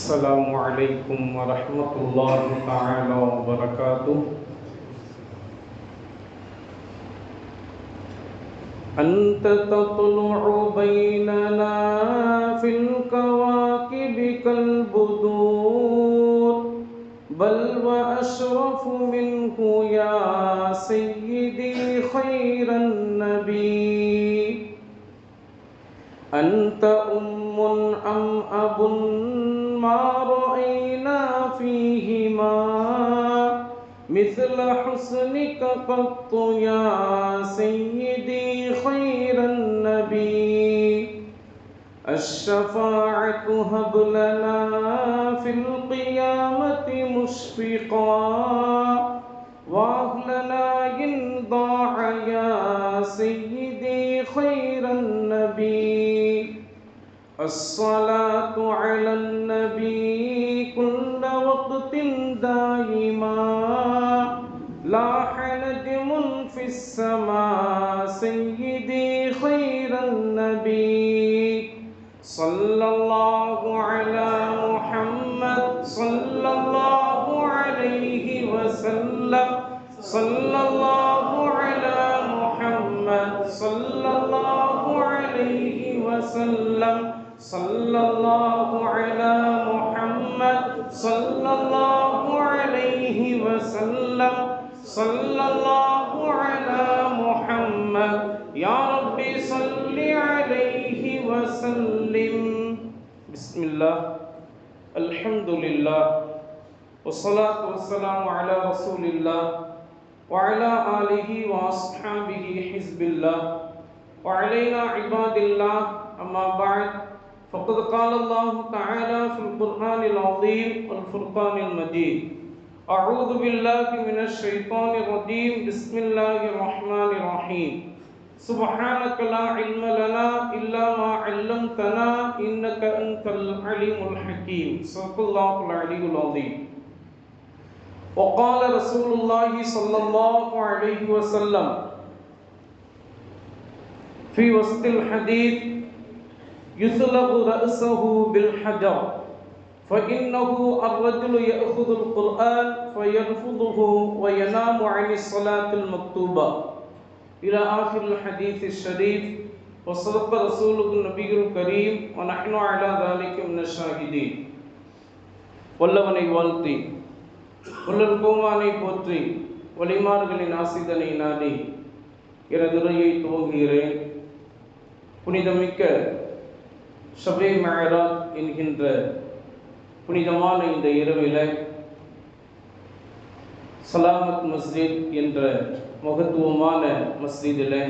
السلام عليكم ورحمة الله تعالى وبركاته. أنت تطلع بيننا في الكواكب كالبدور، بل وأشرف منه يا سيدي خير النبي. أنت أم أم أب ما رأينا فيهما مثل حسنك قط يا سيدي خير النبي. الشفاعة هب لنا في القيامة مشفقا، وأهلنا إن ضاع يا سيدي خير النبي. الصلاة على النبي كل وقت دائما، لاح نجم في السماء سيدي خير النبي. صلى الله على محمد صلى الله عليه وسلم، صلى الله على محمد صلى الله عليه وسلم، صلى الله على محمد صلى الله عليه وسلم، صلى الله على محمد. يا ربي صل عليه وسلم. بسم الله، الحمد لله، والصلاة والسلام على رسول الله وعلى آله وأصحابه حزب الله وعلينا عباد الله. أما بعد، فقد قال الله تعالى في القرآن العظيم والفرقان المجيد: أعوذ بالله من الشيطان الرجيم، بسم الله الرحمن الرحيم. سبحانك لا علم لنا إلا ما علمتنا إنك أنت العليم الحكيم. صدق الله العلي العظيم. وقال رسول الله صلى الله عليه وسلم في وسط الحديث: يثلغ رأسه بالحجر، فإنه الرجل يأخذ القرآن فيرفضه وينام عن الصلاة المكتوبة، إلى آخر الحديث الشريف. وصدق رسوله النبي الكريم ونحن على ذلك من الشاهدين. வல்லவனை வாழ்த்தி உள்ளல் கோமானை போற்றி வலிமார்களின் ஆசிதனை நாடி எனது உரையை துவங்குகிறேன். புனிதமிக்க ஷபே மஅராஜ் என்கின்ற புனிதமான இந்த இரவில் சலாமத் மஸ்ஜித் என்ற மகத்துவமான மஸ்ஜிதில்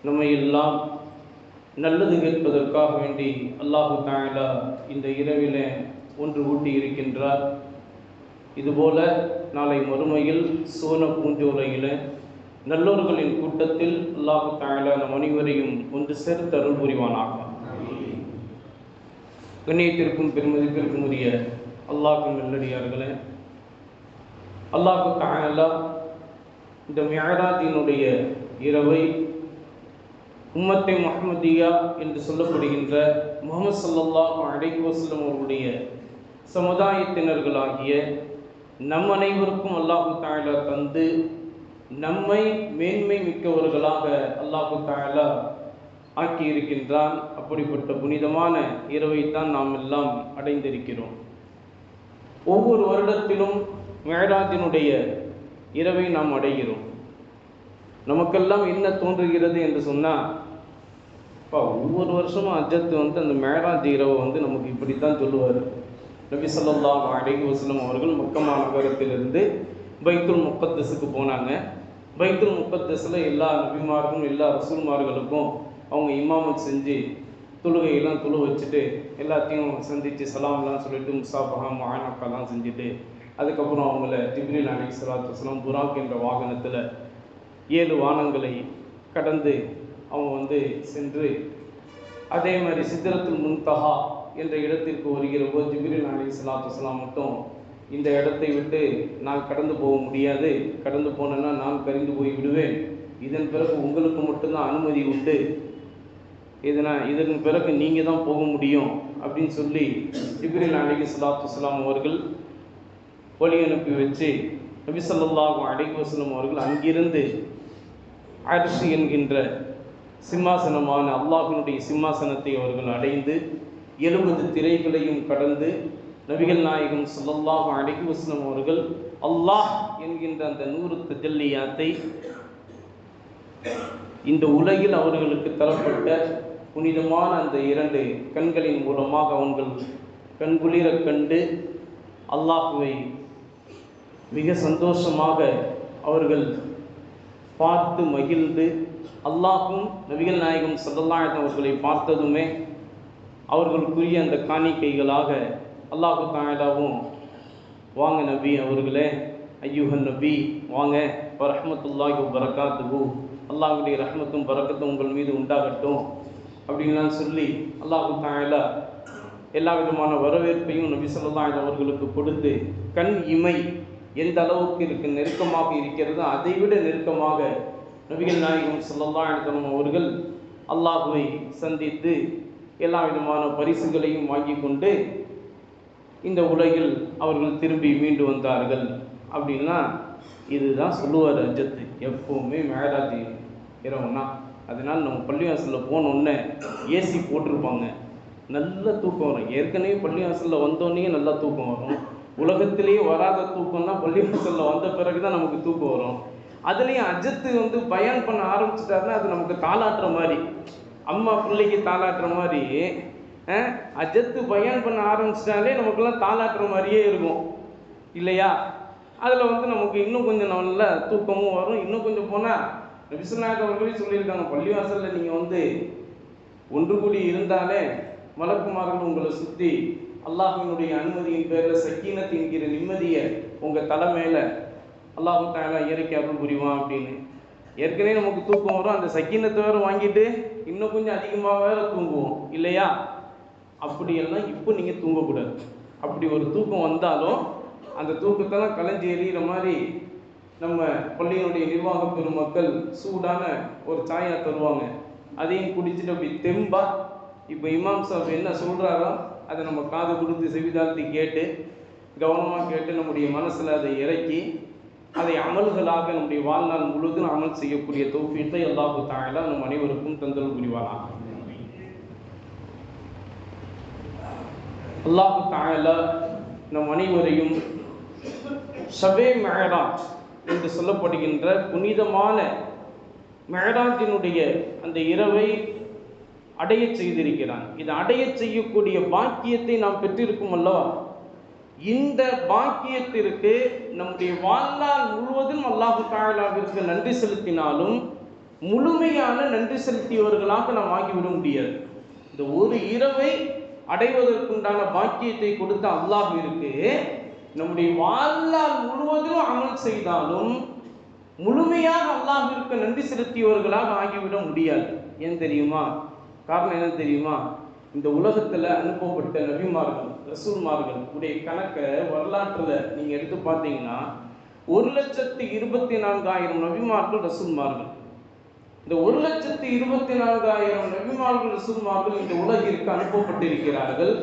நம்மை எல்லாம் நல்லது கேட்பதற்காக வேண்டி அல்லாஹு தஆலா இந்த இரவில் ஒன்று கூட்டி இருக்கின்றார். இதுபோல நாளை மறுமையில் சோன பூஞ்சோலையில் நல்லோர்களின் கூட்டத்தில் அல்லாஹு தஆலா நம் அனைவரையும் ஒன்று சேர்த்து அருள் புரிவானாக. கண்ணியத்திற்கும் பெருமதிப்பிற்கும் உரிய அல்லாஹ்வின் நல்லடியார்களே, அல்லாஹு தஆலா இந்த மிஅராஜினுடைய இரவை உம்மத்தே முஹம்மதியா என்று சொல்லப்படுகின்ற முஹம்மது ஸல்லல்லாஹு அலைஹி வஸல்லம் அவர்களுடைய சமுதாயத்தினர்களாகிய நம் அனைவருக்கும் அல்லாஹு தஆலா தந்து நம்மை மேன்மை மிக்கவர்களாக அல்லாஹு தஆலா ஆக்கியிருக்கின்றான். அப்படிப்பட்ட புனிதமான இரவைத்தான் நாம் எல்லாம் அடைந்திருக்கிறோம். ஒவ்வொரு வருடத்திலும் மிஅராஜினுடைய இரவை நாம் அடைகிறோம். நமக்கெல்லாம் என்ன தோன்றுகிறது என்று சொன்னால், ஒவ்வொரு வருஷமும் ஹஜ்ஜத் அந்த மிஅராஜ் இரவை நமக்கு இப்படித்தான் சொல்லுவார். நபி ஸல்லல்லாஹு அலைஹி வஸல்லம் அவர்கள் மக்கா நகரத்திலிருந்து பைத்துல் முக்கத்தஸுக்கு போனாங்க. பைத்துல் முக்கத்தஸில் எல்லா நபிமார்களும் எல்லா ரசூல்மார்களுக்கும் அவங்க இமாமத் செஞ்சு தொழுகையெல்லாம் தொழு வச்சுட்டு எல்லாத்தையும் சந்தித்து சலாம்லாம் சொல்லிட்டு முசாஃபஹா முஆனக்காலாம் செஞ்சுட்டு அதுக்கப்புறம் அவங்கள ஜிப்ரீல் அலைஹிஸ்ஸலாத்து வஸ்ஸலாம் புராக் என்ற வாகனத்தில் 7 வானங்களை கடந்து அவங்க சென்று அதே மாதிரி சித்ரத்துல் முன்தஹா என்ற இடத்திற்கு வருகிற போது ஜிப்ரீல் அலைஹிஸ்ஸலாத்து வஸ்ஸலாம் மட்டும் இந்த இடத்தை விட்டு நான் கடந்து போக முடியாது, கடந்து போனேன்னா நான் கரிந்து போய் விடுவேன், இதன் பிறகு உங்களுக்கு மட்டும்தான் அனுமதி உண்டு, இதன் பிறகு நீங்கள் தான் போக முடியும் அப்படின்னு சொல்லி ஜிப்ரீல் அலைஹிஸ்ஸலாத்து வஸ்ஸலாம் அவர்கள் வழி அனுப்பி வச்சு நபி ஸல்லல்லாஹு அலைஹி வஸல்லம் அவர்கள் அங்கிருந்து அர்ஷ் என்கின்ற சிம்மாசனமான அல்லாஹ்வினுடைய சிம்மாசனத்தை அவர்கள் அடைந்து 70 திரைகளையும் கடந்து நபிகள் நாயகம் ஸல்லல்லாஹு அலைஹி வஸல்லம் அவர்கள் அல்லாஹ் என்கின்ற அந்த நூறு தஜல்லியாத்தை இந்த உலகில் அவர்களுக்கு தரப்பட்ட புனிதமான அந்த 2 கண்களின் மூலமாக அவர்கள் கண்குளிர கண்டு அல்லாஹ்வை மிக சந்தோஷமாக அவர்கள் பார்த்து மகிழ்ந்து அல்லாஹும் நபிகள் நாயகம் ஸல்லல்லாஹு அலைஹி அவர்களை பார்த்ததுமே அவர்களுக்குரிய அந்த காணிக்கைகளாக அல்லாஹு தஆலாவும் வாங்க நபி அவர்களே ஐயுஹன் நபி வாங்க வரஹ்மத்துல்லாஹி வபரகாத்துஹு அல்லாஹ்வுடைய ரஹ்மத்தும் பரக்கத்தும் உங்கள் மீது உண்டாகட்டும் அப்படின்லாம் சொல்லி அல்லாஹு தஆலா எல்லா விதமான வரவேற்பையும் நபி ஸல்லல்லாஹு அலைஹி அவர்களுக்கு கொடுத்து கண் இமை எந்த அளவுக்கு நெருக்கமாக இருக்கிறதோ அதைவிட நெருக்கமாக நபிகள் நாயகம் ஸல்லல்லாஹு அலைஹி வஸல்லம் அவர்கள் அல்லாஹ்வை சந்தித்து எல்லா விதமான பரிசுகளையும் வாங்கி கொண்டு இந்த உலகில் அவர்கள் திரும்பி மீண்டு வந்தார்கள். அப்படின்னா இதுதான் சொல்லுவார் அஜத்து எப்போவுமே மேராஜ் இரவுனா. அதனால் நம்ம பள்ளிவாசலில் போனோடனே ஏசி போட்டிருப்பாங்க, நல்ல தூக்கம் வரும். ஏற்கனவே பள்ளிவாசலில் வந்தோடனே நல்லா தூக்கம் வரும். உலகத்திலேயே வராத தூக்கம்னா பள்ளிவாசலில் வந்த பிறகு தான் நமக்கு தூக்கம் வரும். அதுலேயும் அஜத்து பயான் பண்ண ஆரம்பிச்சிட்டாருன்னா அது நமக்கு தாளாட்டுற மாதிரி, அம்மா பிள்ளைக்கு தாளாட்டுற மாதிரி அஜத்து பயான் பண்ண ஆரம்பிச்சிட்டாலே நமக்குலாம் தாளாட்டுற மாதிரியே இருக்கும் இல்லையா? அதில் நமக்கு இன்னும் கொஞ்சம் நல்ல தூக்கமும் வரும். இன்னும் கொஞ்சம் போனால் நபிசுல்லாஹ் அவர்களே சொல்லியிருக்காங்க, பள்ளிவாசலில் நீங்கள் ஒன்று கூடி இருந்தாலே மலக்குமார்கள் உங்களை சுற்றி அல்லாஹ்வினுடைய அனுமதியின் பேரில் சக்கீனத் என்கிற நிம்மதியை உங்கள் தலை மேலே அல்லாஹு தஆலா இறக்கி அருள் புரிவான் அப்படின்னு. ஏற்கனவே நமக்கு தூக்கம் வரும், அந்த சக்கீனத்தை வேறு வாங்கிட்டு இன்னும் கொஞ்சம் அதிகமாக வேறு தூங்குவோம் இல்லையா? அப்படியெல்லாம் இப்போ நீங்கள் தூங்கக்கூடாது. அப்படி ஒரு தூக்கம் வந்தாலும் அந்த தூக்கத்தெல்லாம் கலைஞ்சி எறிகிற மாதிரி நம்ம பள்ளியினுடைய நிர்வாக பெருமக்கள் சூடான ஒரு சாயா தருவாங்க. அதையும் குடிச்சிட்டு அப்படி தெம்பா இப்போ இமாம் சாப் என்ன சொல்கிறாரோ அதை நம்ம காது கொடுத்து செவிதாழ்த்தி கேட்டு கவனமாக கேட்டு நம்முடைய மனசில் அதை இறக்கி அதை அமல்களாக நம்முடைய வாழ்நாள் முழுவதும் அமல் செய்யக்கூடிய தௌஃபீக்கை அல்லாஹு தஆலா நம் அனைவருக்கும் தந்தல் புரிவானாக. அல்லாஹு தஆலா நம் அனைவரையும் ஷபே மெஹராஜ் என்று சொல்லப்படுகின்ற புனிதமான மெஹராஜினுடைய அந்த இரவை அடைய செய்திருக்கிறான். இது அடைய செய்யக்கூடிய பாக்கியத்தை நாம் பெற்றிருக்கும் அல்லவா? இந்த பாக்கியத்திற்கு நம்முடைய வாழ்நாள் முழுவதும் அல்லாஹு தஆலாவிற்கு நன்றி செலுத்தினாலும் முழுமையான நன்றி செலுத்தியவர்களாக நாம் ஆகிவிட முடியாது. இந்த ஒரு இரவை அடைவதற்குண்டான பாக்கியத்தை கொடுத்த அல்லாஹ்விற்கு நம்முடைய வாழ்நாள் முழுவதும் அமல் செய்தாலும் முழுமையாக அல்லாஹ்விற்கு நன்றி செலுத்தியவர்களாக ஆகிவிட முடியாது. ஏன் தெரியுமா? காரணம் என்ன தெரியுமா? இந்த உலகத்தில் அனுப்பப்பட்ட நபிமார்கள் ரசூல்மார்கள் உடைய கணக்கை வரலாற்றில் நீங்கள் எடுத்து பார்த்தீங்கன்னா 1,24,000 நபிமார்கள் ரசூல்மார்கள். இந்த 1,24,000 நபிமார்கள் ரசூல்மார்கள் இந்த உலகிற்கு அனுப்பப்பட்டிருக்கிறார்கள்.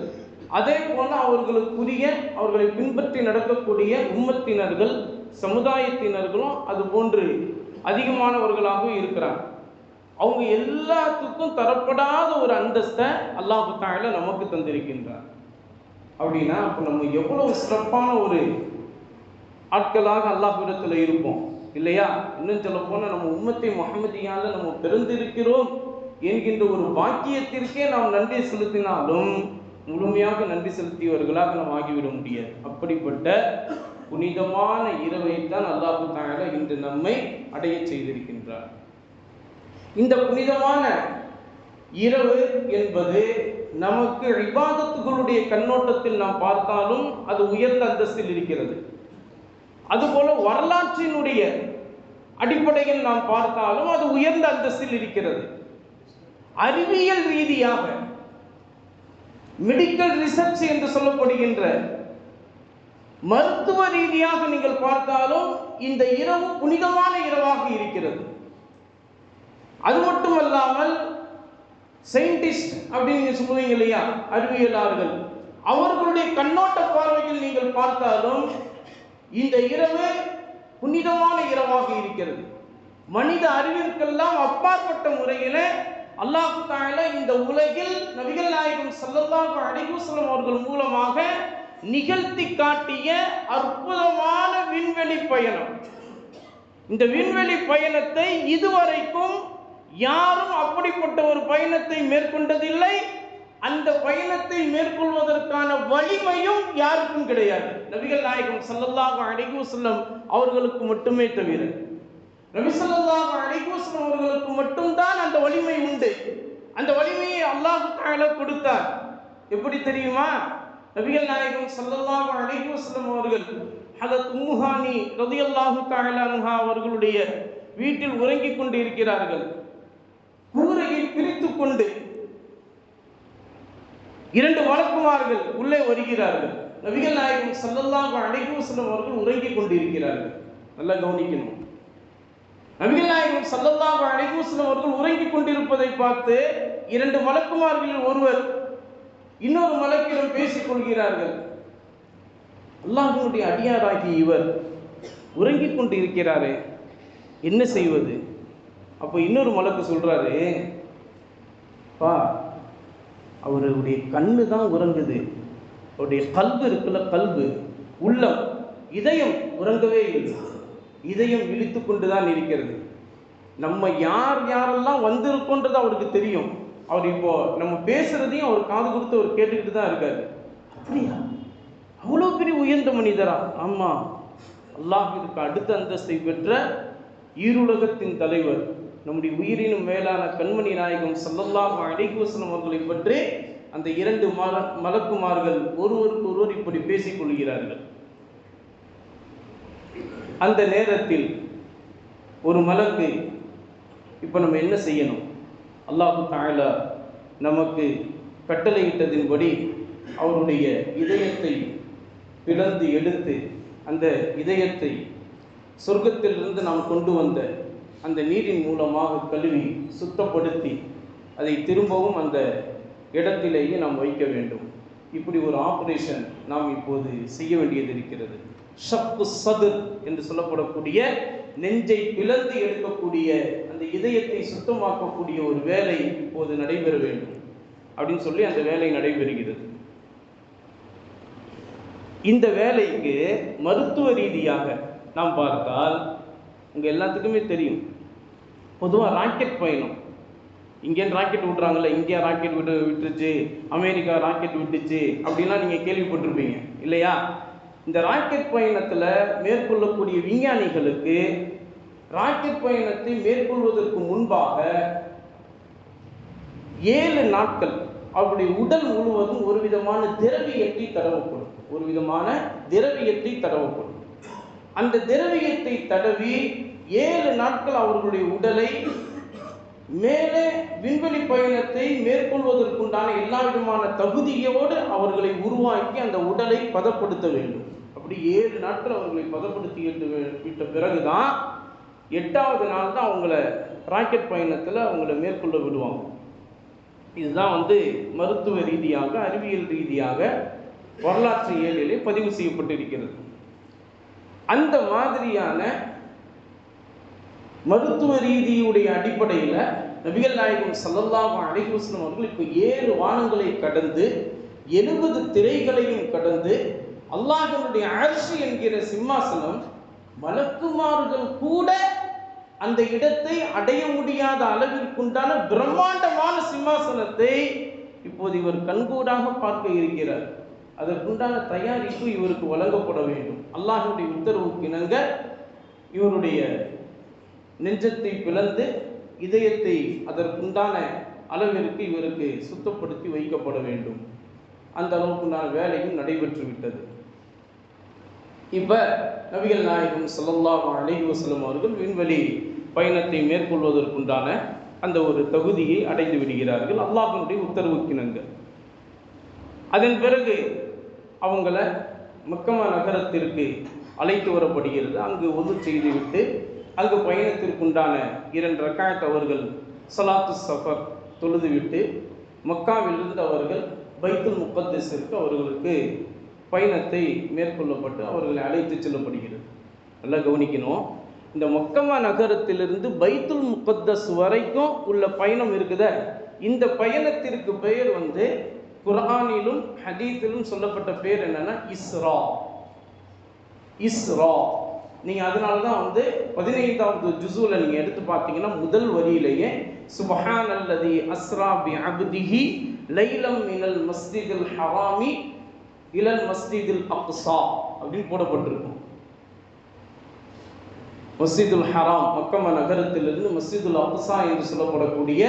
அதே போல அவர்களை பின்பற்றி நடக்கக்கூடிய உம்மத்தினர்கள் சமுதாயத்தினர்களும் அது போன்று அதிகமானவர்களாகவும் இருக்கிறாங்க. அவங்க எல்லாத்துக்கும் தரப்படாத ஒரு அந்தஸ்தை அல்லாஹ் தஆலா நமக்கு தந்திருக்கின்றார். அப்படின்னா அப்போ நம்ம எவ்வளவு சிறப்பான ஒரு ஆட்களாக அல்லாஹ்விடத்தில் இருப்போம் இல்லையா? இன்னும் சொல்ல போனால் நம்ம உம்மத்தை முஹம்மதியால நம்ம பிறந்திருக்கிறோம் என்கின்ற ஒரு பாக்கியத்திற்கே நாம் நன்றி செலுத்தினாலும் முழுமையாக நன்றி செலுத்தியவர்களாக நாம் ஆகிவிட முடியாது. அப்படிப்பட்ட புனிதமான இரவைத்தான் அல்லாஹ் தஆலா இன்று நம்மை அடைய செய்திருக்கின்றார். இந்த புனிதமான இரவு என்பது நமக்கு இபாதத்துகளுடைய கண்ணோட்டத்தில் நாம் பார்த்தாலும் அது உயர்ந்த அந்தஸ்தில் இருக்கிறது. அதுபோல வரலாற்றினுடைய அடிப்படையில் நாம் பார்த்தாலும் அது உயர்ந்த அந்தஸ்தில் இருக்கிறது. அறிவியல் ரீதியாக மெடிக்கல் ரிசர்ச் என்று சொல்லப்படுகின்ற மருத்துவ ரீதியாக நீங்கள் பார்த்தாலும் இந்த இரவு புனிதமான இரவாக இருக்கிறது. அது மட்டுமல்லாமல் சயின்டிஸ்ட் அப்படின்னு நீங்க சொல்லுவீங்க இல்லையா, அறிவியலாளர்கள், அவர்களுடைய கண்ணோட்ட பார்வையில் நீங்கள் பார்த்தாலும் இந்த இரவு புனிதமான இரவாக இருக்கிறது. மனித அறிவிற்கெல்லாம் அப்பாற்பட்ட முறையில் அல்லாஹ் தஆலா இந்த உலகில் நபிகள் நாயகம் ஸல்லல்லாஹு அலைஹி வஸல்லம் அவர்கள் மூலமாக நிகழ்த்தி காட்டிய அற்புதமான விண்வெளி பயணம். இந்த விண்வெளி பயணத்தை இதுவரைக்கும் யாரும் அப்படிப்பட்ட ஒரு பயணத்தை மேற்கொண்டதில்லை. அந்த பயணத்தை மேற்கொள்வதற்கான வலிமையும் யாருக்கும் கிடையாது. நபிகள் நாயகம் ஸல்லல்லாஹு அலைஹி வஸல்லம் அவர்களுக்கு மட்டுமே தவிர, நபி ஸல்லல்லாஹு அலைஹி வஸல்லம் அவர்களுக்கு மட்டும்தான் அந்த வலிமை உண்டு. அந்த வலிமையை அல்லாஹ் தஆலா கொடுத்தார். எப்படி தெரியுமா? நபிகள் நாயகம் ஸல்லல்லாஹு அலைஹி வஸல்லம் அவர்கள் ஹதரத் உம்மு ஹானி ரலியல்லாஹு தஆலா அன்ஹா அவர்களுடைய வீட்டில் உறங்கிக் கொண்டு இருக்கிறார்கள். கூரையை பிரித்துக் கொண்டு 2 வழக்குமார்கள் உள்ளே வருகிறார்கள். நபிகள் நாயகம் ஸல்லல்லாஹு அலைஹி வஸல்லம் அவர்கள் உறங்கிக் கொண்டிருக்கிறார்கள். நல்லா கவனிக்கணும். நபிகள் நாயகம் ஸல்லல்லாஹு அலைஹி வஸல்லம் அவர்கள் உறங்கிக் கொண்டிருப்பதை பார்த்து 2 மலக்குமார்களில் ஒருவர் இன்னொரு மலக்கிடம் பேசிக் கொள்கிறார்கள். அல்லாஹ்வுடைய அடியாராகிய இவர் உறங்கிக் கொண்டு இருக்கிறாரே, என்ன செய்வது? அப்போ இன்னொரு மலக்கு சொல்றாரு, பா, அவருடைய கண்ணு தான் உறங்குது, அவருடைய கல்பு இருக்குல்ல, கல்பு உள்ளம், இதயம் உறங்கவே இல்லை, இதயம் விழித்து கொண்டு தான் இருக்கிறது. நம்ம யார் யாரெல்லாம் வந்திருக்கோன்றது அவருக்கு தெரியும். அவர் இப்போ நம்ம பேசுறதையும் அவர் காது கொடுத்து அவர் கேட்டுக்கிட்டு தான் இருக்காரு. அப்படியா? அவ்வளோ பெரிய உயர்ந்த மனிதரா? ஆமா, அல்லாஹ்விற்கு அடுத்த அந்தஸ்தை பெற்ற ஈருலகத்தின் தலைவர், நம்முடைய உயிரினும் மேலான கண்மணி நாயகம் ஸல்லல்லாஹு அலைஹி வஸல்லம் அவர்களை பற்றி அந்த 2 மலக்குமார்கள் ஒருவருக்கு ஒருவர் இப்படி பேசிக் கொள்கிறார்கள். அந்த நேரத்தில் ஒரு மலக்கு, இப்போ நம்ம என்ன செய்யணும்? அல்லாஹ் தஆலா நமக்கு கட்டளையிட்டதின்படி அவருடைய இதயத்தை பிளந்து எடுத்து அந்த இதயத்தை சொர்க்கத்திலிருந்து நாம் கொண்டு வந்த அந்த நீரின் மூலமாக கழுவி சுத்தப்படுத்தி அதை திரும்பவும் அந்த இடத்திலேயே நாம் வைக்க வேண்டும். இப்படி ஒரு ஆபரேஷன் நாம் இப்போது செய்ய வேண்டியது இருக்கிறது. ஷக்கு சதுர் என்று சொல்லப்படக்கூடிய நெஞ்சை பிளந்து எடுக்கக்கூடிய அந்த இதயத்தை சுத்தமாக்கக்கூடிய ஒரு வேலை இப்போது நடைபெற வேண்டும் அப்படின்னு சொல்லி அந்த வேலை நடைபெறுகிறது. இந்த வேலைக்கு மருத்துவ ரீதியாக நாம் பார்த்தால் உங்கள் எல்லாத்துக்குமே தெரியும், பொதுவாக ராக்கெட் பயணம், இங்கேன்னு ராக்கெட் விட்றாங்கல்ல, இந்தியா ராக்கெட் விட்டுருச்சு, அமெரிக்கா ராக்கெட் விட்டுச்சு அப்படின்லாம் நீங்கள் கேள்விப்பட்டிருப்பீங்க இல்லையா? இந்த ராக்கெட் பயணத்தில் மேற்கொள்ளக்கூடிய விஞ்ஞானிகளுக்கு ராக்கெட் பயணத்தை மேற்கொள்வதற்கு முன்பாக 7 நாட்கள் அவருடைய உடல் முழுவதும் ஒரு விதமான திரவியத்தை தடவப்படும். அந்த திரவியத்தை தடவி 7 நாட்கள் அவர்களுடைய உடலை மேலே விண்வெளி பயணத்தை மேற்கொள்வதற்குண்டான எல்லா விதமான தகுதியோடு அவர்களை உருவாக்கி அந்த உடலை பதப்படுத்த வேண்டும். அப்படி 7 நாட்கள் அவர்களை பதப்படுத்தி விட்ட பிறகுதான் 8வது நாள் தான் அவங்கள ராக்கெட் பயணத்தில் அவங்கள மேற்கொள்ள விடுவாங்க. இதுதான் மருத்துவ ரீதியாக, அறிவியல் ரீதியாக வரலாற்று ஏழிலே பதிவு செய்யப்பட்டிருக்கிறது. அந்த மாதிரியான மருத்துவ ரீதியுடைய அடிப்படையில் நபிகள் நாயகம் ஸல்லல்லாஹு அலைஹி வஸல்லம் அவர்கள் இப்போ 7 வானங்களை கடந்து 70 திரைகளையும் கடந்து அல்லாஹ்வுடைய அர்ஷ் என்கிற சிம்மாசனம், மலக்குமார்கள் கூட அந்த இடத்தை அடைய முடியாத அளவிற்குண்டான பிரம்மாண்டமான சிம்மாசனத்தை இப்போது இவர் கண்கூடாக பார்க்க இருக்கிறார். அதற்குண்டான தயாரிப்பு இவருக்கு வழங்கப்பட வேண்டும். அல்லாஹ்வுடைய உத்தரவுக்கு இணங்க இவருடைய நெஞ்சத்தை பிளந்து இதயத்தை அதற்குண்டான அளவிற்கு இவருக்கு சுத்தப்படுத்தி வைக்கப்பட வேண்டும். அந்த அளவுக்குண்டான வேலையும் நடைபெற்று விட்டது. இப்போ நபிகள் நாயகம் ஸல்லல்லாஹு அலைஹி வஸல்லம் அவர்கள் விண்வெளி பயணத்தை மேற்கொள்வதற்குண்டான அந்த ஒரு தகுதியை அடைந்து விடுகிறார்கள் அல்லாஹ்வுடைய உத்தரவுக்கிணங்க. அதன் பிறகு அவங்கள மக்கா நகரத்திற்கு அழைத்து வரப்படுகிறது. அங்கு ஒது செய்துவிட்டு அங்கு பயணத்திற்குண்டான 2 ரக்காத் அவர்கள் ஸலாத்து சஃபர் தொழுதுவிட்டு மக்காவிலிருந்து அவர்கள் பைத்துல் முகத்தஸிற்கு அவர்களுக்கு பயணத்தை மேற்கொள்ளப்பட்டு அவர்களை அழைத்து செல்லப்படுகிறது. நல்லா கவனிக்கணும், இந்த மக்கமா நகரத்திலிருந்து பைத்துல் முகத்தஸ் வரைக்கும் உள்ள பயணம் இருக்குத, இந்த பயணத்திற்கு பெயர் குர்ஆனிலும் ஹதீஸிலும் சொல்லப்பட்ட பேர் என்னன்னா இஸ்ரா. இஸ்ரா நீங்கள் அதனால தான் 15வது ஜுஸூல நீங்கள் எடுத்து பார்த்தீங்கன்னா முதல் வரியிலேயே சுப்ஹானல்லதி அஸ்ரா பி அப்திஹி லைலம் மினல் மஸ்ஜிதில் ஹராமி இலல் மஸ்ஜிதில் அக்ஸா அப்படின்னு போடப்பட்டிருக்கும். மஸ்ஜிதுல் ஹராம் மக்கமா நகரத்திலிருந்து மஸ்ஜிதுல் அக்ஸா என்று சொல்லப்படக்கூடிய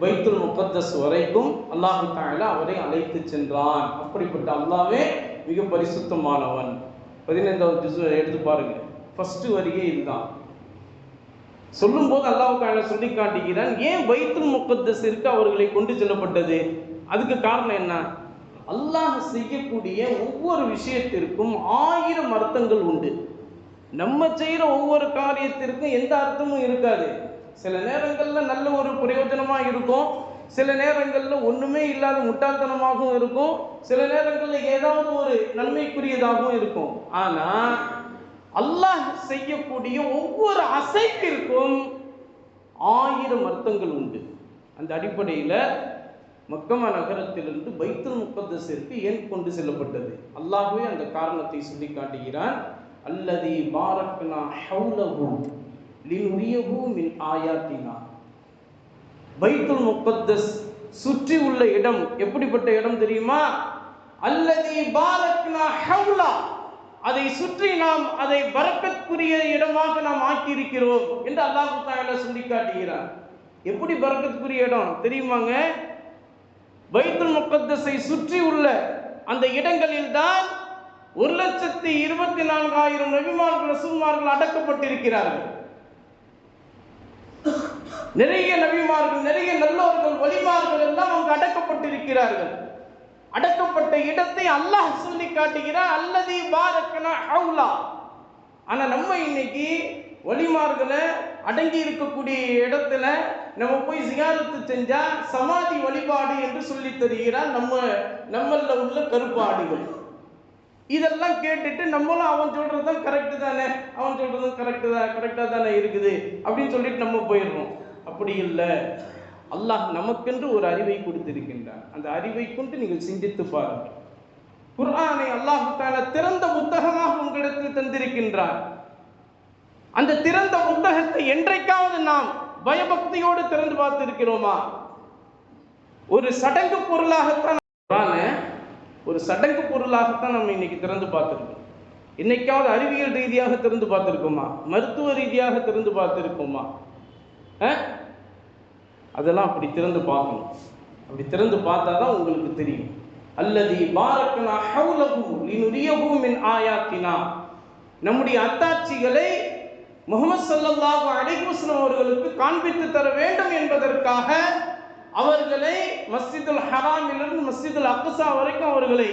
பைத்துல் முகத்தஸ் வரைக்கும் அல்லாஹ் தஆலா அவரை அழைத்து சென்றான். அப்படிப்பட்ட அல்லாஹ்வே மிக பரிசுத்தமானவன். 15வது ஜுஸு எடுத்து பாருங்க, ஃபர்ஸ்ட் வரியே இதுதான். சொல்லும்போது அல்லாஹ் தஆலா சொல்லி காட்டுகிறான், ஏன் பைத்துல் முகத்தஸிற்கு அவர்களை கொண்டு செல்லப்பட்டது. அதுக்கு காரணம் என்ன? அல்லாஹ் செய்யக்கூடிய ஒவ்வொரு விஷயத்திற்கும் 1000 அர்த்தங்கள் உண்டு. நம்ம செய்கிற ஒவ்வொரு காரியத்திற்கும் எந்த அர்த்தமும் இருக்காது. சில நேரங்களில் நல்ல ஒரு பிரயோஜனமாக இருக்கும், சில நேரங்களில் ஒன்றுமே இல்லாத முட்டாள்தனமாகவும் இருக்கும், சில நேரங்களில் ஏதாவது ஒரு நன்மைக்குரியதாகவும் இருக்கும். ஆனால் அல்லாஹ் செய்யக்கூடிய ஒவ்வொரு அசைப்பிற்கும் 1000 அர்த்தங்கள் உண்டு. அந்த அடிப்படையில் மக்கமா நகரத்திலிருந்து பைத்துல் முகத்தஸிற்கு ஏன் கொண்டு செல்லப்பட்டது, அல்லாஹ்வே அந்த காரணத்தை சொல்லி காட்டுகிறான். அல்லதி பாரக்னா ஹவுலஹு லினுரியஹு மின் ஆயாத்தினா. பைத்துல் முகத்தஸ் சுற்றி உள்ள இடம் எப்படிப்பட்ட இடம் தெரியுமா? அல்லதி பாரக்னா ஹவுலா, அதை சுற்றி நாம் அதை பரக்கத்துக்குரிய இடமாக நாம் ஆக்கியிருக்கிறோம் என்று அல்லாஹ் தஆலா சொல்லி காட்டுகிறார். எப்படி பரக்கத்துக்குரிய இடம் தெரியுமாங்க? பைத்துல் முகத்தஸை சுற்றி உள்ள அந்த இடங்களில் தான் 1,24,000 நபிமார்கள் ரசூல்மார்கள் அடக்கப்பட்டிருக்கிறார்கள். நிறைய நபிமார்கள், நிறைய நல்லோர்கள், வலிமார்கள் எல்லாம் அங்கு அடக்கப்பட்டிருக்கிறார்கள். அடக்கப்பட்ட இடத்தை அல்லாஹ் சொல்லி காட்டுகிறார், அல்லதி பாரக்னா ஹவுலா. ஆனா நம்ம இன்னைக்கு வலிமார்களை அடங்கி இருக்கக்கூடிய இடத்துல நம்ம போய் ஜியாரத்து செஞ்சா சமாதி வழிபாடு என்று சொல்லி தருகிறார் நம்மள உள்ள கருப்பாடுகள். இதெல்லாம் கேட்டுட்டு நம்மளும் அவன் சொல்றதுதான் கரெக்டு தானே, அவன் சொல்றதும் கரெக்டா தானே இருக்குது அப்படின்னு சொல்லிட்டு நம்ம போயிடுறோம். அப்படி இல்லை, அல்லாஹ் நமக்கென்று ஒரு அறிவை கொடுத்திருக்கின்றான். அந்த அறிவை கொண்டு நீங்கள் சிந்தித்து பாருங்கள். குர்ஆனை அல்லாஹ் தஆலா திறந்த புத்தகமாக உங்களிடத்தில் தந்திருக்கின்றான். அந்த திறந்த புத்தகத்தை என்றைக்காவது நாம் பயபக்தியோடு திறந்து பார்த்திருக்கிறோமா? ஒரு சடங்கு பொருளாகத்தான் நம்ம இன்னைக்கு திறந்து பார்த்திருக்கோம். இன்னைக்காவது அறிவியல் ரீதியாக திறந்து பார்த்திருக்கோமா? மருத்துவ ரீதியாக திறந்து பார்த்திருக்கோமா? அதெல்லாம் அப்படி திறந்து பார்க்கணும். அப்படி திறந்து பார்த்தா தான் உங்களுக்கு தெரியும். அல்லதி பாரக்னா ஹவுலஹு லினுரியஹு மின் ஆயாத்தினா. நம்முடைய அத்தாட்சிகளை முஹம்மது ஸல்லல்லாஹு அலைஹி வஸல்லம் அவர்களுக்கு காண்பித்து தர வேண்டும் என்பதற்காக அவர்களை மஸ்ஜிதுல் ஹராமிலிருந்து மஸ்ஜிதுல் அக்ஸா வரைக்கும் அவர்களை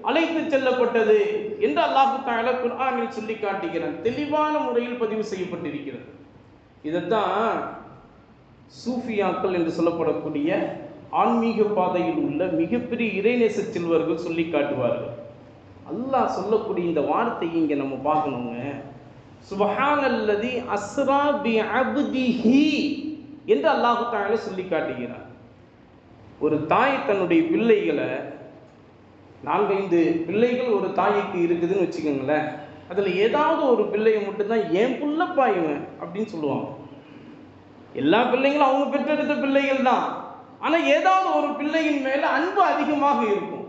அழைத்து செல்லப்பட்டது என்று அல்லாஹ் தஆலா குர்ஆனில் சொல்லி காட்டுகிறான். தெளிவான முறையில் பதிவு செய்யப்பட்டிருக்கிறது. இதைத்தான் சூஃபியாக்கள் என்று சொல்லப்படக்கூடிய ஆன்மீக பாதையில் உள்ள மிகப்பெரிய இறைநேச செல்வர்கள் சொல்லி காட்டுவார்கள். அல்லாஹ் சொல்லக்கூடிய இந்த வார்த்தையை இங்கே நம்ம பார்க்கணுங்க. சுப்ஹானல்லதி அஸ்ரா பி அப்திஹி என்று அல்லாஹ் தஆலா சொல்லி காட்டுகிறார். ஒரு தாய் தன்னுடைய பிள்ளைகளை, 4-5 பிள்ளைகள் ஒரு தாய்க்கு இருக்குதுன்னு வச்சுக்கோங்களேன், அதில் ஏதாவது ஒரு பிள்ளையை மட்டும்தான் என் புள்ளப்பா இவன் அப்படின்னு சொல்லுவாங்க. எல்லா பிள்ளைங்களும் அவங்க பெற்றெடுத்த பிள்ளைகள் தான். ஆனால் ஏதாவது ஒரு பிள்ளையின் மேலே அன்பு அதிகமாக இருக்கும்,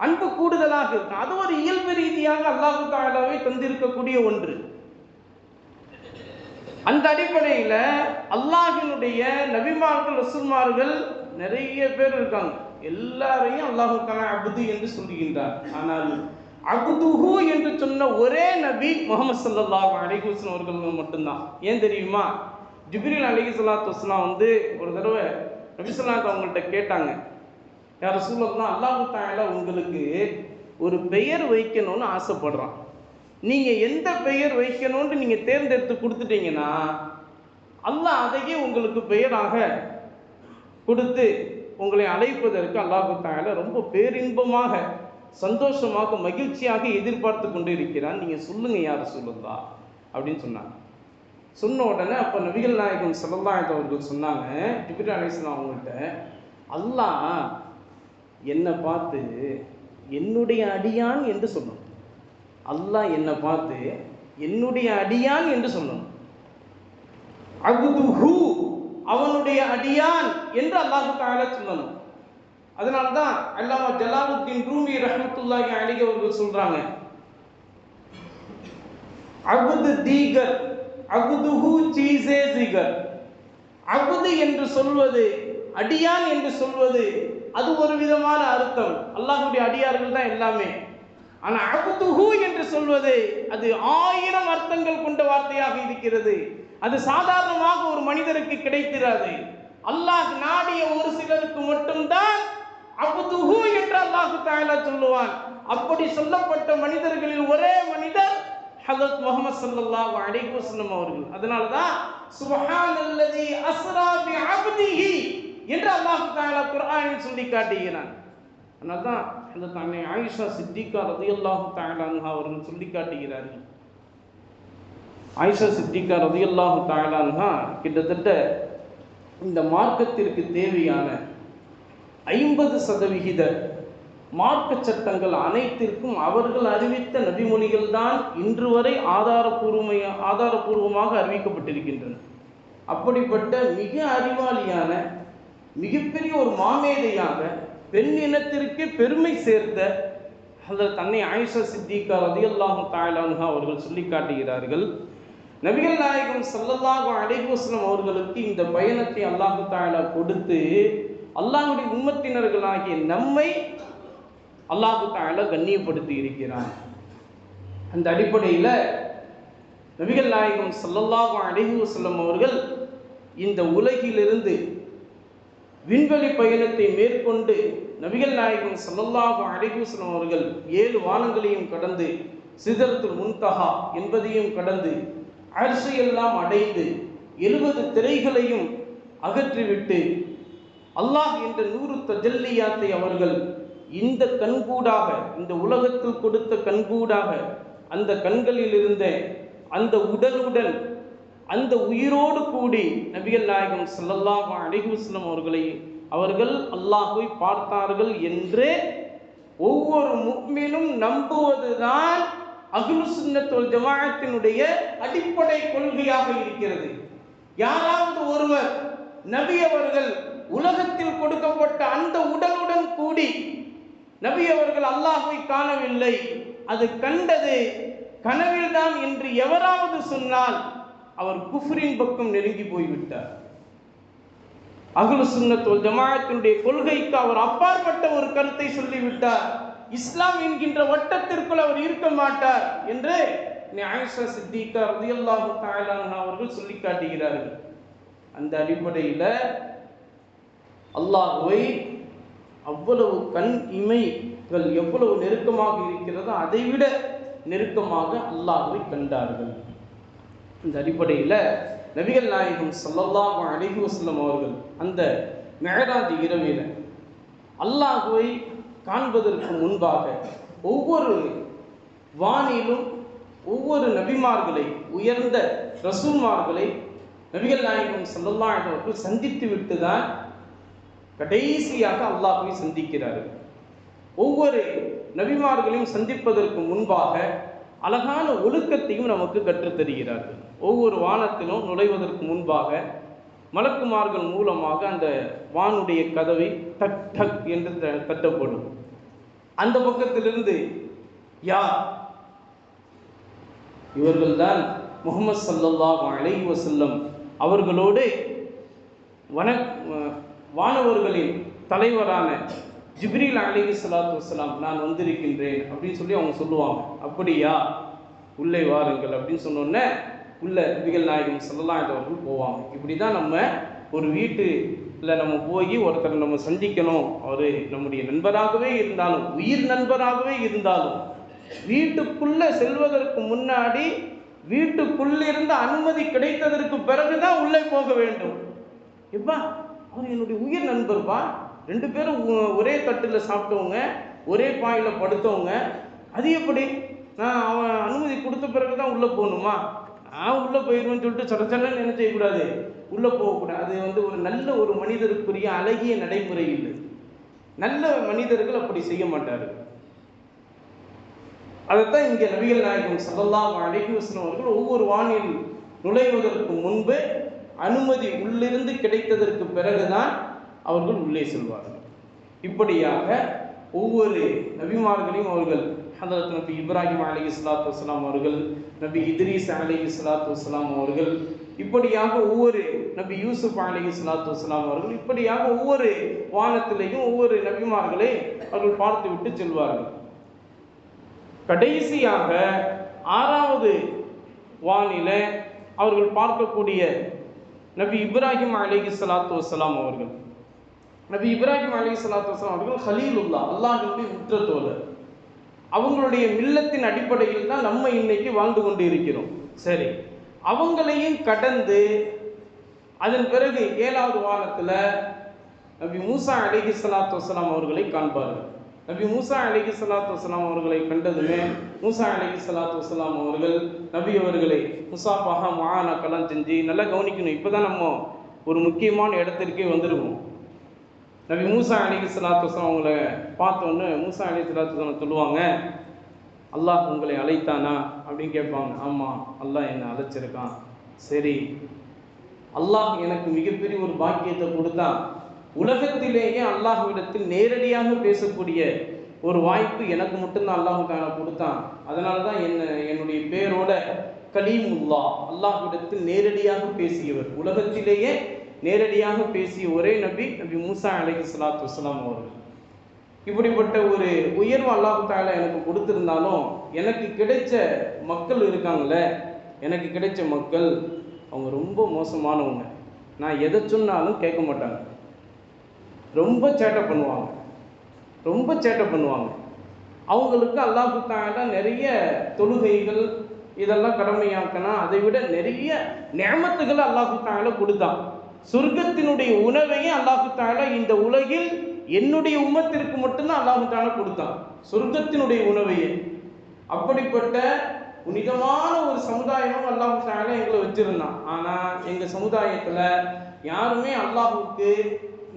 அன்பு கூடுதலாக இருக்கும். அது ஒரு இயல்பு ரீதியாக அல்லாஹ் தஆலாவை தந்திருக்கக்கூடிய ஒன்று. அந்த அடிப்படையில் அல்லாஹினுடைய நபிமார்கள் ரசூல்மார்கள் நிறைய பேர் இருக்காங்க. எல்லாரையும் அல்லாஹ் தஆலா அப்து என்று சொல்லுகின்றார். ஆனால் அப்துஹு என்று சொன்ன ஒரே நபி முஹம்மது ஸல்லல்லாஹு அலைஹி வஸல்லம் அவர்கள் மட்டும்தான். ஏன் தெரியுமா? ஜிப்ரீல் அலைஹிஸ்ஸலாத்து வஸ்ஸலாம் ஒரு தடவை நபி ஸல்லல்லாஹு அவங்கள்ட்ட கேட்டாங்க, யா ரசூலல்லாஹ், அல்லாஹ் தஆலா உங்களுக்கு ஒரு பெயர் வைக்கணும்னு ஆசைப்படுறான், நீங்கள் எந்த பெயர் வைக்கணும்னு நீங்கள் தேர்ந்தெடுத்து கொடுத்துட்டீங்கன்னா அல்லாஹ் அதையே உங்களுக்கு பெயராக கொடுத்து உங்களை அழைப்பதற்கு அல்லாஹ் தஆலா ரொம்ப பேரின்பமாக, சந்தோஷமாக, மகிழ்ச்சியாக எதிர்பார்த்து கொண்டு இருக்கிறான். நீங்கள் சொல்லுங்க யார் சொல்லுதா அப்படின்னு சொன்னாங்க. சொன்ன உடனே அப்போ நபிகள் நாயகம் ஸல்லல்லாஹு அலைஹி அவர்கள் சொன்னாங்க, ஜிப்ரீல் அலைஹிஸ்ஸலாம் அவங்கள்ட்ட, அல்லாஹ் என்னை பார்த்து என்னுடைய அடியான் என்று சொல்லணும். அல்லாஹ் என்னை பார்த்து என்னுடைய அடியான் என்று சொல்லணும். அப்துஹு, அவனுடைய அடியான் என்று அல்லாஹ் தஆலா சொல்லணும். அதனால்தான் அல்லாமா ஜலாலுத்தீன் ரூமி ரஹ்மத்துல்லாஹி அலைஹி அவர்கள் சொல்றாங்க, அப்து தீகர் அப்துஹு சீஸே ஜிகர். அப்து என்று சொல்வது, அடியான் என்று சொல்வது, அது ஒரு விதமான அர்த்தம். அல்லாஹ்வுடைய அடியார்கள் தான் எல்லாமே. ஆனால் அப்துஹு என்று சொல்வது அது 1000 அர்த்தங்கள் கொண்ட வார்த்தையாக இருக்கிறது. அது சாதாரணமாக ஒரு மனிதருக்கு கிடைத்திராது. அல்லாஹ் நாடிய ஒரு சிலருக்கு மட்டும்தான் அப்துஹு என்று அல்லாஹ் தஆலா சொல்லுவான். அப்படி சொல்லப்பட்ட மனிதர்களில் ஒரே மனிதர் ஹஜ்ரத் முஹம்மது ஸல்லல்லாஹு அலைஹி வஸல்லம் அவர்கள். அதனால தான் சுப்ஹானல்லதி அஸ்ரா பி அப்திஹி என்று அல்லாஹ் தஆலா குர்ஆனில் சொல்லி காட்டுகிறான். அதனால தான் ஹஜ்ரத் அன்னை ஆயிஷா சித்திகா ரலியல்லாஹு தஆலா அன்ஹா அவர்கள் சொல்லி காட்டுகிறார்கள். ஆயிஷா சித்திகா ரலியல்லாஹு தஆலா அன்ஹா கிட்டத்தட்ட இந்த மார்க்கத்திற்கு தேவையான 50% மார்க்க சட்டங்கள் அனைத்திற்கும் அவர்கள் அறிவித்த நபிமொழிகள் தான் இன்று வரை ஆதாரபூர்வமாக அறிவிக்கப்பட்டிருக்கின்றன. அப்படிப்பட்ட மிக அறிவாளியான, மிகப்பெரிய ஒரு மாமேதையாக, பெண் இனத்திற்கு பெருமை சேர்த்த ஹஜ்ரத் அன்னை ஆயிஷா சித்திகா ரலியல்லாஹு தஆலா அன்ஹா அவர்கள் சொல்லி காட்டுகிறார்கள், நபிகள் நாயகம் ஸல்லல்லாஹு அலைஹி வஸல்லம் அவர்களுக்கு இந்த பயணத்தை அல்லாஹ் தஆலா கொடுத்து அல்லாஹ்வுடைய உம்மத்தினர்களாகிய நம்மை அல்லாஹ் தஆலா கண்ணியப்படுத்தி இருக்கிறான். அந்த அடிப்படையில் நபிகள் நாயகம் ஸல்லல்லாஹு அலைஹி வஸல்லம் அவர்கள் இந்த உலகிலிருந்து விண்வெளி பயணத்தை மேற்கொண்டு நபிகள் நாயகம் ஸல்லல்லாஹு அலைஹி வஸல்லம் அவர்கள் 7 வானங்களையும் கடந்து சிதறத்துல் முன்தஹா என்பதையும் கடந்து அர்ஷை எல்லாம் அடைந்து 70 திரைகளையும் அகற்றிவிட்டு அல்லாஹ் என்ற 100 தஜல்லியாத்தை அவர்கள் இந்த கண்கூடாக, இந்த உலகத்தில் கொடுத்த கண்கூடாக, அந்த கண்களில் இருந்த அந்த உடலுடன், அந்த உயிரோடு கூடி நபிகள் நாயகம் ஸல்லல்லாஹு அலைஹி வஸல்லம் அவர்கள் அல்லாஹ்வை பார்த்தார்கள் என்று ஒவ்வொரு முஃமினும் நம்புவதுதான் அஹ்லுஸ் சுன்னத் வல் ஜமாஅத்தினுடைய அடிப்படை கொள்கையாக இருக்கிறது. யாராவது ஒருவர் நபி அவர்கள் உலகத்தில் கொடுக்கப்பட்ட அந்த உடலுடன் கூடி நபி அவர்கள் அல்லாஹ்வை காணவில்லை, அது கண்டது கனவில்தான் என்று எவராவது சொன்னால் அவர் குஃப்ரின் பக்கம் நெருங்கி போய்விட்டார். அஹ்லுஸ் சுன்னத் வல் ஜமாஅத்தினுடைய கொள்கைக்கு அவர் அப்பாற்பட்ட ஒரு கருத்தை சொல்லிவிட்டார். இஸ்லாம் என்கின்ற வட்டத்திற்குள் அவர் இருக்க மாட்டார் என்று ஆயிஷா சித்திகா ரலியல்லாஹு தஆலா அன்ஹா அவர்கள் சொல்லி காட்டுகிறார்கள். அந்த அடிப்படையில் அல்லாஹ்வை அவ்வளவு கண் இமைகள் எவ்வளவு நெருக்கமாக இருக்கிறதோ அதைவிட நெருக்கமாக அல்லாஹ்வை கண்டார்கள். இந்த அடிப்படையில் நபிகள் நாயகம் ஸல்லல்லாஹு அலைஹி வஸல்லம் அவர்கள் அந்த மிஅராஜ் இரவில அல்லாஹ்வை காண்பதற்கு முன்பாக ஒவ்வொரு வானிலும் ஒவ்வொரு நபிமார்களை, உயர்ந்த ரசூல்மார்களை நபிகள் நாயகம் ஸல்லல்லாஹு அலைஹி வஸல்லம் சந்தித்து விட்டு தான் கடைசியாக அல்லாஹ்வை சந்திக்கிறார்கள். ஒவ்வொரு நபிமார்களையும் சந்திப்பதற்கு முன்பாக அழகான ஒழுக்கத்தையும் நமக்கு கற்றுத்தருகிறார்கள். ஒவ்வொரு வானத்திலும் நுழைவதற்கு முன்பாக மலக்குமார்கள் மூலமாக அந்த வானுடைய கதவை டக் டக் என்று தட்டப்படும். அந்த பக்கத்திலிருந்து யார்? இவர்கள்தான் முஹம்மது ஸல்லல்லாஹு அலைஹி வஸல்லம் அவர்களோடு வானவர்களின் தலைவரான ஜிப்ரீல் அலைஹிஸ்ஸலாத்து வஸ்ஸலாம் நான் வந்திருக்கின்றேன் அப்படின்னு சொல்லி அவங்க சொல்லுவாங்க. அப்படியா, உள்ளே வாருங்கள் அப்படின்னு சொன்னோன்னே உள்ள நபிகள் நாயகம் ஸல்லல்லாஹு அலைஹி அவர்கள் போவாங்க. இப்படி தான் நம்ம ஒரு வீட்டில் நம்ம போய் ஒருத்தரை நம்ம சந்திக்கணும், அவர் நம்முடைய நண்பராகவே இருந்தாலும், உயிர் நண்பராகவே இருந்தாலும், வீட்டுக்குள்ளே செல்வதற்கு முன்னாடி வீட்டுக்குள்ளிருந்து அனுமதி கிடைத்ததற்கு பிறகுதான் உள்ளே போக வேண்டும். எப்பா அவர் என்னுடைய உயிர் நண்பர்பா, 2 பேரும் ஒரே தட்டில் சாப்பிட்டவங்க, ஒரே பாயில் படுத்தவங்க. அது எப்படி? நான் அவன் அனுமதி கொடுத்த பிறகு தான் உள்ளே போகணுமா? நான் உள்ளே போயிடுவேன்னு சொல்லிட்டு சடச்சடன்னு என்ன செய்யக்கூடாது, உள்ளே போகக்கூடாது. அது வந்து ஒரு நல்ல ஒரு மனிதருக்குரிய அழகிய நடைமுறை இல்லை. நல்ல மனிதர்கள் அப்படி செய்ய மாட்டார்கள். அதைத்தான் இங்கே நபிகள் நாயகம் ஸல்லல்லாஹு அலைஹி வஸல்லம் அவர்கள் ஒவ்வொரு வானில் நுழைவதற்கு முன்பு அனுமதி உள்ளிருந்து கிடைத்ததற்கு பிறகுதான் அவர்கள் உள்ளே செல்வார்கள். இப்படியாக ஒவ்வொரு நபிமார்களையும் அவர்கள் ஹதரத் நபி இப்ராஹிம் அலைஹிஸ்ஸலாத்து வஸ்ஸலாம் அவர்கள், நபி இத்ரீஸ் அலைஹிஸ்ஸலாத்து வஸ்ஸலாம் அவர்கள், இப்படியாக ஒவ்வொரு நபி யூசுப் அலைஹிஸ்ஸலாத்து வஸ்ஸலாம் அவர்கள், இப்படியாக ஒவ்வொரு வானத்திலேயும் ஒவ்வொரு நபிமார்களை அவர்கள் பார்த்து விட்டு செல்வார்கள். கடைசியாக 6வது வானில அவர்கள் பார்க்கக்கூடிய நபி இப்ராஹிம் அலைஹிஸ்ஸலாத்து வஸ்ஸலாம் அவர்கள். நபி இப்ராஹிம் அலைஹிஸ்ஸலாத்து வஸ்ஸலாம் அவர்கள் ஹலீலுல்லாஹ், அல்லாஹ்வினுடைய உற்ற தோழர். அவங்களுடைய மில்லத்தின் அடிப்படையில் தான் நம்ம இன்னைக்கு வாழ்ந்து கொண்டு இருக்கிறோம். சரி, அவங்களையும் கடந்து அதன் பிறகு 7வது வானத்தில் நபி மூசா அலைஹிஸ்ஸலாத்து வஸ்ஸலாம் அவர்களை காண்பார்கள். நபி மூசா அலைஹிஸ்ஸலாத்து வஸ்ஸலாம் அவர்களை கண்டதுமே மூசா அலைஹிஸ்ஸலாத்து வஸ்ஸலாம் அவர்கள் நபி அவர்களை முசாஃபஹா முஆனகலாம் செஞ்சு, நல்லா கவனிக்கணும், இப்போ தான் நம்ம ஒரு முக்கியமான இடத்திற்கே வந்திருக்கோம். நபி மூசா அலைஹிஸ்ஸலாத்து வஸ்ஸலாம் அவங்கள பார்த்தோன்னே மூசா அலைஹிஸ்ஸலாத்து வஸ்ஸலாம் சொல்லுவாங்க, அல்லாஹ் உங்களை அழைத்தானா அப்படின்னு கேட்பாங்க. ஆமாம், அல்லாஹ் என்னை அழைச்சிருக்கான். சரி, அல்லாஹ் எனக்கு மிகப்பெரிய ஒரு பாக்கியத்தை கொடுத்தான். உலகத்திலேயே அல்லாஹ்விடத்தில் நேரடியாக பேசக்கூடிய ஒரு வாய்ப்பு எனக்கு மட்டும்தான் அல்லாஹ் தான கொடுத்தான். அதனால தான் என்னுடைய பேரோட கலீமுல்லா, அல்லாஹ்விடத்தில் நேரடியாக பேசியவர், உலகத்திலேயே நேரடியாக பேசிய ஒரே நபி நபி மூசா அலைஹிஸ்ஸலாத்து வஸ்ஸலாம் அவர்கள். இப்படிப்பட்ட ஒரு உயர்வு அல்லாஹ் தஆலா எனக்கு கொடுத்திருந்தாலும் எனக்கு கிடைச்ச மக்கள் இருக்காங்கல்ல, எனக்கு கிடைச்ச மக்கள் அவங்க ரொம்ப மோசமானவங்க. நான் எதை சொன்னாலும் கேட்க மாட்டாங்க, ரொம்ப சேட்டை பண்ணுவாங்க, ரொம்ப சேட்டை பண்ணுவாங்க. அவங்களுக்கு அல்லாஹ் தஆலா நிறைய தொழுகைகள் இதெல்லாம் கடமையாக்கினா அதை விட நிறைய நிஅமத்துகளை அல்லாஹ் தஆலா கொடுத்தான். சொர்க்கத்தினுடைய உணவையே அல்லாஹ் தஆலா இந்த உலகில் என்னுடைய உம்மத்திற்கு மட்டும்தான் அல்லாஹ் தஆலா கொடுத்தான், சொர்க்கத்தினுடைய உணவையே. அப்படிப்பட்ட புனிதமான ஒரு சமுதாயமும் அல்லாஹ் தஆலா எங்களை வச்சிருந்தான். ஆனால் எங்கள் சமுதாயத்தில் யாருமே அல்லாஹுக்கு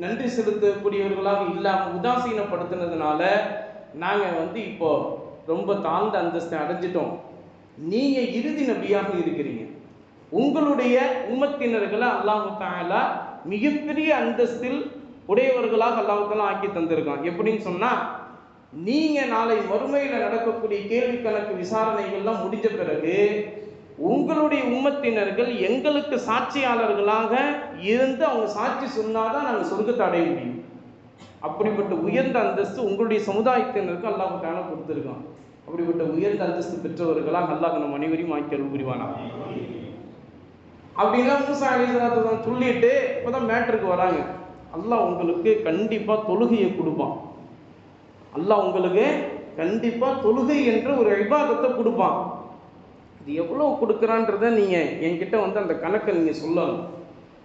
நன்றி செலுத்தக்கூடியவர்களாக இல்லாமல் உதாசீனப்படுத்தினதுனால நாங்கள் இப்போ ரொம்ப தாழ்ந்த அந்தஸ்தை அடைஞ்சிட்டோம். நீங்கள் இறுதி நபியாக இருக்கிறீங்க, உங்களுடைய உம்மத்தினர்களை அல்லாஹ் தஆலா மிகப்பெரிய அந்தஸ்தில் உடையவர்களாக அல்லாஹ் தஆலா ஆக்கி தந்திருக்கான். எப்படின்னு சொன்னால், நீங்கள் நாளை மறுமையில் நடக்கக்கூடிய கேள்வி கணக்கு விசாரணைகள்லாம் முடிஞ்ச பிறகு உங்களுடைய உம்மத்தினர்கள் எங்களுக்கு சாட்சியாளர்களாக இருந்து அவங்க சாட்சி சொன்னாதான் நாங்கள் சொர்க்கத்தை அடைய முடியும். அப்படிப்பட்ட உயர்ந்த அந்தஸ்து உங்களுடைய சமுதாயத்தினருக்கு அல்லாஹ் தஆலா கொடுத்துருக்கான். அப்படிப்பட்ட உயர்ந்த அந்தஸ்து பெற்றவர்களாக அல்லாஹ் நம் அனைவரையும் ஆக்கி அருள் புரிவானா. அப்படின்னா மூசா அலைஹிஸ்ஸலாத்து வஸ்ஸலாம் சொல்லிட்டு இப்போதான் மேட்டருக்கு வராங்க. அல்லாஹ் உங்களுக்கு கண்டிப்பாக தொழுகையை கொடுப்பான், அல்லாஹ் உங்களுக்கு கண்டிப்பாக தொழுகை என்ற ஒரு இபாதத்தை கொடுப்பான். இது எவ்வளோ கொடுக்குறான்றத நீங்கள் என்கிட்ட அந்த கணக்கை நீங்கள் சொல்லணும்.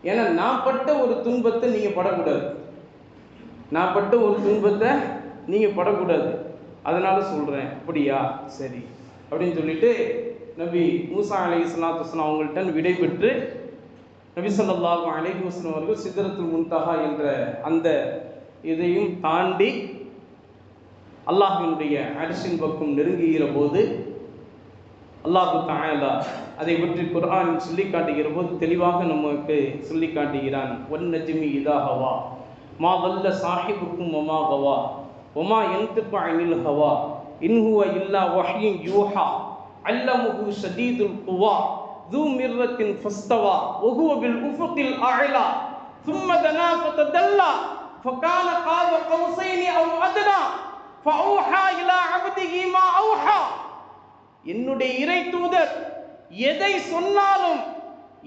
ஏன்னா நான் பட்ட ஒரு துன்பத்தை நீங்கள் படக்கூடாது, நான் பட்ட ஒரு துன்பத்தை நீங்கள் படக்கூடாது, அதனால சொல்கிறேன். அப்படியா, சரி அப்படின்னு சொல்லிட்டு நபி மூசா அலைஹிஸ்ஸலாத்து வஸ்ஸலாம் அவங்கள்ட்ட விடை பெற்று நபி ஸல்லல்லாஹு அலைஹி வஸல்லம் அவர்கள் சித்ரத்துல் முன்தஹா என்ற அந்த இதையும் தாண்டி அல்லாஹ்வினுடைய அர்ஷின் பக்கம் நெருங்குகிற போது அல்லாஹ் தஆலா அதை பற்றி குர்ஆனில் சொல்லி காட்டுகிற போது தெளிவாக நமக்கு சொல்லி காட்டுகிறான். வன் நஜ்மி இதா ஹவா மா வல்ல சாஹிபுக்கும் வமா கவா வமா யன்திகு அனில் ஹவா இன் ஹுவ இல்லா வஹ்யுன் யூஹா அல்லமுஹு ஷதீதுல் குவா ذو مرة فاستوى وهو بالأفق الأعلى ثم دنا فتدلى فكان قاب قوسين أو أدنى فأوحى إلى عبده ما أوحى. என்னுடைய இறை தூதர் எதை சொன்னாலும்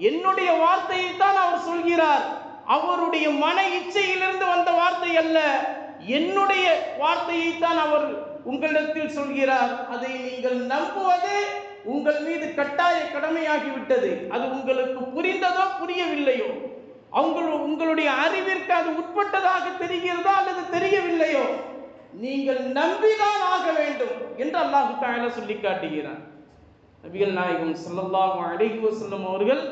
என்னுடைய வார்த்தையை தான் அவர் சொல்கிறார். அவருடைய மன இச்சையிலிருந்து வந்த வார்த்தை அல்ல, என்னுடைய வார்த்தையை தான் அவர் உங்களிடத்தில் சொல்கிறார். அதை நீங்கள் நம்புவது உங்கள் மீது கட்டாய கடமையாகிவிட்டது. அது உங்களுக்கு புரிந்ததோ புரியவில்லையோ, உங்களுடைய அறிவிற்கு அது உட்பட்டதாக தெரிகிறதா அல்லது தெரியவில்லையோ, நீங்கள் நம்பிதான் ஆக வேண்டும் என்று அல்லாஹ் தஆலா சொல்லி காட்டுகிறான். நபிகள் நாயகம் ஸல்லல்லாஹு அலைஹி வஸல்லம் அவர்கள்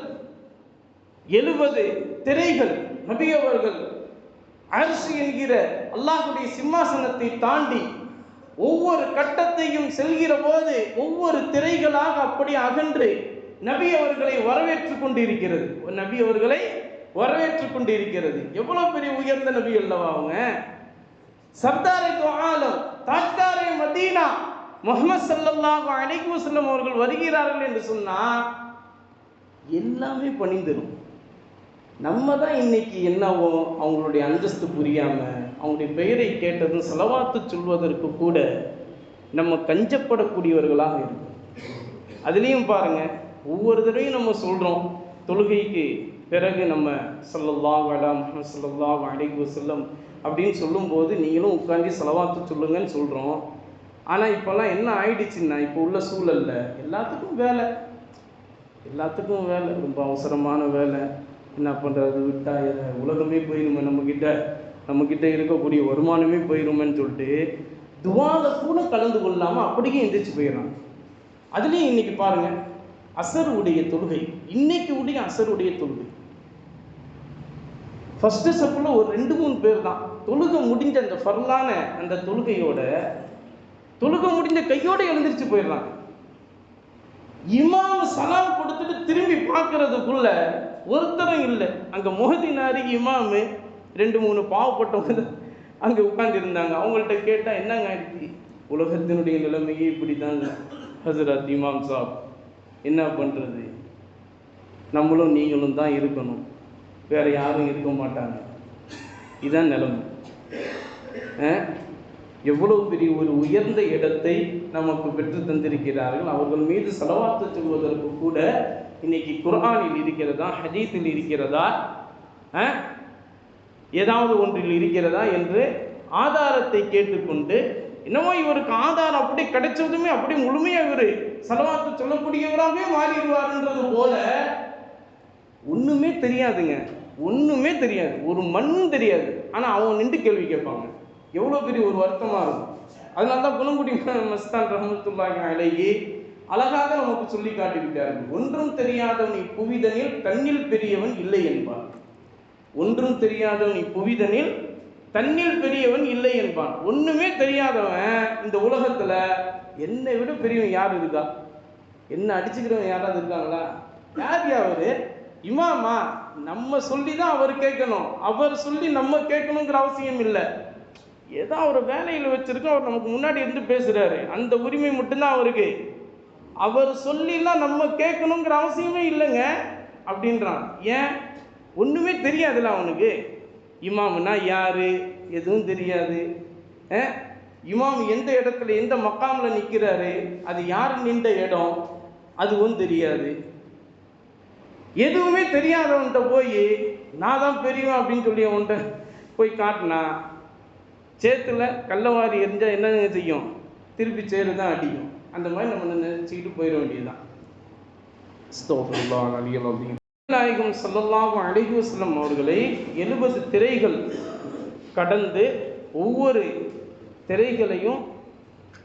70 திரைகள், நபி அவர்கள் அர்ஷ் என்கிற அல்லாஹ்வுடைய சிம்மாசனத்தை தாண்டி ஒவ்வொரு கட்டத்தையும் செல்கிற போது ஒவ்வொரு திரைகளாக அப்படி அகன்று நபி அவர்களை வரவேற்றுக் கொண்டிருக்கிறது. நபி அவர்களை வரவேற்றுக் கொண்டிருக்கிறது. எவ்வளவு பெரிய உயர்ந்த நபி அல்லவா அவங்க. சர்தாரே தோ ஆலம், தாஜ்தாரே மதீனா முஹம்மது ஸல்லல்லாஹு அலைஹி வஸல்லம் அவர்கள் வருகிறார்கள் என்று சொன்னா எல்லாமே பணிந்துரும். நம்ம தான் இன்னைக்கு என்னவோ அவங்களுடைய அந்தஸ்து புரியாம அவங்களுடைய பெயரை கேட்டதும் ஸலவாத்து சொல்வதற்கு கூட நம்ம கஞ்சப்படக்கூடியவர்களாக இருக்கும். அதுலேயும் பாருங்க, ஒவ்வொரு தடவையும் நம்ம சொல்றோம் தொழுகைக்கு பிறகு நம்ம ஸல்லல்லாஹு அலா முஹம்மது ஸல்லல்லாஹு அலைஹி வஸல்லம் அப்படின்னு சொல்லும்போது நீங்களும் உட்காந்து ஸலவாத்து சொல்லுங்கன்னு சொல்கிறோம். ஆனால் இப்போல்லாம் என்ன ஆயிடுச்சுன்னா, இப்போ உள்ள சூழல்ல எல்லாத்துக்கும் வேலை, ரொம்ப அவசரமான வேலை. என்ன பண்ணுறது, விட்டா உலகமே போயிருமே, நம்மக்கிட்ட இருக்கக்கூடிய வருமானமே போயிருமேன்னு சொல்லிட்டு துவால கூட கலந்து கொள்ளாமல் அப்படியே எந்திரிச்சு போயிடறாங்க. அதுலேயும் இன்னைக்கு பாருங்கள், அசருடைய தொழுகை, இன்னைக்கு உடைய அசருடைய தொழுகை ஃபஸ்ட்டு ஸ்டெப்பில் ஒரு 2-3 பேர் தான் தொழுகை முடிஞ்ச அந்த ஃபர்லான அந்த தொழுகை முடிஞ்ச கையோடு எழுந்திரிச்சு போயிடுறாங்க. இமாம் சலாம் கொடுத்துட்டு திரும்பி பார்க்கறதுக்குள்ள ஒருத்தரும் இல்லை. அங்கே முஹதினாரி இமாமு 2-3 பாவப்பட்டவங்க அங்கே உட்கார்ந்துருந்தாங்க. அவங்கள்ட்ட கேட்டால் என்னங்க ஆயிடுச்சு, உலகத்தினுடைய நிலைமையே இப்படி தாங்க ஹசரத் இமாம் சாப், என்ன பண்ணுறது, நம்மளும் நீங்களும் தான் இருக்கணும், வேறு யாரும் இருக்க மாட்டாங்க, இதுதான் நிலைமை. எவ்வளவு பெரிய ஒரு உயர்ந்த இடத்தை நமக்கு பெற்று தந்திருக்கிறார்கள். அவர்கள் மீது ஸலவாத்து சொல்வதற்கு கூட இன்னைக்கு குர்ஆனில் இருக்கிறதா, ஹதீஸில் இருக்கிறதா, ஏதாவது ஒன்றில் இருக்கிறதா என்று ஆதாரத்தை கேட்டுக்கொண்டு, என்னமோ இவருக்கு ஆதாரம் அப்படி கிடைச்சதுமே அப்படி முழுமையாக இவர் ஸலவாத்து சொல்லக்கூடியவராகவே மாறிடுவார்ன்றது போல ஒன்றுமே தெரியாதுங்க, ஒன்றுமே தெரியாது, ஒரு மண்ணும் தெரியாது. ஆனால் அவன் நின்று கேள்வி கேட்பாங்க. எவ்வளோ பெரிய ஒரு வருத்தமாக இருக்கும். அதனால தான் குணங்குடி மஸ்தான் ரஹ்மத்துல்லாஹி அலைஹி அழகாக நமக்கு சொல்லி காட்டிவிட்டார்கள். ஒன்றும் தெரியாதவன் இப்புவிதனில் தன்னில் பெரியவன் இல்லை என்பான். ஒன்றும் தெரியாதவன் இப்புவிதனில் தன்னில் பெரியவன் இல்லை என்பான். ஒன்றுமே தெரியாதவன் இந்த உலகத்தில் என்னை விட பெரியவன் யார் இருக்கா? என்ன அடிச்சுக்கிறவன் யாராவது இருக்காங்களா? யார் அவரு? இமாமா? நம்ம சொல்லி தான் அவர் கேட்கணும், அவர் சொல்லி நம்ம கேட்கணுங்கிற அவசியம் இல்லை. ஏதோ ஒரு வேலையில் வச்சிருக்கோம், அவர் நமக்கு முன்னாடி இருந்து பேசுகிறாரு, அந்த உரிமை மட்டும்தான் அவருக்கு. அவர் சொல்லிலாம் நம்ம கேட்கணுங்கிற அவசியமே இல்லைங்க அப்படின்றான். ஏன்? ஒன்றுமே தெரியாதுல்ல அவனுக்கு. இமாம்னா யார் எதுவும் தெரியாது. இமாம் எந்த இடத்துல எந்த மக்காமில் நிற்கிறாரு, அது யார் நின்ற இடம் அதுவும் தெரியாது. எதுவுமே தெரியாதவன்கிட்ட போய் நான் தான் பெரியவன் அப்படின்னு சொல்லி அவன்கிட்ட போய் காட்டினா சேத்துல கள்ளவாரி எரிஞ்சால் என்னங்க செய்யும்? திருப்பி சேரு தான் அடிக்கும். அந்த மாதிரி நம்ம நினச்சிக்கிட்டு போயிட வேண்டியதுதான். நாயகம் ஸல்லல்லாஹு அலைஹி வஸல்லம் அவர்களை 70 திரைகள் கடந்து ஒவ்வொரு திரைகளையும்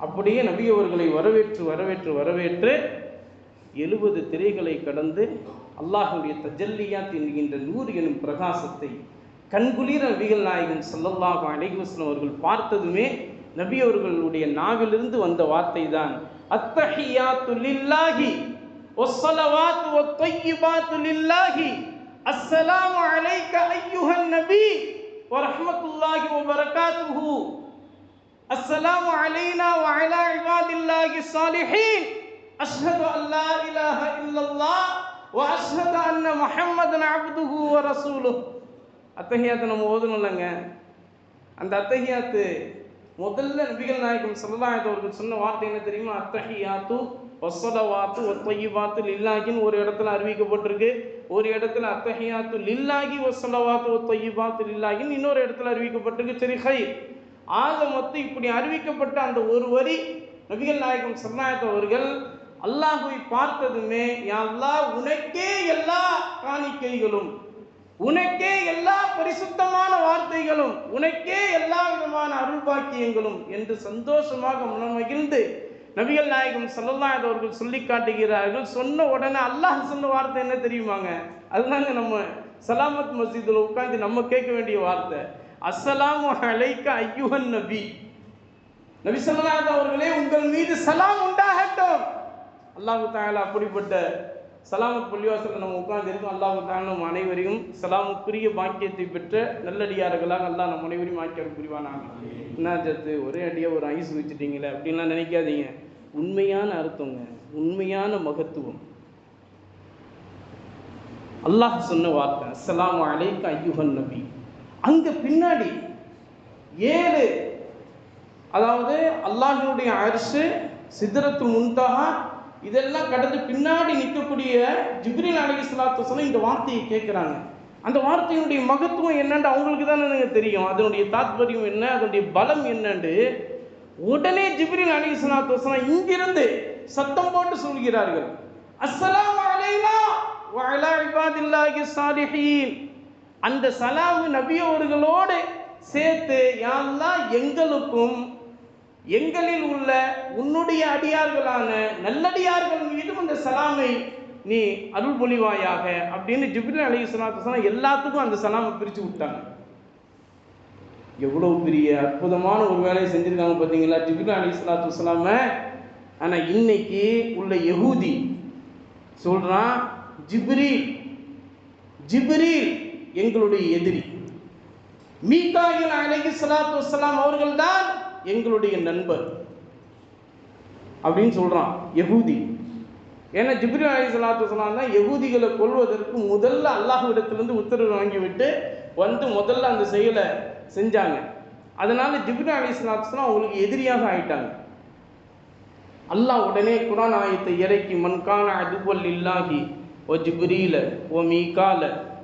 அப்படியே நபி அவர்களை வரவேற்று 70 திரைகளை கடந்து அல்லாஹ்வுடைய தஜல்லியாத் என்கின்ற நூறு எனும் பிரகாசத்தை கண்குளிர நபிகள் நாயகம் ஸல்லல்லாஹு அலைஹி வஸல்லம் அவர்கள் பார்த்ததுமே நபி அவர்களுடைய நாவிலிருந்து வந்த வார்த்தை தான் அத்தஹியாத்து லில்லாஹி வஸ்ஸலவாத்து வத்தய்யிபாத்து லில்லாஹி அஸ்ஸலாமு அலைக அய்யுஹன் நபி வ ரஹ்மத்துல்லாஹி வ பரகாத்துஹு அஸ்ஸலாமு அலைனா வ அலா இபாதில்லாஹி ஸாலிஹீன் அஷ்ஹது அன் லா இலாஹ இல்லல்லாஹ் வ அஷ்ஹது அன்ன முஹம்மதன் அப்துஹு வ ரசூலுஹு. அத்தஹியாத்து நம்ம ஓதணும் இல்லைங்க. அந்த அத்தஹியாத்து முதல்ல நபிகள் நாயகம் ஸல்லல்லாஹு அலைஹி அவர்கள் சொன்ன வார்த்தை என்ன தெரியுமா? அத்தஹியாத்து வஸ்ஸலவாத்து வத்தய்யிபாத்து லில்லாஹின்னு ஒரு இடத்துல அறிவிக்கப்பட்டிருக்கு. ஒரு இடத்துல அத்தஹியாத்து லில்லாஹி வஸ்ஸலவாத்து வத்தய்யிபாத்து லில்லாஹின்னு இன்னொரு இடத்துல அறிவிக்கப்பட்டிருக்கு. சரி, ஹைர். ஆக மொத்தம் இப்படி அறிவிக்கப்பட்ட அந்த ஒரு வரி நபிகள் நாயகம் ஸல்லல்லாஹு அலைஹி அவர்கள் அல்லாஹ்வை பார்த்ததுமே, யா அல்லாஹ் உனக்கே எல்லா காணிக்கைகளும், உனக்கே எல்லா பரிசுத்தமான வார்த்தைகளும், உனக்கே எல்லா விதமான அருள் பாக்கியங்களும் என்று சந்தோஷமாக மகிழ்ந்து நபிகள் நாயகம் ஸல்லல்லாஹு அலைஹி அவர்கள் சொல்லி காட்டுகிறார்கள். சொன்ன உடனே அல்லாஹ் சொன்ன வார்த்தை என்ன தெரியுமாங்க? அதுதாங்க நம்ம சலாமத் மஸ்ஜிதில் உட்கார்ந்து நம்ம கேட்க வேண்டிய வார்த்தை. அஸ்ஸலாமு அலைக்க ஐயுஹன் நபி. நபி ஸல்லல்லாஹு அலைஹி அவர்களே, உங்கள் மீது சலாம் உண்டாகட்டும். அல்லாஹ் தஆலா அப்படிப்பட்ட சலாமத் பள்ளிவாசலில் நம்ம உட்கார்ந்து இருக்கோம். அல்லாஹ் தஆலா நம் அனைவரையும் சலாமுக்குரிய பாக்கியத்தை பெற்ற நல்லடியார்களாக அல்லாஹ் நம் அனைவரையும் ஆக்கியர் புரிவானாங்க. என்னாச்சத்து ஒரே அடியாக ஒரு ஐஸ் வச்சுட்டீங்களே அப்படின்லாம் நினைக்காதீங்க. உண்மையான அர்த்தங்க, உண்மையான மகத்துவம். அல்லாஹ் சொன்ன வார்த்தை அஸ்ஸலாமு அலைக்க ஐயுஹன் நபி. அங்க பின்னாடி 7, அதாவது அல்லாஹ்வுடைய அர்ஷ், சித்ரத்துல் முன்தஹா, இதெல்லாம் கடந்து பின்னாடி நிற்கக்கூடிய ஜிப்ரீல் அலைஹிஸ்ஸலாத்து வஸலாம் இந்த வார்த்தையை கேட்குறாங்க. அந்த வார்த்தையினுடைய மகத்துவம் என்னன்னு அவங்களுக்கு தானே தெரியும், அதனுடைய தாத்பரியம் என்ன, அதனுடைய பலம் என்னன்னு. உடனே ஜிப்ரீல் அலைஹிஸ்ஸலாத்து வஸலாம் இங்கிருந்து சத்தம் போட்டு சொல்கிறார்கள், அஸ்ஸலாமு அலைனா வ அலா இபாதில்லாஹி ஸாலிஹீன். அந்த சலாம் நபி அவர்களோடு சேர்த்து யா அல்லாஹ் எங்களுக்கும் எங்களில் உள்ள உன்னுடைய அடியார்களான நல்லடியார்கள் மீதும் அந்த சலாமை நீ அருள் பொழிவாயாக அப்படின்னு ஜிப்ரீல் அலைஹிஸ்ஸலாத்து வஸலாம் எல்லாத்துக்கும் அந்த சலாமை பிரித்து விட்டாங்க. எவ்வளோ பெரிய அற்புதமான ஒரு வேலையை செஞ்சுருக்காங்க பார்த்தீங்களா ஜிப்ரீல் அலைஹிஸ்ஸலாத்து வஸலாம். ஆனால் இன்னைக்கு உள்ள யஹூதி சொல்கிறான், ஜிப்ரீல் எங்களுடைய எதிரி, மீகாயில் அலைஹிஸ்ஸலாத்து வஸலாம் அவர்கள் தான் எங்களுடைய நண்பர் அப்படின்னு சொல்றான் யஹூதி. ஏன்னா ஜிப்ரீல் அலைஹிஸ்ஸலாத்து வஸலாம் தான் யஹூதிகளை கொல்வதற்கு முதல்ல அல்லாஹ்விடத்திலிருந்து உத்தரவு வாங்கிவிட்டு வந்து முதல்ல அந்த செயலை செஞ்சாங்க. அதனால ஜிப்ரீல் அலைஹிஸ்ஸலாத்து வஸலாம் அவங்களுக்கு எதிரியாக ஆயிட்டாங்க. அல்லாஹ் உடனே குர்ஆன் ஆயத்தை இறக்கி, மன்கான அதுவல் லில்லாஹி வ ஜிப்ரீல வ மீகால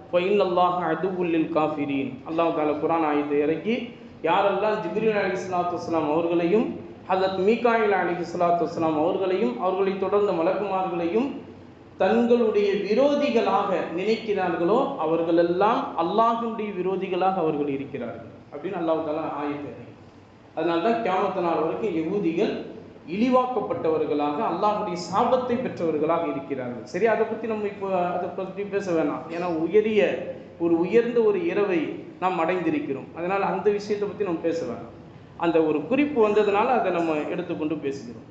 ஃப இன்னல்லாஹ அதுவுல் லில் காஃபிரீன். அல்லாஹ் தஆலா குர்ஆன் ஆயத்தை இறக்கி, யாரெல்லாம் ஜிப்ரீல் அலைஹிஸ்ஸலாத்து வஸலாம் அவர்களையும் ஹஸரத் மீகாயில் அலைஹிஸ்ஸலாத்து வஸலாம் அவர்களையும் அவர்களை தொடர்ந்த மலக்குமார்களையும் தங்களுடைய விரோதிகளாக நினைக்கிறார்களோ அவர்களெல்லாம் அல்லாஹ்வுடைய விரோதிகளாக அவர்கள் இருக்கிறார்கள் அப்படின்னு அல்லாஹ் தஆலா ஆயத்தை. அதனால தான் கியாமத் நாள் வரைக்கும் யஹூதிகள் இழிவாக்கப்பட்டவர்களாக அல்லாஹ்வுடைய சாபத்தை பெற்றவர்களாக இருக்கிறார்கள். சரி, அதை பற்றி நம்ம இப்போ அதை பற்றி பேச வேணாம். ஏன்னா உயர்ந்த ஒரு இரவை நாம் அடைந்திருக்கிறோம். அதனால் அந்த விஷயத்தை பற்றி நம்ம பேச வேணாம். அந்த ஒரு குறிப்பு வந்ததுனால அதை நம்ம எடுத்துக்கொண்டு பேசுகிறோம்.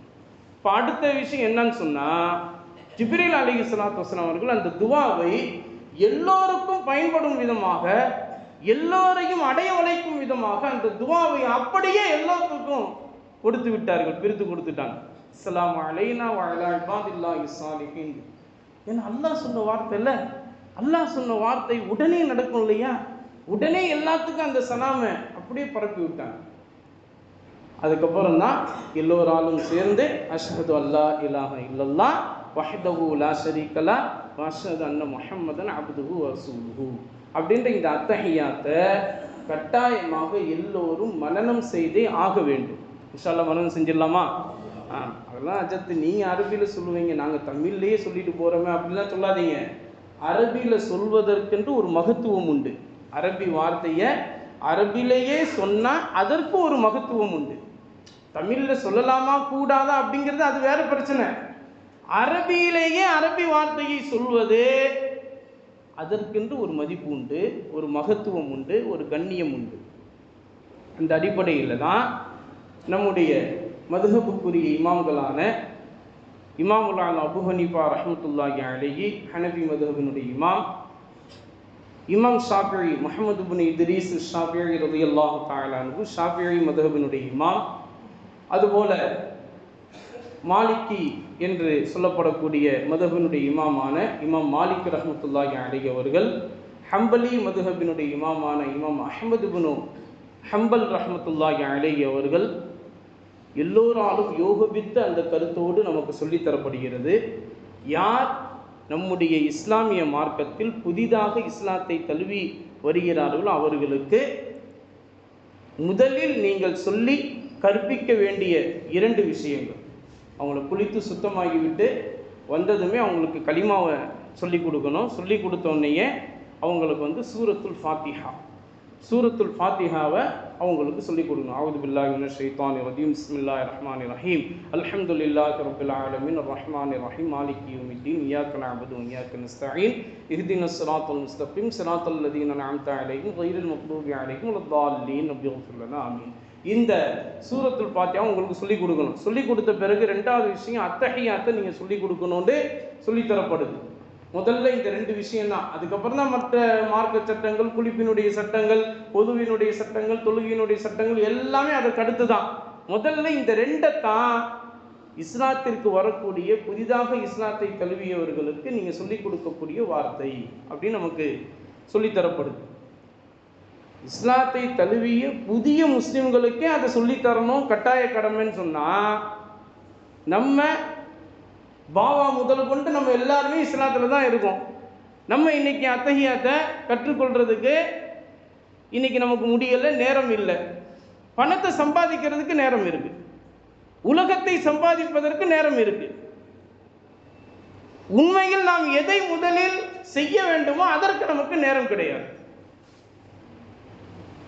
இப்போ அடுத்த விஷயம் என்னன்னு சொன்னால், ஜிப்ரீல் அலைஹிஸ்ஸலாத்து வஸலாம் அவர்கள் அந்த துவாவை எல்லோருக்கும் பயன்படும் விதமாக, எல்லோரையும் அடைய வளைக்கும் விதமாக அந்த துவாவை அப்படியே எல்லாத்துக்கும் கொடுத்து விட்டார்கள், பிரித்து கொடுத்துட்டாங்க. அஸ்ஸலாமு அலைனா வ அலா இபாதில்லாஹி ஸாலிஹீன். ஏன்னா அல்லாஹ் சொன்ன வார்த்தை இல்லை, அல்லாஹ் சொன்ன வார்த்தை உடனே நடக்கும் இல்லையா? உடனே எல்லாத்துக்கும் அந்த சலாமை அப்படியே பரப்பி விட்டாங்க. அதுக்கப்புறம் தான் எல்லோராலும் சேர்ந்து அஷ்ஹது அல்லா இலாஹ இல்லல்லாஹ் வஹ்தஹு லா ஷரீக லஹ் வ அஷ்ஹது அன்ன முஹம்மதன் அப்துஹு வ ரசூலுஹு அப்படின்ற இந்த அத்தஹியாத்தை கட்டாயமாக எல்லோரும் மனனம் செய்தே ஆக வேண்டும். இன்ஷா அல்லாஹ் மனனம் செஞ்சிடலாமா? அதெல்லாம் அஜத்து நீங்கள் அரபியில் சொல்லுவீங்க, நாங்கள் தமிழ்லேயே சொல்லிட்டு போகிறோமே அப்படிலாம் சொல்லாதீங்க. அரபியில் சொல்வதற்கென்று ஒரு மகத்துவம் உண்டு. அரபி வார்த்தையை அரபிலேயே சொன்னால் அதற்கு ஒரு மகத்துவம் உண்டு. தமிழில் சொல்லலாமா கூடாதா அப்படிங்கிறது அது வேற பிரச்சனை. அரபியிலேயே அரபி வார்த்தையை சொல்வது அதற்கென்று ஒரு மதிப்பு உண்டு, ஒரு மகத்துவம் உண்டு, ஒரு கண்ணியம் உண்டு. அந்த அடிப்படையில் தான் நம்முடைய மதுஹபுக்குரிய இமாம்களான இமாமுல் ஆலம் அபு ஹனீஃபா ரஹ்மத்துல்லாஹி அலைஹி ஹனஃபி மதுஹபினுடைய இமாம் ஷாஃபிஈ முஹம்மது இப்னு இத்ரீஸ் ஷாஃபிஈ ரலியல்லாஹு தஆலா அன்ஹு ஷாஃபிஈ மதுஹபினுடைய இமாம், அதுபோல மாலிக்கி என்று சொல்லப்படக்கூடிய மதுஹபினுடைய இமாமான இமாம் மாலிக் ரஹ்மத்துல்லாஹி அலைஹி அவர்கள், ஹம்பலி மதுஹபினுடைய இமாமான இமாம் அஹ்மது இப்னு ஹம்பல் ரஹ்மத்துல்லாஹி அலைஹி அவர்கள் எல்லோராலும் யோகபித்த அந்த கருத்தோடு நமக்கு சொல்லித்தரப்படுகிறது. யார் நம்முடைய இஸ்லாமிய மார்க்கத்தில் புதிதாக இஸ்லாத்தை தழுவி வருகிறார்களோ அவர்களுக்கு முதலில் நீங்கள் சொல்லி கற்பிக்க வேண்டிய 2 விஷயங்கள். அவங்கள குளித்து சுத்தமாகிவிட்டு வந்ததுமே அவங்களுக்கு கலிமாவை சொல்லி கொடுக்கணும். சொல்லி கொடுத்தோடனேயே அவங்களுக்கு வந்து சூரத்துல் ஃபாத்திஹாவை அவங்களுக்கு சொல்லிக் கொடுக்கணும். அவுது பில்லாஹி மினஷ் ஷைத்தானிர் ரஜீம் பிஸ்மில்லாஹிர் ரஹ்மானிர் ரஹீம் அல்ஹம்துலில்லாஹி ரப்பில் ஆலமீன் அர்ரஹ்மானிர் ரஹீம் மாலிகி யௌமித்தீன் இய்யாக நஅபுது வ இய்யாக நஸ்தஈன் இஹ்தினஸ் ஸிராத்தல் முஸ்தகீம் ஸிராத்தல் லதீன அன்அம்த அலைஹிம் கைரில் மக்தூபி அலைஹிம் வலத்தால்லீன் ரப்பிக்ஃபிர் லனா ஆமீன். இந்த சூரத்துல் ஃபாத்திஹா உங்களுக்கு சொல்லிக் கொடுக்கணும். சொல்லிக் கொடுத்த பிறகு ரெண்டாவது விஷயம் அத்தஹியாத்தை நீங்கள் சொல்லிக் கொடுக்கணும்னு சொல்லித்தரப்படுது. முதல்ல இந்த ரெண்டு விஷயம் தான். அதுக்கப்புறம் தான் மற்ற மார்க்க சட்டங்கள், குளிப்பினுடைய சட்டங்கள், பொதுவினுடைய சட்டங்கள், தொழுகையினுடைய சட்டங்கள் எல்லாமே அதற்கு அடுத்து தான். முதல்ல இந்த ரெண்டை தான் இஸ்லாத்திற்கு வரக்கூடிய புதிதாக இஸ்லாத்தை தழுவியவர்களுக்கு நீங்கள் சொல்லிக் கொடுக்கக்கூடிய வார்த்தை அப்படின்னு நமக்கு சொல்லித்தரப்படுது. இஸ்லாத்தை தழுவிய புதிய முஸ்லிம்களுக்கே அதை சொல்லித்தரணும் கட்டாய கடமைன்னு சொன்னால், நம்ம பாவா முதல் கொண்டு நம்ம எல்லாருமே இஸ்லாத்தில் தான் இருக்கோம். நம்ம இன்னைக்கு அத்தஹியாத்தை கற்றுக்கொள்றதுக்கு இன்னைக்கு நமக்கு முடியலை, நேரம் இல்லை. பணத்தை சம்பாதிக்கிறதுக்கு நேரம் இருக்கு, உலகத்தை சம்பாதிப்பதற்கு நேரம் இருக்கு. உண்மையில் நாம் எதை முதலில் செய்ய வேண்டுமோ அதற்கு நமக்கு நேரம் கிடையாது.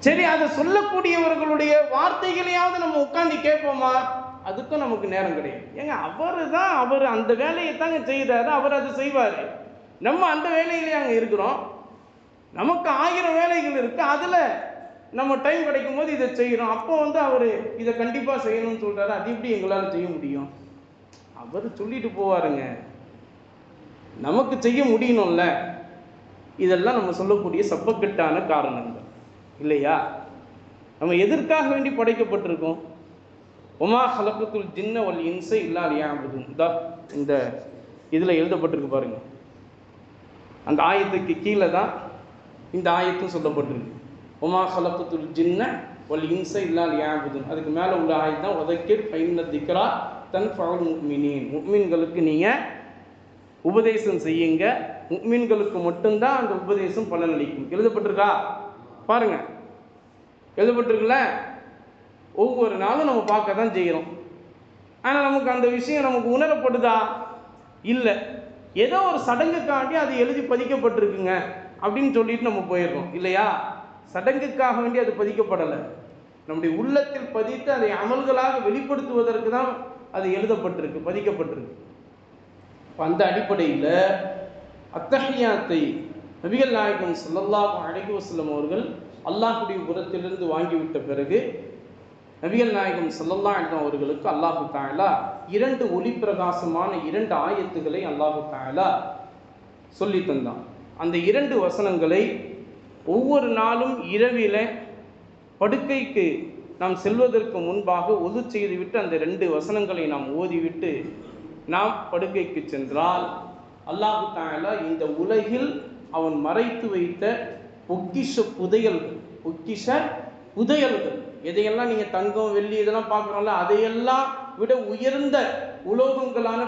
சரி, அதை சொல்லக்கூடியவர்களுடைய வார்த்தைகளையாவது நம்ம உட்காந்து கேட்போமா? அதுக்கும் நமக்கு நேரம் கிடையாது. ஏங்க, அவர் அந்த வேலையை தாங்க செய்கிறாரு, அவர் அதை செய்வார். நம்ம அந்த வேலையிலே அங்கே இருக்கிறோம். நமக்கு 1000 வேலைகள் இருக்குது, அதில் நம்ம டைம் கிடைக்கும் போது இதை செய்கிறோம். அப்போ வந்து அவர் இதை கண்டிப்பாக செய்யணும்னு சொல்கிறாரு. அது எப்படி எங்களால் செய்ய முடியும்? அவர் சொல்லிட்டு போவாருங்க, நமக்கு செய்ய முடியணும்ல. இதெல்லாம் நம்ம சொல்லக்கூடிய சப்பக்கட்டான காரணங்கள் இல்லையா? நம்ம எதற்காக வேண்டி படைக்கப்பட்டிருக்கோம்? ஒமா ஹலக்கத்துல் ஜின்ன வல் இன்ஸ இல்லா லியஅபுதுன். இந்த இதில் எழுதப்பட்டிருக்கு பாருங்க. அந்த ஆயத்துக்கு கீழே தான் இந்த ஆயத்தும் சொல்லப்பட்டிருக்கு. ஒமா ஹலக்கத்துல் ஜின்ன வல் இன்ஸ இல்லா லியஅபுதுன். அதுக்கு மேலே உள்ள ஆயத்து தான் வதக்கிர் ஃபைன்ன திக்ரா தன்ஃபஉல் முஃமினீன். முஃமின்களுக்கு நீங்கள் உபதேசம் செய்யுங்க, முஃமின்களுக்கு மட்டும்தான் அந்த உபதேசம் பலனளிக்கும். எழுதப்பட்டிருக்கா பாருங்க, எழுதப்பட்டிருக்குல்ல. ஒவ்வொரு நாளும் நம்ம பார்க்க தான் செய்கிறோம். ஆனால் நமக்கு அந்த விஷயம் நமக்கு உணரப்படுதா? இல்லை. ஏதோ ஒரு சடங்குக்காண்டி அது எழுதி பதிக்கப்பட்டிருக்குங்க அப்படின்னு சொல்லிட்டு நம்ம போயிடுறோம் இல்லையா? சடங்குக்காக வேண்டி அது பதிக்கப்படலை, நம்முடைய உள்ளத்தில் பதித்து அதை அமல்களாக வெளிப்படுத்துவதற்கு தான் அது எழுதப்பட்டிருக்கு, பதிக்கப்பட்டிருக்கு. அந்த அடிப்படையில் அத்தஹியாத்தை நபிகள் நாயகம் ஸல்லல்லாஹு அலைஹி வஸல்லம் அவர்கள் அல்லாஹ்வுடைய புறத்திலிருந்து வாங்கிவிட்ட பிறகு நபிகள் நாயகம் ஸல்லல்லாஹு அலைஹி வஸல்லம் அவர்களுக்கு அல்லாஹு தஆலா 2 ஒளி பிரகாசமான 2 ஆயத்துக்களை அல்லாஹு தஆலா சொல்லி தந்தான். அந்த 2 வசனங்களை ஒவ்வொரு நாளும் இரவில படுக்கைக்கு நாம் செல்வதற்கு முன்பாக ஒது செய்துவிட்டு அந்த 2 வசனங்களை நாம் ஓதிவிட்டு நாம் படுக்கைக்கு சென்றால் அல்லாஹு தஆலா இந்த உலகில் அவன் மறைத்து வைத்த பொக்கிஷ புதையல்கள் எதையெல்லாம் நீங்கள் தங்கம் வெள்ளி இதெல்லாம் பார்க்குறோம்ல, அதையெல்லாம் விட உயர்ந்த உலோகங்களான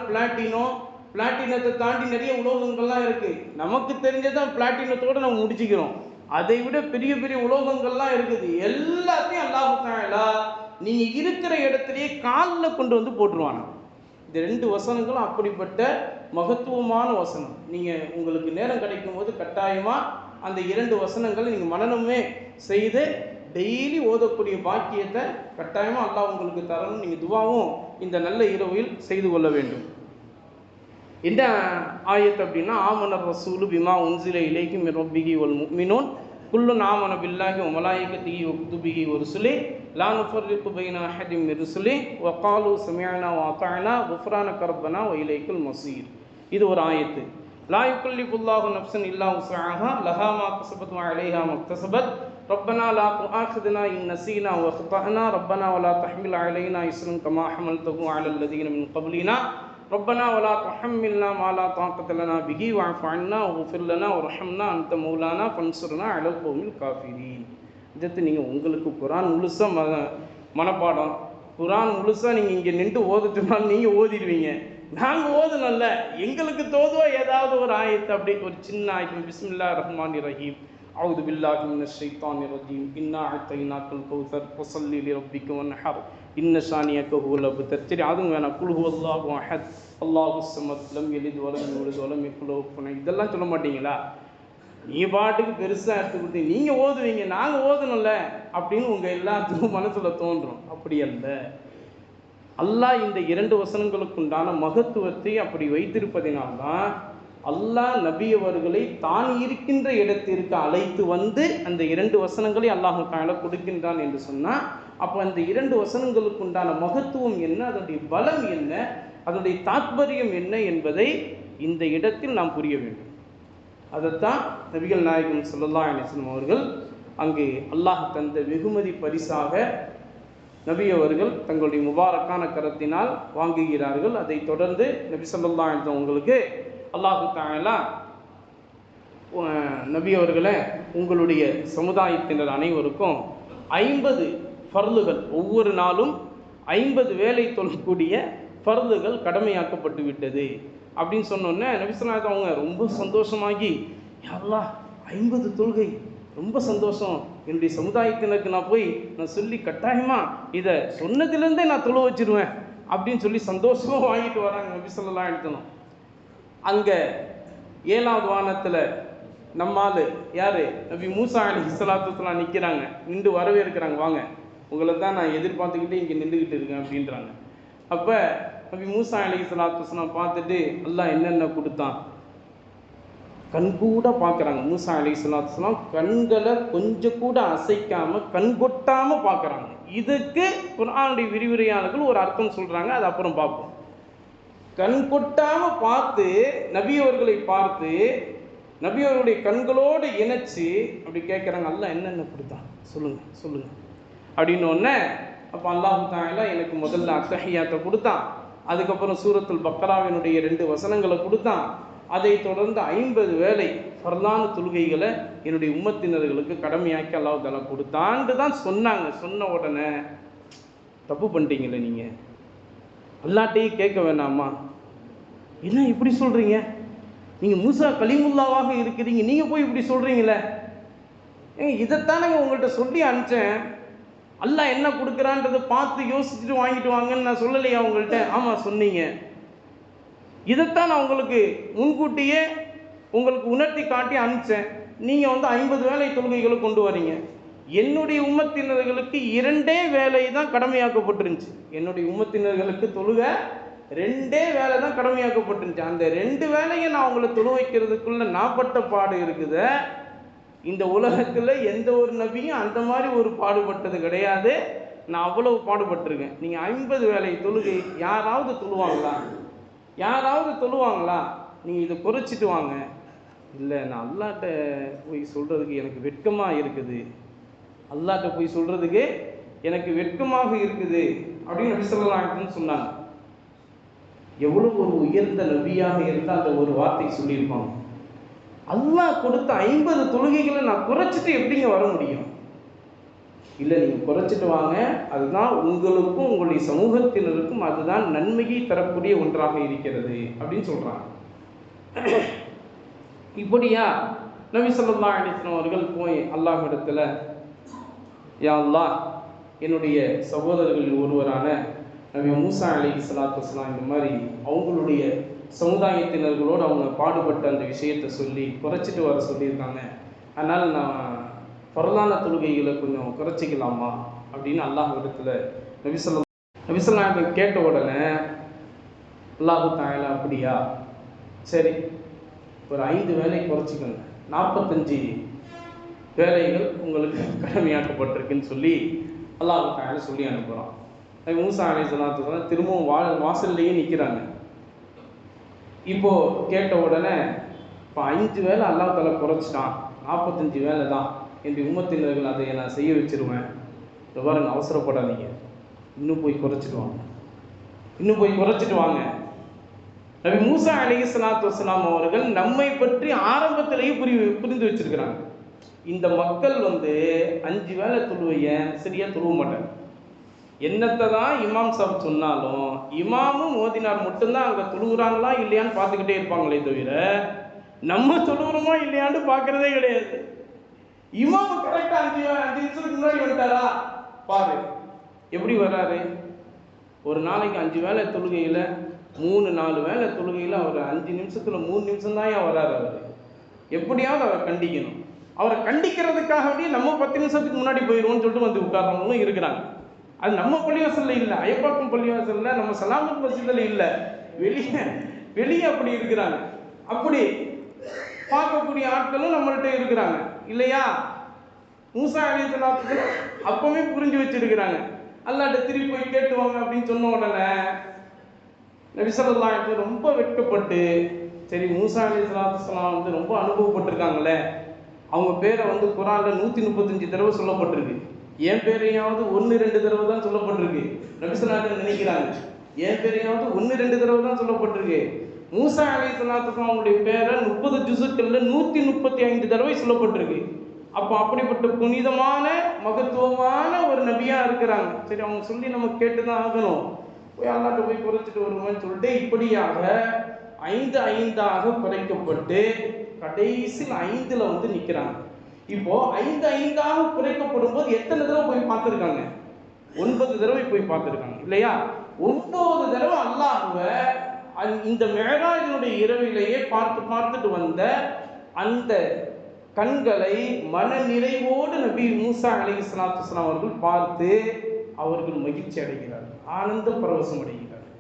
பிளாட்டினத்தை தாண்டி நிறைய உலோகங்கள்லாம் இருக்குது. நமக்கு தெரிஞ்சதான் பிளாட்டினத்தோடு நம்ம முடிச்சுக்கிறோம். அதை விட பெரிய பெரிய உலோகங்கள்லாம் இருக்குது. எல்லாத்தையும் அல்லாஹ் தஆலா நீங்கள் இருக்கிற இடத்துலையே காலில் கொண்டு வந்து போட்டுருவாங்க. இந்த 2 வசனங்களும் அப்படிப்பட்ட மகத்துவமான வசனம். நீங்கள் உங்களுக்கு நேரம் கிடைக்கும் போது கட்டாயமாக அந்த 2 வசனங்களை நீங்கள் மனனமே செய்து டெய்லி ஓதக்கூடிய பாக்கியத்தை கட்டாயமாக அல்லாஹ் உங்களுக்கு தரணும். நீங்கள் துவாவும் இந்த நல்ல இரவில் செய்து கொள்ள வேண்டும். என்ன ஆயத்து அப்படின்னா, ஆமனர் ரசூலு பிமா உன்சில இலைஹி மின் ரப்பிஹி வல் முஃமினூன் குல்லுன் ஆமன பில்லாஹி வ மலாயிகத்திஹி வ குதுபிஹி வ ருசுலிஹி லா நுஃபர்ரிகு பைன அஹதின் மின் ருசுலிஹி வ காலு சமிஅனா வ அத்தஅனா குஃப்ரானக ரப்பனா வ இலைக்கல் மஸீர். இது ஒரு ஆயத்து. லா யுகல்லிஃபுல்லாஹு நஃப்ஸன் இல்லா உஸ்அஹா லஹா மா கஸபத் வ அலைஹா மக்தஸபத் ரப்பனா லா துஆഖிதுனா இன் நஸீனா வ அக்தஅனா ரப்பனா வ லா தஹ்மில் அலைனா இஸ்ரன் கமா ஹமல்தஹு அலல் லதீன மின் கப்லினா ரப்பனா வ லா துஹம்மில்னா மா லா தாக்கத லனா பிஹி வஅஃபு அன்னா வஃபிர் லனா வர்ஹம்னா அன்த மௌலானா ஃபன்சுர்னா அலல் கௌமில் காஃபிரீன். இதற்கு நீங்கள் உங்களுக்கு குர்ஆன் முழுசாக மனப்பாடம், குர்ஆன் முழுசாக நீங்கள் இங்கே நின்று ஓதுச்சுனாலும் நீங்கள் ஓதிடுவீங்க. நாங்கள் ஓதுனல்ல, எங்களுக்கு தோதுவா ஏதாவது ஒரு ஆயத்து, அப்படி ஒரு சின்ன ஆயத்து. பிஸ்மில்லாஹிர் ரஹ்மானிர் ரஹீம் அவுது பில்லாஹி மினஷ் ஷைத்தானிர் ரஜீம் இன்னா அத்தைனாக்கல் கௌசர் ஃபஸல்லி லிரப்பிக வன்ஹர் இன்ன ஷானியக ஹுவல் அப்தர். சரி, அதுவும் வேணாம். குல் ஹுவல்லாஹு அஹத் அல்லாஹுஸ் ஸமத் லம் யலித் வலம் யூலத் வலம் யகுல் லஹு குஃபுவன். இதெல்லாம் சொல்ல மாட்டீங்களா? நீங்கள் பாட்டுக்கு பெருசாக எடுத்துக்கிட்டு நீங்கள் ஓதுவீங்க, நாங்கள் ஓதணும்ல அப்படின்னு உங்கள் எல்லாத்துக்கும் மனசில் தோன்றும். அப்படி அல்ல. அல்லாஹ் இந்த 2 வசனங்களுக்கு உண்டான மகத்துவத்தை அப்படி வைத்திருப்பதினால்தான் அல்லாஹ் நபி அவர்களை தான் இருக்கின்ற இடத்திற்கு அழைத்து வந்து அந்த 2 வசனங்களை அல்லாஹ் தஆலா கொடுக்கின்றான் என்று சொன்னால், அப்போ அந்த 2 வசனங்களுக்கு உண்டான மகத்துவம் என்ன, அதனுடைய பலம் என்ன, அதனுடைய தாத்பரியம் என்ன என்பதை இந்த இடத்தில் நாம் புரிய வேண்டும். அதைத்தான் நபிகள் நாயகம் ஸல்லல்லாஹு அலைஹி வஸல்லம் அவர்கள் அங்கு அல்லாஹ் தந்த வெகுமதி பரிசாக நபி அவர்கள் தங்களுடைய முபாரக்கான கரத்தினால் வாங்குகிறார்கள். அதை தொடர்ந்து நபி ஸல்லல்லாஹு அலைஹி வஸல்லம் உங்களுக்கு அல்லாஹ் தஆலா நபி அவர்களை உங்களுடைய சமுதாயத்தினர் அனைவருக்கும் 50 ஃபர்லுகள், ஒவ்வொரு நாளும் 50 வேலை தொழக்கூடிய ஃபர்லுகள் கடமையாக்கப்பட்டு விட்டது அப்படின்னு சொன்னோன்னே நபி ஸல்லல்லாஹு அலைஹி வஸல்லம் அவங்க ரொம்ப சந்தோஷமாகி, யா அல்லாஹ் 50 தொழுகை, ரொம்ப சந்தோஷம், என்னுடைய சமுதாயத்தினருக்கு நான் சொல்லி கட்டாயமாக இதை சொன்னதுலேருந்தே நான் தொழ வச்சிருவேன் அப்படின்னு சொல்லி சந்தோஷமாக வாங்கிட்டு வராங்க நபி ஸல்லல்லாஹு அலைஹி வஸல்லம். அங்கே 7வது வானத்தில் நம்மால் யார், நபி மூசா அலைஹிஸ்ஸலாத்து வஸ்ஸலாம் நிற்கிறாங்க, நின்று வரவேற்கிறாங்க, வாங்க உங்களை தான் நான் எதிர்பார்த்துக்கிட்டே இங்கே நின்றுக்கிட்டு இருக்கேன் அப்படின்றாங்க. அப்போ நபி மூசா அலைஹிஸ்ஸலாத்து வஸ்ஸலாம் பார்த்துட்டு அல்லாஹ் என்னென்ன கொடுத்தான் கண்கூட பார்க்குறாங்க. மூசா அலைஹிஸ்ஸலாத்து வஸ்ஸலாம் கண்களை கொஞ்சம் கூட அசைக்காமல் கண்கொட்டாமல் பார்க்குறாங்க. இதுக்கு குர்ஆனுடைய விரிவுரையாளர்கள் ஒரு அர்த்தம் சொல்கிறாங்க, அது அப்புறம் பார்ப்போம். கண் கொட்டாமல் பார்த்து நபி அவர்களை பார்த்து நபி அவர்களுடைய கண்களோடு இணைச்சி அப்படி கேட்குறாங்க, அல்லாஹ் என்னென்ன கொடுத்தான் சொல்லுங்க அப்படின்னு ஒன்று. அப்போ அல்லாஹ் தஆலா எனக்கு முதல்ல அத்தஹியாத்தை கொடுத்தான், அதுக்கப்புறம் சூரத்துல் பக்ராவினுடைய 2 வசனங்களை கொடுத்தான், அதை தொடர்ந்து 50 வேளை ஃபர்லான தொழுகைகளை என்னுடைய உம்மத்தினர்களுக்கு கடமையாக்கி அல்லாஹ் தஆலா கொடுத்தான்னு தான் சொன்னாங்க. சொன்ன உடனே தப்பு பண்ணிட்டீங்களே, நீங்கள் அல்லாஹ்ட்டையும் கேட்க வேண்டாமா, என்ன இப்படி சொல்கிறீங்க, நீங்கள் மூசா கலீமுல்லாவாக இருக்கிறீங்க, நீங்கள் போய் இப்படி சொல்கிறீங்களே, இதைத்தானே உங்கள்கிட்ட சொல்லி அனுப்பிச்சேன், அல்லாஹ் என்ன கொடுக்குறான்றதை பார்த்து யோசிச்சுட்டு வாங்கிட்டு வாங்கன்னு நான் சொல்லலையா உங்கள்கிட்ட? ஆமாம் சொன்னீங்க. இதைத்தான் நான் உங்களுக்கு முன்கூட்டியே உங்களுக்கு உணர்த்தி காட்டி அனுப்பிச்சேன். நீங்கள் 50 வேளை தொழுகைகளை கொண்டு வரீங்க. என்னுடைய உம்மத்தினர்களுக்கு 2 வேலை தான் கடமையாக்கப்பட்டிருந்துச்சு. என்னுடைய உம்மத்தினர்களுக்கு தொழுகை 2 வேலை தான் கடமையாக்கப்பட்டிருந்துச்சு. அந்த 2 வேலையை நான் உங்களை தொழு வைக்கிறதுக்குள்ள நாப்பட்ட பாடு இருக்குது. இந்த உலகத்தில் எந்த ஒரு நபியும் அந்த மாதிரி ஒரு பாடுபட்டது கிடையாது. நான் அவ்வளவு பாடுபட்டிருக்கேன். நீங்கள் 50 வேலை தொழுகை யாராவது தொழுவாங்களா? நீங்கள் இதை குறைச்சிட்டு வாங்க. இல்லை, நான் அல்லாஹ்ட்ட போய் சொல்கிறதுக்கு எனக்கு வெட்கமாக இருக்குது, அல்லாஹ்ட்ட போய் சொல்கிறதுக்கு எனக்கு வெட்கமாக இருக்குது அப்படின்னு நபி ஸல்லல்லாஹு அலைஹி வஸல்லம் சொன்னாங்க. எவ்வளோ ஒரு உயர்ந்த நபியாக இருந்தால் அந்த ஒரு வார்த்தை சொல்லியிருப்பாங்க. அல்லாஹ் கொடுத்த 50 தொழுகைகளை நான் குறைச்சிட்டு எப்படிங்க வர முடியும்? இல்லை, நீங்கள் குறைச்சிட்டு வாங்க, அதுதான் உங்களுக்கும் உங்களுடைய சமூகத்தினருக்கும் அதுதான் நன்மையை தரக்கூடிய ஒன்றாக இருக்கிறது அப்படின்னு சொல்கிறாங்க. இப்படியா நபி ஸல்லல்லாஹு அலைஹி வஸல்லம் அவர்கள் போய் அல்லாஹ்விடத்தில், யா அல்லாஹ், என்னுடைய சகோதரர்களில் ஒருவரான நபி மூசா அலைஹிஸ்ஸலாத்து வஸ்ஸலாம் இந்த மாதிரி அவங்களுடைய சமுதாயத்தினர்களோடு அவங்க பாடுபட்ட அந்த விஷயத்தை சொல்லி குறைச்சிட்டு வர சொல்லியிருக்காங்க, அதனால் நான் ஃபர்லான தொழுகைகளை கொஞ்சம் குறைச்சிக்கலாமா அப்படின்னு அல்லாஹ்விடத்தில் நபி ஸல்லல்லாஹு கேட்ட உடனே அல்லாஹ் தஆலா, அப்படியா, சரி, ஒரு 5 வேலை குறைச்சிக்கோங்க, 45 வேலைகள் உங்களுக்கு கடமையாக்கப்பட்டிருக்குன்னு சொல்லி அல்லாஹ் தஆலா சொல்லி அனுப்புகிறான். மூசா அலைஹிஸ்ஸலாத்து வஸ்ஸலாம் திரும்பவும் வாசல்லையே நிற்கிறாங்க. இப்போது கேட்ட உடனே, இப்போ 5 வேலை அல்லாஹ் தஆலா குறைச்சிட்டான், 45 வேலை தான், என்னுடைய உம்மத்தினர்கள் அதை நான் செய்ய வச்சிருவேன், இந்த பாருங்க அவசரப்படாதீங்க, இன்னும் போய் குறைச்சிட்டு வாங்க. நபி மூசா அலைஹிஸ்ஸலாத்து வஸ்ஸலாம் அவர்கள் நம்மை பற்றி ஆரம்பத்திலேயே புரிந்து வச்சிருக்கிறாங்க. இந்த மக்கள் 5 வேளை தொழுவைய சரியாக தொழுவ மாட்டாங்க. என்னத்தை தான் இமாம் சாப் சொன்னாலும் இமாமும் ஓதினார் மட்டும்தான் அங்கே தொழுகிறாங்களா இல்லையான்னு பார்த்துக்கிட்டே இருப்பாங்களே தவிர நம்ம தொழுகிறோமா இல்லையான்னு பார்க்குறதே கிடையாது. இமாம் கரெக்டாக 5 நிமிஷத்துக்கு முன்னாடி வந்துட்டாரா பாரு, எப்படி வர்றாரு? ஒரு நாளைக்கு 5 வேளை தொழுகையில் 3-4 வேளை தொழுகையில் அவர் 5 நிமிஷத்தில் 3 நிமிஷம் தான் வர்றாரு. அவர் எப்படியாவது அவரை கண்டிக்கணும். அவரை கண்டிக்கிறதுக்காகவே நம்ம 10 நிமிஷத்துக்கு முன்னாடி போயிடுவோம்னு சொல்லிட்டு வந்து உட்கார்றவங்களும் இருக்கிறாங்க. அது நம்ம பள்ளிவாசல்ல இல்லை, அயப்பாக்கம் பள்ளிவாசல்ல, நம்ம சலாமத் மஸ்ஜிதில் இல்லை, வெளியே வெளியே அப்படி இருக்கிறாங்க. அப்படி பார்க்கக்கூடிய ஆட்களும் நம்மள்கிட்ட இருக்கிறாங்க இல்லையா? மூசா அலைஹிஸ்ஸலாத்து அப்பவே புரிஞ்சு வச்சிருக்கிறாங்க. அல்லாஹ்ட்ட திருப்பி போய் கேட்டுவாங்க அப்படின்னு சொன்ன உடனே நபி ஸல்லல்லாஹு அலைஹி வஸல்லம் ரொம்ப வெட்கப்பட்டு, சரி மூசா அலைஹிஸ்ஸலாம் வந்து ரொம்ப அனுபவப்பட்டிருக்காங்களே, அவங்க பேரை வந்து குர்ஆன்ல 135 தடவை சொல்லப்பட்டிருக்கு, என் பேரையாவது 1-2 தடவை தான் சொல்லப்பட்டிருக்கு. நபி ஸல்லல்லாஹு அலைஹி நினைக்கிறாங்க, என் பேரையாவது 1-2 தடவை தான் சொல்லப்பட்டிருக்கு. மூசா அலைஹிஸ்ஸலாத்துக்கு அவங்களுடைய பேரை 30 ஜுஸுக்கள்ல 135 தடவை சொல்லப்பட்டிருக்கு. அப்போ அப்படிப்பட்ட புனிதமான மகத்துவமான ஒரு நபியா இருக்கிறாங்க. சரி, அவங்க சொல்லி நம்ம கேட்டுதான் ஆகணும். போய் அல்லாஹ்ட்ட போய் குறைச்சிட்டு வருவோம்னு சொல்லிட்டு இப்படியாக 5 குறைக்கப்பட்டு கடைசியில் 5ல வந்து நிற்கிறாங்க. இப்போ 5 குறைக்கப்படும் போது எத்தனை தடவை போய் பார்த்துருக்காங்க? 9 தடவை போய் பார்த்துருக்காங்க இல்லையா? 9 தடவை அல்லாஹ்வை இந்த மிஅராஜினுடைய இரவிலேயே பார்த்துட்டு வந்த அந்த கண்களை மன நிறைவோடு நபி மூசா அலைஹிஸ்ஸலாத்து வஸலாம் அவர்கள் பார்த்து அவர்கள் மகிழ்ச்சி அடைகிறார்கள், ஆனந்த பரவசம் அடைகிறார்கள்.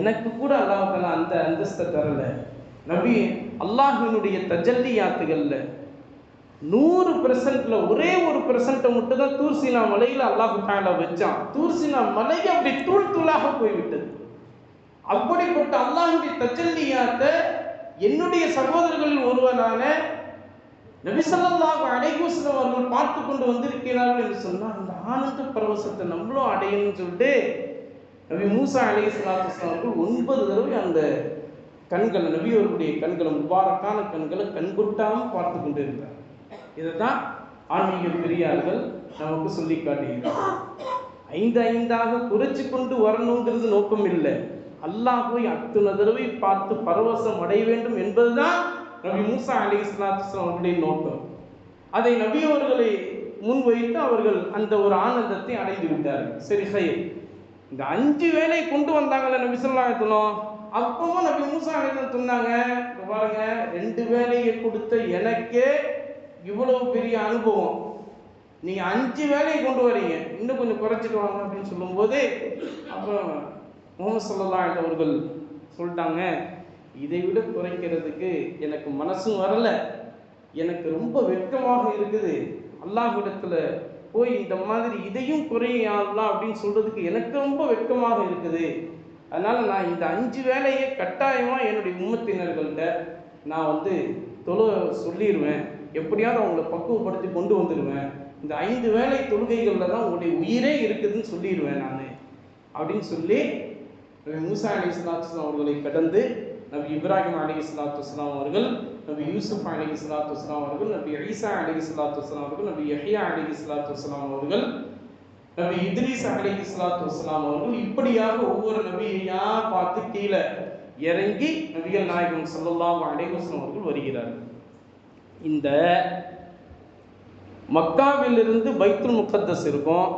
எனக்கு கூட அல்லாஹ் தஆலா அந்த அந்தஸ்தை தரல. நபி அல்லாஹ்வினுடைய தஜல்லியாத்துகள்ல 100%ல ஒரே 1% மட்டும் தான் தூர் சீனா மலையில அல்லாஹ் தஆலா வச்சான். தூர் சீனா மலை அப்படி தூள் தூளாக போய்விட்டது. அப்படிப்பட்ட அல்லாஹ்வுடைய தஜல்லியாத்தை என்னுடைய சகோதரர்களில் ஒருவனான நபி ஸல்லல்லாஹு அலைஹி வஸல்லம் அவர்கள் பார்த்து கொண்டு வந்திருக்கிறார்கள் என்று சொன்னால் அந்த ஆனந்த பரவசத்தை நம்மளும் அடையணும்னு சொல்லிட்டு நபி மூசா அலைஹிஸ்ஸலாத்து வஸலாம் அவர்கள் 9 தடவை அந்த கண்களை, நபி அவர்களுடைய கண்களை, முபாரக்கான கண்களை கண்கொட்டாமல் பார்த்து கொண்டு இருக்கிறார். இதை தான் ஆன்மீக பெரியார்கள் நமக்கு சொல்லி காட்டுகிறார். 5 குறைச்சி கொண்டு வரணுங்கிறது நோக்கம் இல்லை. அல்லாஹ்வை அத்தனை தடவை பார்த்து பரவசம் அடைய வேண்டும் என்பதுதான் நபி மூசா அலைஹிஸ்ஸலாத்து வஸலாம் அவர்களுடைய நோக்கம். அதை நபி அவர்களை முன்வைத்து அவர்கள் அந்த ஒரு ஆனந்தத்தை அடைந்து விட்டார்கள். சரி, இந்த 5 வேளை கொண்டு வந்தாங்கல்ல நபி ஸல்லல்லாஹு அலைஹி வஸல்லம், அப்பவும் நபி மூசா அலைஹிஸ்ஸலாம் சொன்னாங்க, பாருங்க 2 வேளையை கொடுத்த எனக்கே இவ்வளவு பெரிய அனுபவம், நீங்க 5 வேளையை கொண்டு வரீங்க, இன்னும் கொஞ்சம் குறைச்சிட்டு வாங்க அப்படின்னு சொல்லும்போது அப்புறம் முஹம்மது ஸல்லல்லாஹு அலைஹி அவர்கள் சொல்லிட்டாங்க, இதை விட குறைக்கிறதுக்கு எனக்கு மனசும் வரல, எனக்கு ரொம்ப வெட்கமாக இருக்குது, அல்லாஹ்விடத்துல போய் இந்த மாதிரி இதையும் குறையலாம் அப்படின்னு சொல்றதுக்கு எனக்கு ரொம்ப வெட்கமாக இருக்குது. அதனால நான் இந்த 5 வேளையை கட்டாயமா என்னுடைய உம்மத்தினர்கள்ட்ட நான் வந்து சொல்லிடுவேன், எப்படியாவது அவங்கள பக்குவப்படுத்தி கொண்டு வந்துடுவேன், இந்த 5 வேளை தொழுகைகளில் தான் உங்களுடைய உயிரே இருக்குதுன்னு சொல்லிடுவேன் நான் அப்படின்னு சொல்லி நபி மூசா அலைஹிஸ்ஸலாத்து வஸலாம் அவர்களை கடந்து நபி இப்ராஹிம் அலைஹிஸ்ஸலாத்து வஸலாம் அவர்கள், நபி யூசுப் அலைஹிஸ்ஸலாத்து வஸலாம் அவர்கள், நபி ஈசா அலைஹிஸ்ஸலாத்து வஸலாம் அவர்கள், நபி யஹ்யா அலைஹிஸ்ஸலாத்து வஸலாம் அவர்கள், நபி இத்ரீஸ் அலைஹிஸ்ஸலாத்து வஸலாம் அவர்கள், இப்படியாக ஒவ்வொரு நபியையா பார்த்து கீழே இறங்கி நபிகள் நாயகம் ஸல்லல்லாஹு அலைஹி வஸல்லம் அவர்கள் வருகிறார்கள். இந்த மக்காவிலிருந்து பைத்துல் முகத்தஸ் இருக்கும்,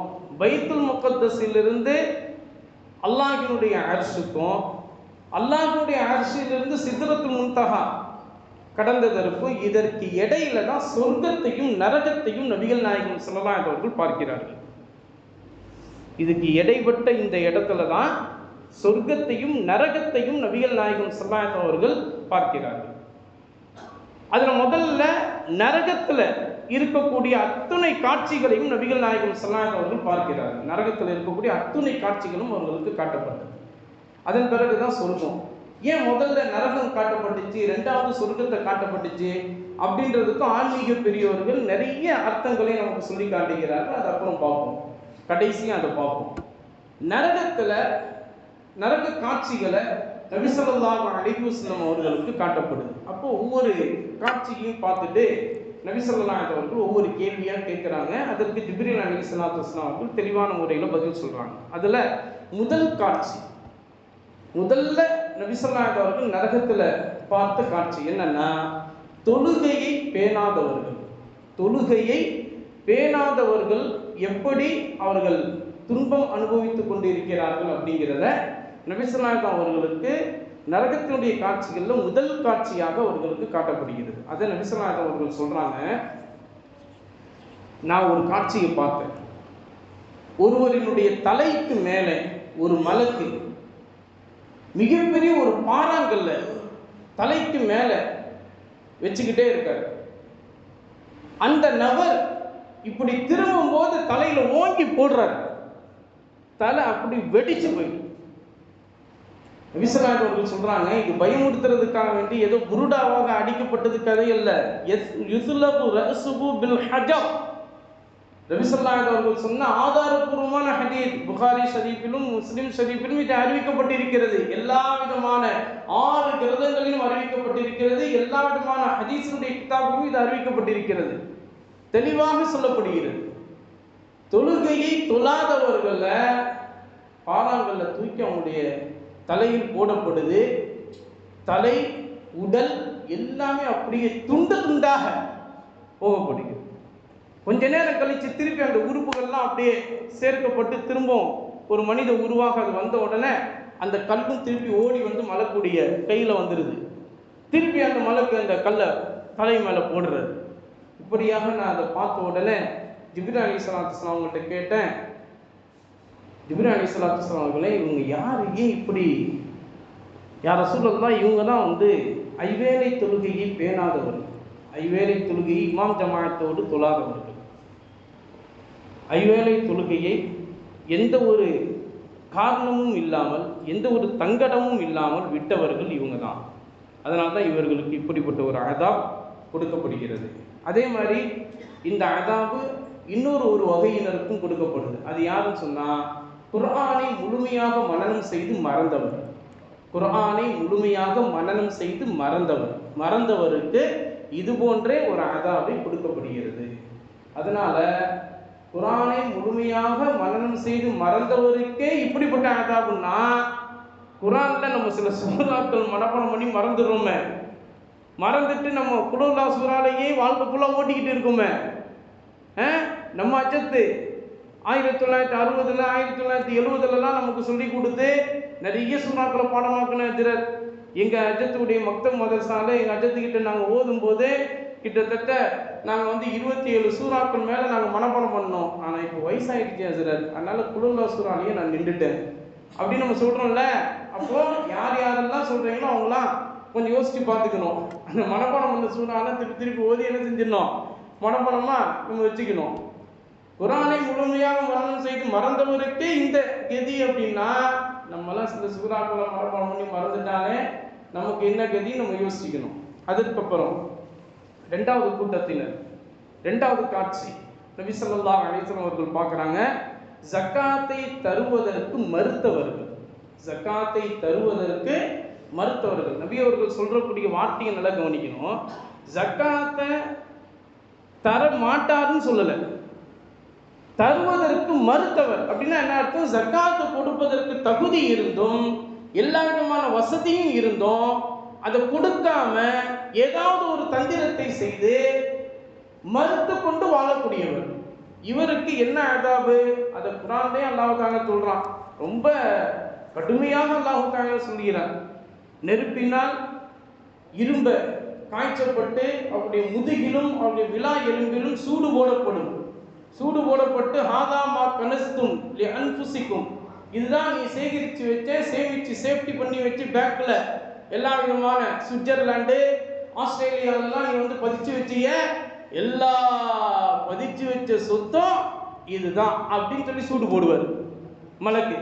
பைத்துல் முகத்தஸிலிருந்து அல்லாஹ்வினுடைய அர்ஷுக்கும், அல்லாஹ்வுடைய அர்ஷிலிருந்து சித்ரத்துல் முன்தஹா கடந்ததற்கும் இதற்கு இடையில தான் சொர்க்கத்தையும் நரகத்தையும் நபிகள் நாயகம் ஸல்லல்லாஹு அலைஹி அவர்கள் பார்க்கிறார்கள். இதுக்கு இடைப்பட்ட இந்த இடத்துல தான் சொர்க்கத்தையும் நரகத்தையும் நபிகள் நாயகம் ஸல்லல்லாஹு அலைஹி அவர்கள் பார்க்கிறார்கள். அதுல முதல்ல நரகத்துல இருக்கக்கூடிய அத்துணை காட்சிகளையும் நபிகள் நாயகம் ஸல்லல்லாஹு அலைஹி அவர்கள் பார்க்கிறார்கள். நரகத்தில் இருக்கக்கூடிய அத்துணை காட்சிகளும் அவர்களுக்கு காட்டப்பட்டது. அதன் பிறகுதான் சொர்க்கம். ஏன் முதல்ல நரகம் காட்டப்பட்டுச்சு, 2வது சொர்க்கத்தை காட்டப்பட்டுச்சு அப்படின்றதுக்கும் ஆன்மீக பெரியவர்கள் நிறைய அர்த்தங்களை நமக்கு சொல்லி காட்டுகிறார்கள். அது அப்புறம் பார்ப்போம், கடைசியாக அதை பார்ப்போம். நரகத்துல நரக காட்சிகளை நபி ஸல்லல்லாஹு அலைஹி வஸல்லம் அவர்களுக்கு காட்டப்படுது. அப்போ ஒவ்வொரு காட்சியையும் பார்த்துட்டு நபி ஸல்லல்லாஹு அலைஹி அவர்கள் ஒவ்வொரு கேள்வியா கேட்குறாங்க. அதற்கு ஜிப்ரீல் அலைஹிஸ்ஸலாத்து வஸலாம் அவர்கள் தெளிவான முறையில் பதில் சொல்றாங்க. அதுல முதல் காட்சி, முதல்ல நபி ஸல்லல்லாஹு அலைஹி அவர்கள் நரகத்துல பார்த்த காட்சி என்னன்னா, தொழுகையை பேணாதவர்கள், தொழுகையை பேணாதவர்கள் எப்படி அவர்கள் துன்பம் அனுபவித்துக் கொண்டிருக்கிறார்கள் அப்படிங்கிறத நபி ஸல்லல்லாஹு அலைஹி அவர்களுக்கு நரகத்தினுடைய காட்சிகளில் முதல் காட்சியாக அவர்களுக்கு காட்டப்படுகிறது. அதை நபி ஸல்லல்லாஹு அலைஹி வஸல்லம் அவர்கள் சொல்றாங்க, நான் ஒரு காட்சியை பார்த்தேன். ஒருவரினுடைய தலைக்கு மேலே ஒரு மலக்கு மிகப்பெரிய ஒரு பாறாங்கல்ல தலைக்கு மேலே வச்சுக்கிட்டே இருக்காரு. அந்த நபர் இப்படி திரும்பும் போது தலையில ஓங்கி போடுறாரு. தலை அப்படி வெடிச்சு போயிடும். நபி ஸல்லல்லாஹு அலைஹி வஸல்லம் சொல்றாங்க, இது பயமுறுத்துறதுக்காக வேண்டி ஏதோ புருடாவாக அடிக்கப்பட்டது கதை அல்ல. யுஸ்லபு ரஸுஹு பில் ஹஜர். நபி ஸல்லல்லாஹு அலைஹி வஸல்லம் சொன்ன ஆதாரபூர்வமான ஹதீஸ் புகாரி ஷரீஃபிலும் முஸ்லிம் ஷரீஃபிலும் இது அறிவிக்கப்பட்டிருக்கிறது. எல்லா விதமான 6 கிரந்தங்களிலும் அறிவிக்கப்பட்டிருக்கிறது. எல்லா விதமான ஹதீஸுடைய கிதாபிலும் இது அறிவிக்கப்பட்டிருக்கிறது. தெளிவாக சொல்லப்படுகிறது. தொழுகையை தொழாதவர்களை பாறாங்கல்ல தூக்கி அவங்களுடைய தலையில் போடப்படுது. தலை, உடல் எல்லாமே அப்படியே துண்டு துண்டாக போகப்படுகிறது. கொஞ்ச நேரம் கழிச்சு திருப்பி அந்த உறுப்புகள்லாம் அப்படியே சேர்க்கப்பட்டு திரும்பவும் ஒரு மனித உருவாக அது வந்த உடனே அந்த கல்லும் திருப்பி ஓடி வந்து மலக்குடைய கையில் வந்துடுது. திருப்பி அந்த மலக்கு அந்த கல்லை தலை மேலே போடுறது. இப்படியாக நான் அதை பார்த்த உடனே ஜிப்ரீல் அலைஹிஸ்ஸலாத்து வஸ்ஸலாம் அவங்கள்ட்ட கேட்டேன், ஜிப்ரீல் அலைஹிஸ்ஸலாத்து வஸ்ஸலாம் அவர்களே, இவங்க யார், ஏன் இப்படி? யார் ரசூலுல்லாஹ், இவங்க தான் வந்து ஐவேளை தொழுகையை பேணாதவர்கள், ஐவேளை தொழுகையை இமாம் ஜமாஅத்தோடு தொழாதவர்கள், ஐவேளை தொழுகையை எந்த ஒரு காரணமும் இல்லாமல் எந்த ஒரு தங்கடமும் இல்லாமல் விட்டவர்கள் இவங்க தான். அதனால தான் இவர்களுக்கு இப்படிப்பட்ட ஒரு அதாப் கொடுக்கப்படுகிறது. அதே மாதிரி இந்த அதாபு இன்னொரு வகையினருக்கும் கொடுக்கப்படுது. அது யாருன்னு சொன்னால், குர்ஆனை முழுமையாக மனனம் செய்து மறந்தவர். குர்ஆனை முழுமையாக மனனம் செய்து மறந்தவருக்கு இது போன்றே ஒரு அதாபை கொடுக்கப்படுகிறது. அதனால குர்ஆனை முழுமையாக மனனம் செய்து மறந்தவருக்கே இப்படிப்பட்ட அதாபுன்னா, குர்ஆன்ல நம்ம சில சூறாக்கள் மனப்பாடம் பண்ணி மறந்துடுறோமே, மறந்துட்டு நம்ம குலுல்லா சூறாலையே வாழ்க்கை ஃபுல்லாக ஓட்டிக்கிட்டு இருக்கோமே. நம்ம அஜத்து 1960 1970 நமக்கு சொல்லி கொடுத்து நிறைய சூறாக்களை பாடமாக்கின ஹஜ்ரத். எங்கள் அஜத்துடைய மக்தப் மதரசால எங்கள் அஜத்துக்கிட்ட நாங்கள் ஓதும் போது கிட்டத்தட்ட நாங்கள் வந்து 27 சூறாக்கள் மேலே நாங்கள் மனப்பாடம் பண்ணோம். ஆனால் இப்போ வயசாகிடுச்சு ஹஜ்ரத், அதனால குலுல்லா சூறாலையே நான் நின்றுட்டேன் அப்படின்னு நம்ம சொல்கிறோம்ல. அப்போது யாரெல்லாம் சொல்கிறீங்களோ அவங்களாம் கொஞ்சம் யோசித்து பார்த்துக்கணும். அந்த மனப்பாடம் பண்ண சூறாலாம் திருப்பி ஓதி என்ன செஞ்சிடணும், மனப்பாடமாக நம்ம வச்சுக்கணும். குர்ஆனை முழுமையாக மரணம் செய்து மறந்தவருக்கே இந்த கதி அப்படின்னா, நம்மளாம் சில சூறாக்களை மனப்பாடம் பண்ணி மறந்துட்டாலே நமக்கு என்ன கதி நம்ம யோசிக்கணும். அதுக்கப்புறம் 2வது கூட்டத்தினர், 2வது காட்சி நபி ஸல்லல்லாஹு அலைஹி வஸல்லம் அவர்கள் பார்க்குறாங்க, ஜக்காத்தை தருவதற்கு மறுத்தவர்கள். ஜக்காத்தை தருவதற்கு மறுத்தவர்கள். நபி அவர்கள் சொல்றக்கூடிய வார்த்தையை நல்லா கவனிக்கணும். ஜக்காத்தை தர மாட்டாருன்னு சொல்லலை, தருவதற்கு மறுத்தவர் அப்படின்னா என்ன அர்த்தம்? ஜக்காத்து கொடுப்பதற்கு தகுதி இருந்தும் எல்லா விதமான வசதியும் இருந்தும் அதை கொடுக்காம ஏதாவது ஒரு தந்திரத்தை செய்து மறுத்து கொண்டு வாழக்கூடியவர். இவருக்கு என்ன அதாபு? அதை குர்ஆன்லயே அல்லாஹ் தஆலா சொல்றான். ரொம்ப கடுமையாக அல்லாஹ் தஆலா சொல்கிறார். நெருப்பினால் இரும்ப காய்ச்சப்பட்டு அவருடைய முதுகிலும் அவருடைய விலா எலும்பிலும் சூடு போடப்பட்டு ஹாதா மா கனஸ்தும் லி அன்ஃபுசிக்கும், இதுதான் நீ சேகரித்து வச்ச, சேமித்து சேஃப்டி பண்ணி வச்சு பேக்கில் எல்லா விதமான சுவிட்சர்லாண்டு ஆஸ்திரேலியாவெல்லாம் நீ வந்து பதிச்சு வச்சிய எல்லா பதிச்சு வச்ச சொத்தும் இதுதான் அப்படின்னு சொல்லி சூடு போடுவார் மலக்கு.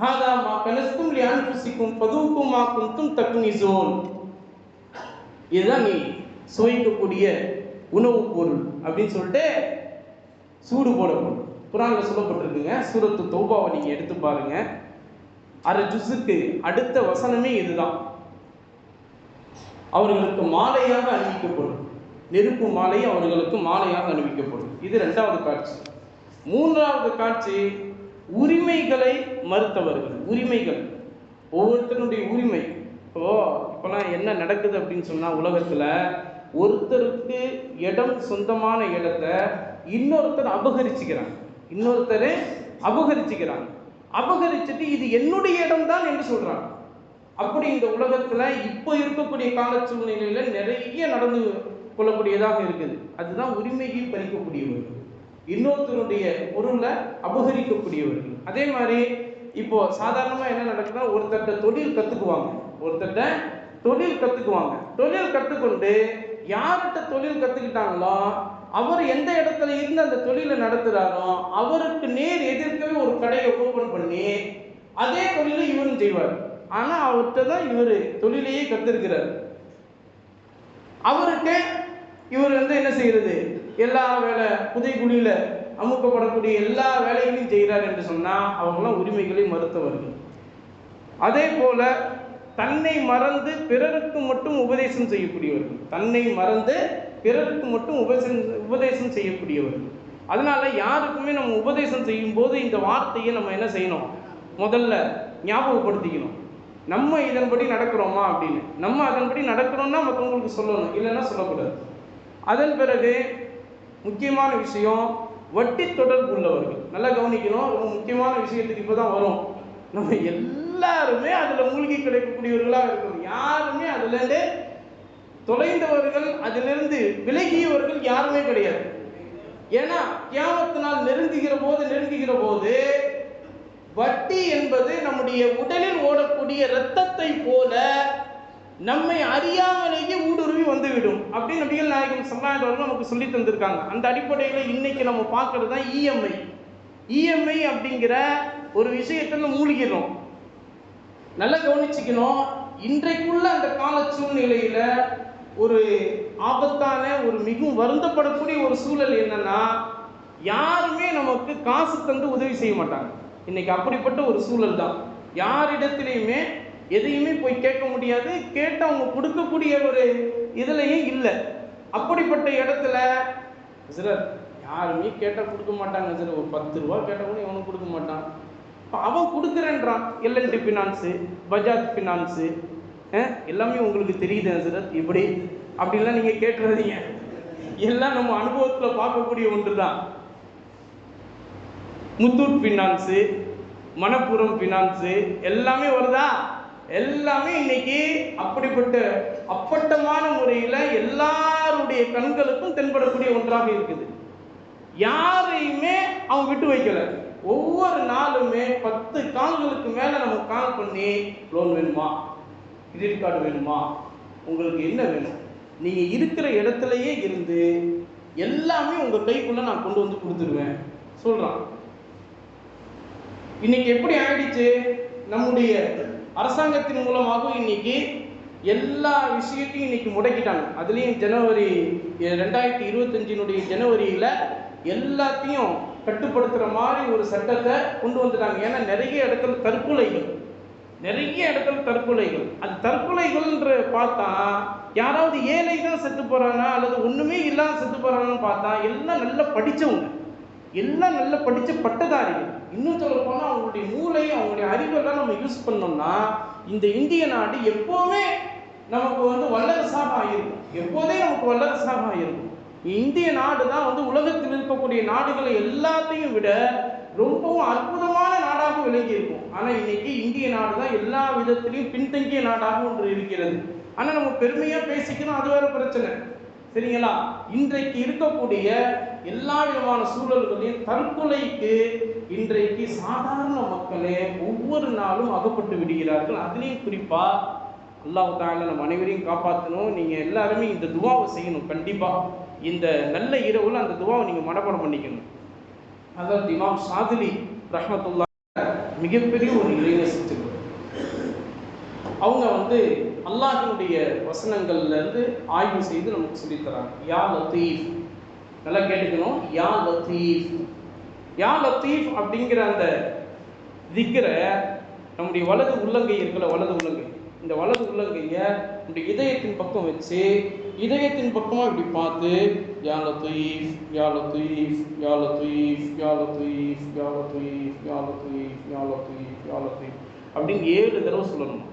ஹாதா மா கனஸ்தும் லி அன்ஃபுசிக்கும் ஃபதூக்கும் மா குன்தும் தக்னிஸூன், இதுதான் நீ சுவைக்கக்கூடிய உணவுப் பொருள் அப்படின்னு சொல்லிட்டு சூடு போடப்படும். குர்ஆன்ல சொல்லப்பட்டிருக்குங்க. சூரத்து தௌபாவை நீங்கள் எடுத்து பாருங்க, அரை ஜுஸுக்கு அடுத்த வசனமே இதுதான். அவர்களுக்கு மாலையாக அணிவிக்கப்படும், நெருப்பு மாலை அவர்களுக்கு மாலையாக அணிவிக்கப்படும். இது 2வது காட்சி. 3வது காட்சி உரிமைகளை மறுத்தவர்கள். உரிமைகள், ஒவ்வொருத்தருடைய உரிமை. இப்போலாம் என்ன நடக்குது அப்படின்னு சொன்னால், உலகத்தில் ஒருத்தருக்கு இடம், சொந்தமான இடத்தை இன்னொருத்தர் அபகரிச்சுக்கிறாங்க. அபகரிச்சுட்டு இது என்னுடைய இடம் தான் என்று சொல்றாங்க. அப்படி இந்த உலகத்துல இப்போ இருக்கக்கூடிய கால சூழ்நிலையில நிறைய நடந்து கொள்ளக்கூடியதாக இருக்குது. அதுதான் உரிமையை பறிக்கக்கூடியவர்கள், இன்னொருத்தருடைய பொருளை அபகரிக்கக்கூடியவர்கள். அதே மாதிரி இப்போ சாதாரணமாக என்ன நடக்குதுன்னா, ஒருத்தட்ட தொழில் கற்றுக்குவாங்க, ஒருத்தட்ட தொழில் கற்றுக்குவாங்க. தொழில் கற்றுக்கொண்டு யார்கிட்ட தொழில் கற்றுக்கிட்டாங்களோ அவர் எந்த இடத்துல இருந்து அந்த தொழிலை நடத்துகிறாரோ அவருக்கு நேர் எதிர்க்கவே ஒரு கடையை ஓப்பன் பண்ணி அதே தொழிலை இவரும் செய்வார். ஆனால் அவர்கிட்ட தான் இவர் தொழிலையே கற்றுருக்கிறார். அவருக்கு இவர் என்ன செய்கிறது, எல்லா வேலை புதைக்குழியில் அமுக்கப்படக்கூடிய எல்லா வேலைகளையும் செய்கிறார் என்று சொன்னால் அவங்களாம் உரிமைகளை மறுத்தவர்கள். அதே போல தன்னை மறந்து பிறருக்கு மட்டும் உபதேசம் செய்யக்கூடியவர்கள், தன்னை மறந்து பிறருக்கு மட்டும் உபதேசம் செய்யக்கூடியவர்கள். அதனால யாருக்குமே நம்ம உபதேசம் செய்யும் போது இந்த வார்த்தையை நம்ம என்ன செய்யணும், முதல்ல ஞாபகப்படுத்திக்கணும். நம்ம இதன்படி நடக்கிறோமா அப்படின்னு. நம்ம அதன்படி நடக்கிறோம்னா மற்றவங்களுக்கு சொல்லணும், இல்லைன்னா சொல்லக்கூடாது. அதன் பிறகு முக்கியமான விஷயம், வட்டி தொடர்பு உள்ளவர்கள் நல்லா கவனிக்கணும். ரொம்ப முக்கியமான விஷயத்துக்கு இப்போ தான் வரும். நம்ம எல்லாருமே அதில் மூழ்கி கிடைக்கக்கூடியவர்களாக இருக்கணும். யாருமே அதுலேருந்து தொலைந்தவர்கள், அதிலிருந்து விலகியவர்கள் யாருமே கிடையாது. ஏன்னா கியாமத்து நாள் நெருங்குகிற போது வட்டி என்பது நம்முடைய உடலில் ஓடக்கூடிய இரத்தத்தை போல நம்மை அறியாமலேயே ஊடுருவி வந்துவிடும் அப்படின்னு நபிகள் நாயகம் ஸல்லல்லாஹு அலைஹி வஸல்லம் நமக்கு சொல்லி தந்திருக்காங்க. அந்த அடிப்படையில் இன்னைக்கு நம்ம பார்க்கறது தான் இஎம்ஐ அப்படிங்கிற ஒரு விஷயத்தில் மூழ்கிறோம். நல்லா கவனிச்சுக்கணும். இன்றைக்குள்ள அந்த கால சூழ்நிலையில ஒரு ஆபத்தான, ஒரு மிகவும் வருந்தப்படக்கூடிய ஒரு சூழல் என்னன்னா, யாருமே நமக்கு காசு தந்து உதவி செய்ய மாட்டாங்க. இன்னைக்கு அப்படிப்பட்ட ஒரு சூழல் தான். யாரிடத்திலையுமே எதையுமே போய் கேட்க முடியாது, கேட்டு அவங்க கொடுக்கக்கூடிய ஒரு இதுலையும் இல்லை. அப்படிப்பட்ட இடத்துல சார் யாருமே கேட்டால் கொடுக்க மாட்டாங்க சார். ஒரு 10 ரூபா கேட்டால் கூட எவனும் கொடுக்க மாட்டான். இப்போ அவன் கொடுக்குறேன்றான். எல்என்டி ஃபினான்ஸு, பஜாஜ் ஃபினான்ஸு, எல்லாமே உங்களுக்கு தெரியுது சார். இப்படி அப்படின்லாம் நீங்கள் கேட்டுறாதீங்க. எல்லாம் நம்ம அனுபவத்தில் பார்க்கக்கூடிய ஒன்று தான். முத்தூட் ஃபினான்ஸு, மணப்புரம் ஃபினான்ஸு எல்லாமே வருதா? எல்லாமே இன்னைக்கு அப்படிப்பட்ட அப்பட்டமான முறையில் எல்லாருடைய கண்களுக்கும் தென்படக்கூடிய ஒன்றாக இருக்குது. யாரையுமே அவன் விட்டு வைக்கல. ஒவ்வொரு நாளுமே 10 கால்களுக்கு மேலே நம்ம கால் பண்ணி, லோன் வேணுமா, கிரெடிட் கார்டு வேணுமா, உங்களுக்கு என்ன வேணும், நீங்கள் இருக்கிற இடத்துலையே இருந்து எல்லாமே உங்கள் கைக்குள்ளே நான் கொண்டு வந்து கொடுத்துருவேன் சொல்கிறான். இன்னைக்கு எப்படி ஆயிடுச்சு, நம்முடைய அரசாங்கத்தின் மூலமாக இன்னைக்கு எல்லா விஷயத்தையும் இன்னைக்கு முடக்கிட்டாங்க. அதுலேயும் ஜனவரி 2025 ஜனவரியில் எல்லாத்தையும் கட்டுப்படுத்துகிற மாதிரி ஒரு சட்டத்தை கொண்டு வந்துட்டாங்க. ஏன்னா நிறைய இடத்துல தற்கொலைகள். அது தற்கொலைகள்ன்ற பார்த்தா யாராவது ஏழை தான் செத்து போகிறாங்க அல்லது ஒன்றுமே இல்லாத செத்து போகிறாங்கன்னு பார்த்தா எல்லாம் நல்லா படித்தவங்க, எல்லாம் நல்லா படித்த பட்டதாரிகள். இன்னும் சொல்ல போனால் அவங்களுடைய மூளை, அவங்களுடைய அறிவெல்லாம் நம்ம யூஸ் பண்ணோம்னா இந்த இந்திய நாடு எப்போவுமே நமக்கு வல்லரசாக ஆகிருக்கும். இந்திய நாடு தான் உலகத்தில் இருக்கக்கூடிய நாடுகளை எல்லாத்தையும் விட ரொம்பவும் அற்புதமான நாடாக விளங்கி இருக்கும். ஆனால் இன்னைக்கு இந்திய நாடு தான் எல்லா விதத்திலையும் பின்தங்கிய நாடாக ஒன்று இருக்கிறது. ஆனால் நம்ம பெருமையாக பேசிக்கணும், அது வேற பிரச்சனை. சரிங்களா? இன்றைக்கு இருக்கக்கூடிய எல்லா விதமான சூழல்களையும் தற்கொலைக்கு இன்றைக்கு சாதாரண மக்களே ஒவ்வொரு நாளும் அகப்பட்டு விடுகிறார்கள். அதுலேயும் குறிப்பாக அல்லாஹ் தஆலா நம்ம அனைவரையும் காப்பாற்றணும். நீங்கள் எல்லாருமே இந்த துவாவை செய்யணும். கண்டிப்பாக இந்த நல்ல இரவுல அந்த துவாவை நீங்கள் மனப்பாடம் பண்ணிக்கணும். அதாவது இமாம் ஷாதிலி ரஹ்மத்துல்லாஹ் மிகப்பெரிய ஒரு இறைநேசர். அவங்க அல்லாஹ்வினுடைய வசனங்கள்லேருந்து ஆய்வு செய்து நமக்கு சொல்லித்தராங்க. யா லத்தீஃப், நல்லா கேட்டுக்கணும். யா லத்தீஃப் அப்படிங்கிற அந்த திக்ரை நம்முடைய வலது உள்ளங்கை இருக்குல்ல, வலது உள்ளங்கை, இந்த வலது உள்ளங்கையை நம்முடைய இதயத்தின் பக்கம் வச்சு இதயத்தின் பக்கமாக இப்படி பார்த்து யா லத்தீஃப் யா லத்தீஃப் யா லத்தீஃப் யா லத்தீஃப் யா லத்தீஃப் யா லத்தீஃப் யா லத்தீஃப் யா லத்தீஃப் அப்படின்னு 7 தடவை சொல்லணும்.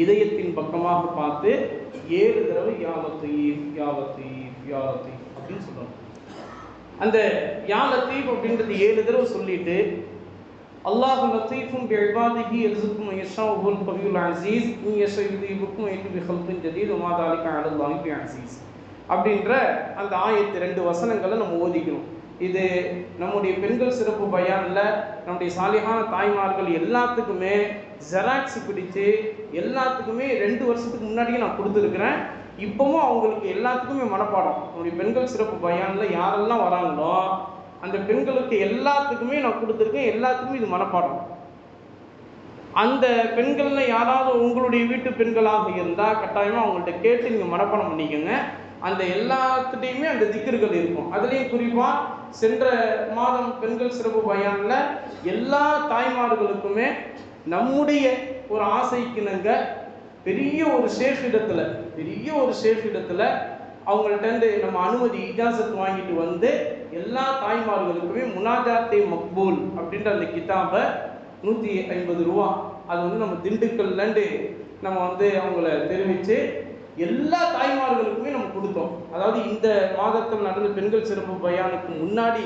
இதயத்தின் பக்கமாக பார்த்து 7 தடவை யா லத்தீஃப் யா லத்தீஃப் யா லத்தீஃப் அப்படின்னு சொல்லணும். அந்த யா லத்தீஃப் அப்படின்றது 7 தடவை சொல்லிட்டு அல்லாஹு லத்தீஃபுன் பிஇபாதிஹி யர்ஸுகு மன் யஷாஉ வல் கவியுல் அஸீஸ் இன் யஷா யுذிபுக்கும் வயத்தி பிஹல்கின் ஜதீத் வமா தாலிக அலல்லாஹி பிஅஸீஸ் அப்படின்ற அந்த ஆயத்து 2 வசனங்களை நம்ம ஓதிக்கணும். இது நம்முடைய பெண்கள் சிறப்பு பயானில் நம்முடைய சாலிஹான தாய்மார்கள் எல்லாத்துக்குமே ஜெராக்ஸ் பிடிச்சு எல்லாத்துக்குமே 2 வருஷத்துக்கு முன்னாடியே நான் கொடுத்துருக்குறேன். இப்போவும் அவங்களுக்கு எல்லாத்துக்குமே மனப்பாடம். நம்முடைய பெண்கள் சிறப்பு பயானில் யாரெல்லாம் வராங்களோ அந்த பெண்களுக்கு எல்லாத்துக்குமே நான் கொடுத்துருக்கேன். எல்லாத்துக்குமே இது மனப்பாடம். அந்த பெண்களில் யாராவது உங்களுடைய வீட்டு பெண்களாக இருந்தால் கட்டாயமாக அவங்கள்ட்ட கேட்டு நீங்கள் மனப்பாடம் பண்ணிக்கோங்க. அந்த எல்லாத்துலேயுமே அந்த திக்ர்கள் இருக்கும். அதுலேயும் குறிப்பாக சென்ற மாதம் பெண்கள் சிறப்பு பயானில் எல்லா தாய்மார்களுக்குமே நம்முடைய ஒரு ஆசைக்குனங்க பெரிய ஒரு ஷேஃப் இடத்துல அவங்கள்ட்ட நம்ம அனுமதி இஜாசத் வாங்கிட்டு வந்து எல்லா தாய்மார்களுக்குமே முனாஜாத்தே மக்பூல் அப்படின்ற அந்த கிதாபை 150 ரூபா அது நம்ம திண்டுக்கல்லேருந்து நம்ம அவங்கள தெரிவித்து எல்லா தாய்மார்களுக்குமே நம்ம கொடுத்தோம். அதாவது இந்த மாதத்தில் நடந்த பெண்கள் சிறப்பு பயானுக்கு முன்னாடி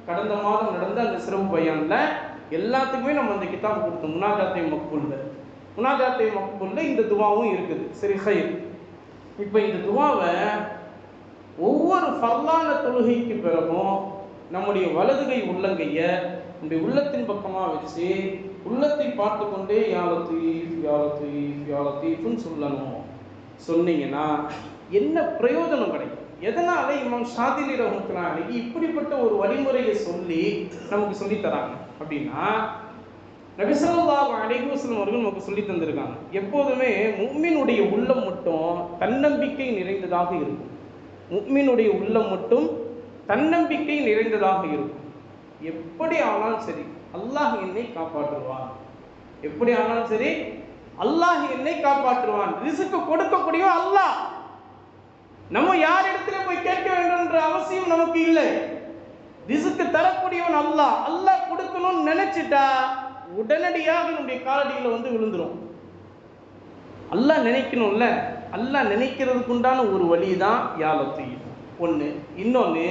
கடந்த மாதம் நடந்த அந்த சிறப்பு பயானில் எல்லாத்துக்குமே நம்ம அந்த கிதாபை கொடுத்தோம். முனாஜாத்தே மக்பூலில் இந்த துவாவும் இருக்குது. சரி ஹைர். இப்போ இந்த துவாவை ஒவ்வொரு ஃபர்லான தொழுகைக்கு பிறகும் நம்முடைய வலதுகை உள்ளங்கையை நம்முடைய உள்ளத்தின் பக்கமாக வச்சு உள்ளத்தை பார்த்து கொண்டே யா லத்தீஃப் யா லத்தீஃப் யா லத்தீஃப்னு சொல்லணும். சொன்னீங்கன்னா என்ன பிரயோஜனம் கிடைக்கும்? எதனால இமாம் ஷாதிலி ரஹ்மத்துல்லாஹி அலைஹி இப்படிப்பட்ட ஒரு வழிமுறையை சொல்லி நமக்கு சொல்லித்தராங்க அப்படின்னா, நபி ஸல்லல்லாஹு அலைஹி வஸல்லம் அவர்கள் நமக்கு சொல்லி தந்திருக்காங்க. எப்போதுமே முஃமினுடைய உள்ளம் மட்டும் தன்னம்பிக்கை நிறைந்ததாக இருக்கும். முஃமினுடைய உள்ளம் மட்டும் தன்னம்பிக்கை நிறைந்ததாக இருக்கும். எப்படி ஆனாலும் சரி அல்லாஹ் என்னை காப்பாற்றுவான். எப்படி ஆனாலும் சரி அல்லாஹ் என்னை காப்பாற்றுவான். ரிஸ்க் கொடுக்கக்கூடிய அல்லாஹ். நம்ம யார் இடத்துல போய் கேட்க வேண்டும் என்ற அவசியம் நமக்கு இல்லை. ரிஸ்க் தரக்கூடியவன் அல்லாஹ். அல்லாஹ் கொடுக்கணும்னு நினைச்சிட்டா உடனடியாக நம்முடைய காலடியில் விழுந்துரும். அல்லாஹ் நினைக்கணும்ல. அல்லாஹ் நினைக்கிறதுக்கு உண்டான ஒரு வழி தான் யா லத்தீஃப் ஒன்று. இன்னொன்று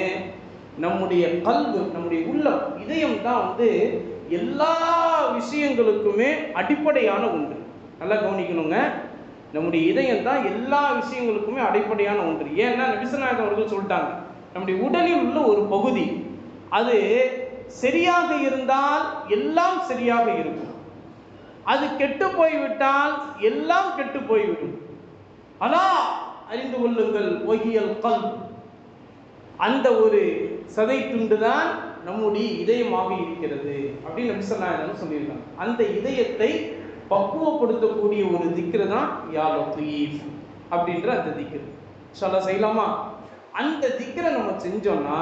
நம்முடைய கல்பு, நம்முடைய உள்ளம், இதயம் தான் எல்லா விஷயங்களுக்குமே அடிப்படையான ஒன்று. நல்லா கவனிக்கணுங்க. நம்முடைய இதயம் தான் எல்லா விஷயங்களுக்குமே அடிப்படையான ஒன்று. ஏன்னா நபி ஸல்லல்லாஹு அலைஹி அவர்கள் சொல்லிட்டாங்க, நம்முடைய உடலில் உள்ள ஒரு பகுதி அது சரியாக இருந்தால் எல்லாம் சரியாக இருக்கும். அது கெட்டு போய்விட்டால் எல்லாம் கெட்டு போய்விடும். அலா அறிந்து கொள்ளுங்கள் வஹியல் கல்ப். அந்த ஒரு சதை துண்டு தான் நம்முடைய இதயமாக இருக்கிறது அப்படின்னு நபி ஸல்லல்லாஹு அலைஹி சொல்லியிருக்காங்க. அந்த இதயத்தை பக்குவப்படுத்தக்கூடிய ஒரு திக்ரு தான் யா லத்தீஃப் அப்படின்ற அந்த திக்ரு. இன்ஷாஅல்லாஹ் செய்யலாமா? அந்த திக்ரை நம்ம செஞ்சோம்னா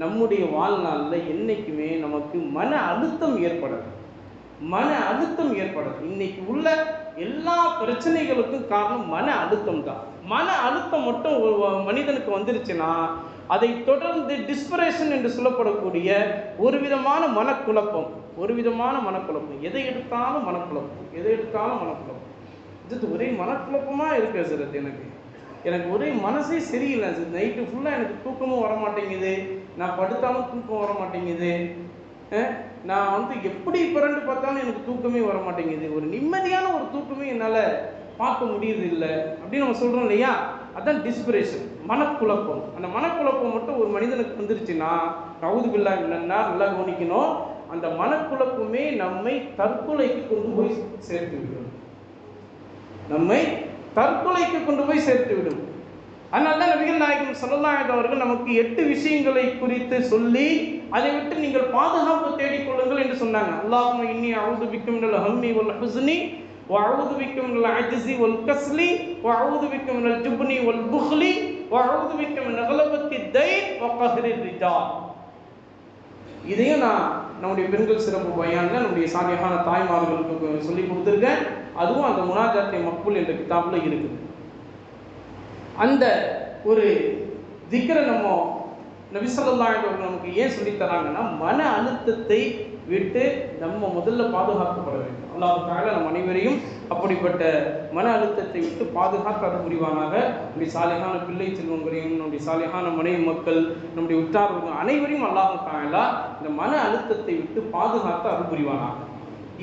நம்முடைய வாழ்நாளில் என்றைக்குமே நமக்கு மன அழுத்தம் ஏற்படாது. இன்னைக்கு உள்ள எல்லா பிரச்சனைகளுக்கும் காரணம் மன அழுத்தம் தான். மன அழுத்தம் மட்டும் ஒரு மனிதனுக்கு வந்துருச்சுன்னா அதை தொடர்ந்து டிஸ்பரேஷன் என்று சொல்லப்படக்கூடிய ஒரு விதமான மனக்குழப்பம். எதை எடுத்தாலும் மனக்குழப்பம். இது ஒரே மனக்குழப்பமாக இருக்கு சார். எனக்கு ஒரே மனசே சரியில்லை சார். நைட்டு ஃபுல்லாக எனக்கு தூக்கமும் வர மாட்டேங்குது. நான் படுத்தாலும் தூக்கம் வர மாட்டேங்குது. நான் எப்படி பிறண்டு பார்த்தாலும் எனக்கு தூக்கமே வர மாட்டேங்குது. ஒரு நிம்மதியான ஒரு தூக்கமே என்னால் பார்க்க முடியுது இல்லை அப்படின்னு நம்ம சொல்கிறோம் இல்லையா? அதுதான் டிஸ்பிரேஷன், மனக்குழப்பம். அந்த மனக்குழப்பம் மட்டும் ஒரு மனிதனுக்கு வந்துருச்சுன்னா நவுது பில்லாஹ் மினன்னார். நல்லா கவனிக்கணும். அந்த மனக்குழப்பமே நம்மை தற்கொலைக்கு கொண்டு போய் சேர்த்து விடும். அதனால தான் நபிகள் நாயகம் ஸல்லல்லாஹு அலைஹி அவர்கள் நமக்கு 8 விஷயங்களை குறித்து சொல்லி அதை விட்டு நீங்கள் பாதுகாப்பு தேடிக்கொள்ளுங்கள் என்று சொன்னாங்க. அல்லாஹும்ம இன்னி அஊது பிக்க மினல் ஹம்மி வல் ஹுஸ்னி வ அஊது பிக்க மினல் அஜ்ஸி வல் கஸ்லி வ அஊது பிக்க மினல் ஜுப்னி வல் புக்லி வ அஊது பிக்க மின் கலபத்தி தைன் வ கஹ்ரி ரிஜால். இதையும் நான் நம்முடைய பெண்கள் சிறப்பு பயான்ல நம்முடைய சாலிஹான தாய்மார்களுக்கு சொல்லி கொடுத்துருக்கேன். அதுவும் அந்த முனாஜாத்தே மக்பூல் என்ற கிதாபில் இருக்குது. அந்த ஒரு திக்ரை நம்ம நபி ஸல்லல்லாஹு அலைஹி வஸல்லம் நமக்கு ஏன் சொல்லித் தராங்கன்னா, மன அழுத்தத்தை விட்டு நம்ம முதல்ல பாதுகாக்கப்பட வேண்டும். அல்லாஹ் தஆலா நம் அனைவரையும் அப்படிப்பட்ட மன அழுத்தத்தை விட்டு பாதுகாத்து அருள் புரிவானாக. நம்முடைய சாலிஹான பிள்ளை செல்வங்களையும், நம்முடைய சாலிஹான மனைவி மக்கள், நம்முடைய உற்றார்கள் அனைவரையும் அல்லாஹ் தஆலா இந்த மன அழுத்தத்தை விட்டு பாதுகாத்து அருள் புரிவானாக.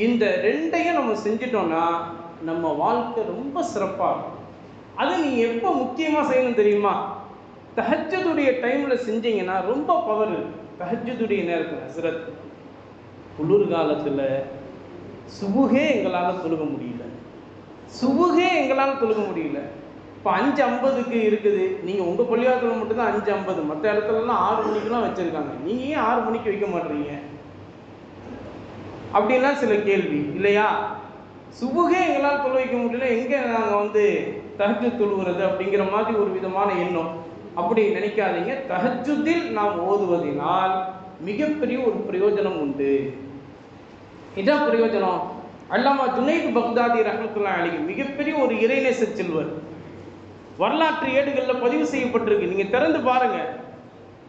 இந்த ரெண்டையும் நம்ம செஞ்சிட்டோம்னா நம்ம வாழ்க்கை ரொம்ப சிறப்பாக இருக்கும். அதை நீங்கள் எப்போ முக்கியமாக செய்யணும் தெரியுமா? தஹஜ்ஜுடைய டைமில் செஞ்சீங்கன்னா ரொம்ப பவர் இருக்குது. தஹஜ்ஜுடைய நேரத்தில் ஹஸ்ரத் குளிர்காலத்தில் சுபுகே எங்களால் தொழுக முடியல, சுபுகே எங்களால் தொழுக முடியல. இப்போ 5:50க்கு இருக்குது, நீங்கள் உங்கள் பள்ளிவாசலில் மட்டும்தான் 5:50, மற்ற இடத்துலலாம் 6 மணிக்கெலாம் வச்சுருக்காங்க. நீங்கள் ஏன் 6 மணிக்கு வைக்க மாட்டீங்க அப்படின்லாம் சில கேள்வி இல்லையா? சுபுகே எங்களால் தொழு வைக்க முடியல, எங்கே நாங்கள் வந்து தஹஜ்ஜுத் தொழுகிறது அப்படிங்கிற மாதிரி ஒரு விதமான எண்ணம். அப்படி நினைக்காதீங்க. தஹஜ்ஜுதில் நாம் ஓதுவதினால் மிகப்பெரிய ஒரு பிரயோஜனம் உண்டு. இதான் பிரயோஜனம். அல்லாமா ஜுனைத் பக்தாதி ரஹ்மத்துல்லாஹி அலைஹி மிகப்பெரிய ஒரு இறைநேச செல்வர், வரலாற்று ஏடுகளில் பதிவு செய்யப்பட்டிருக்கு. நீங்கள் திறந்து பாருங்க.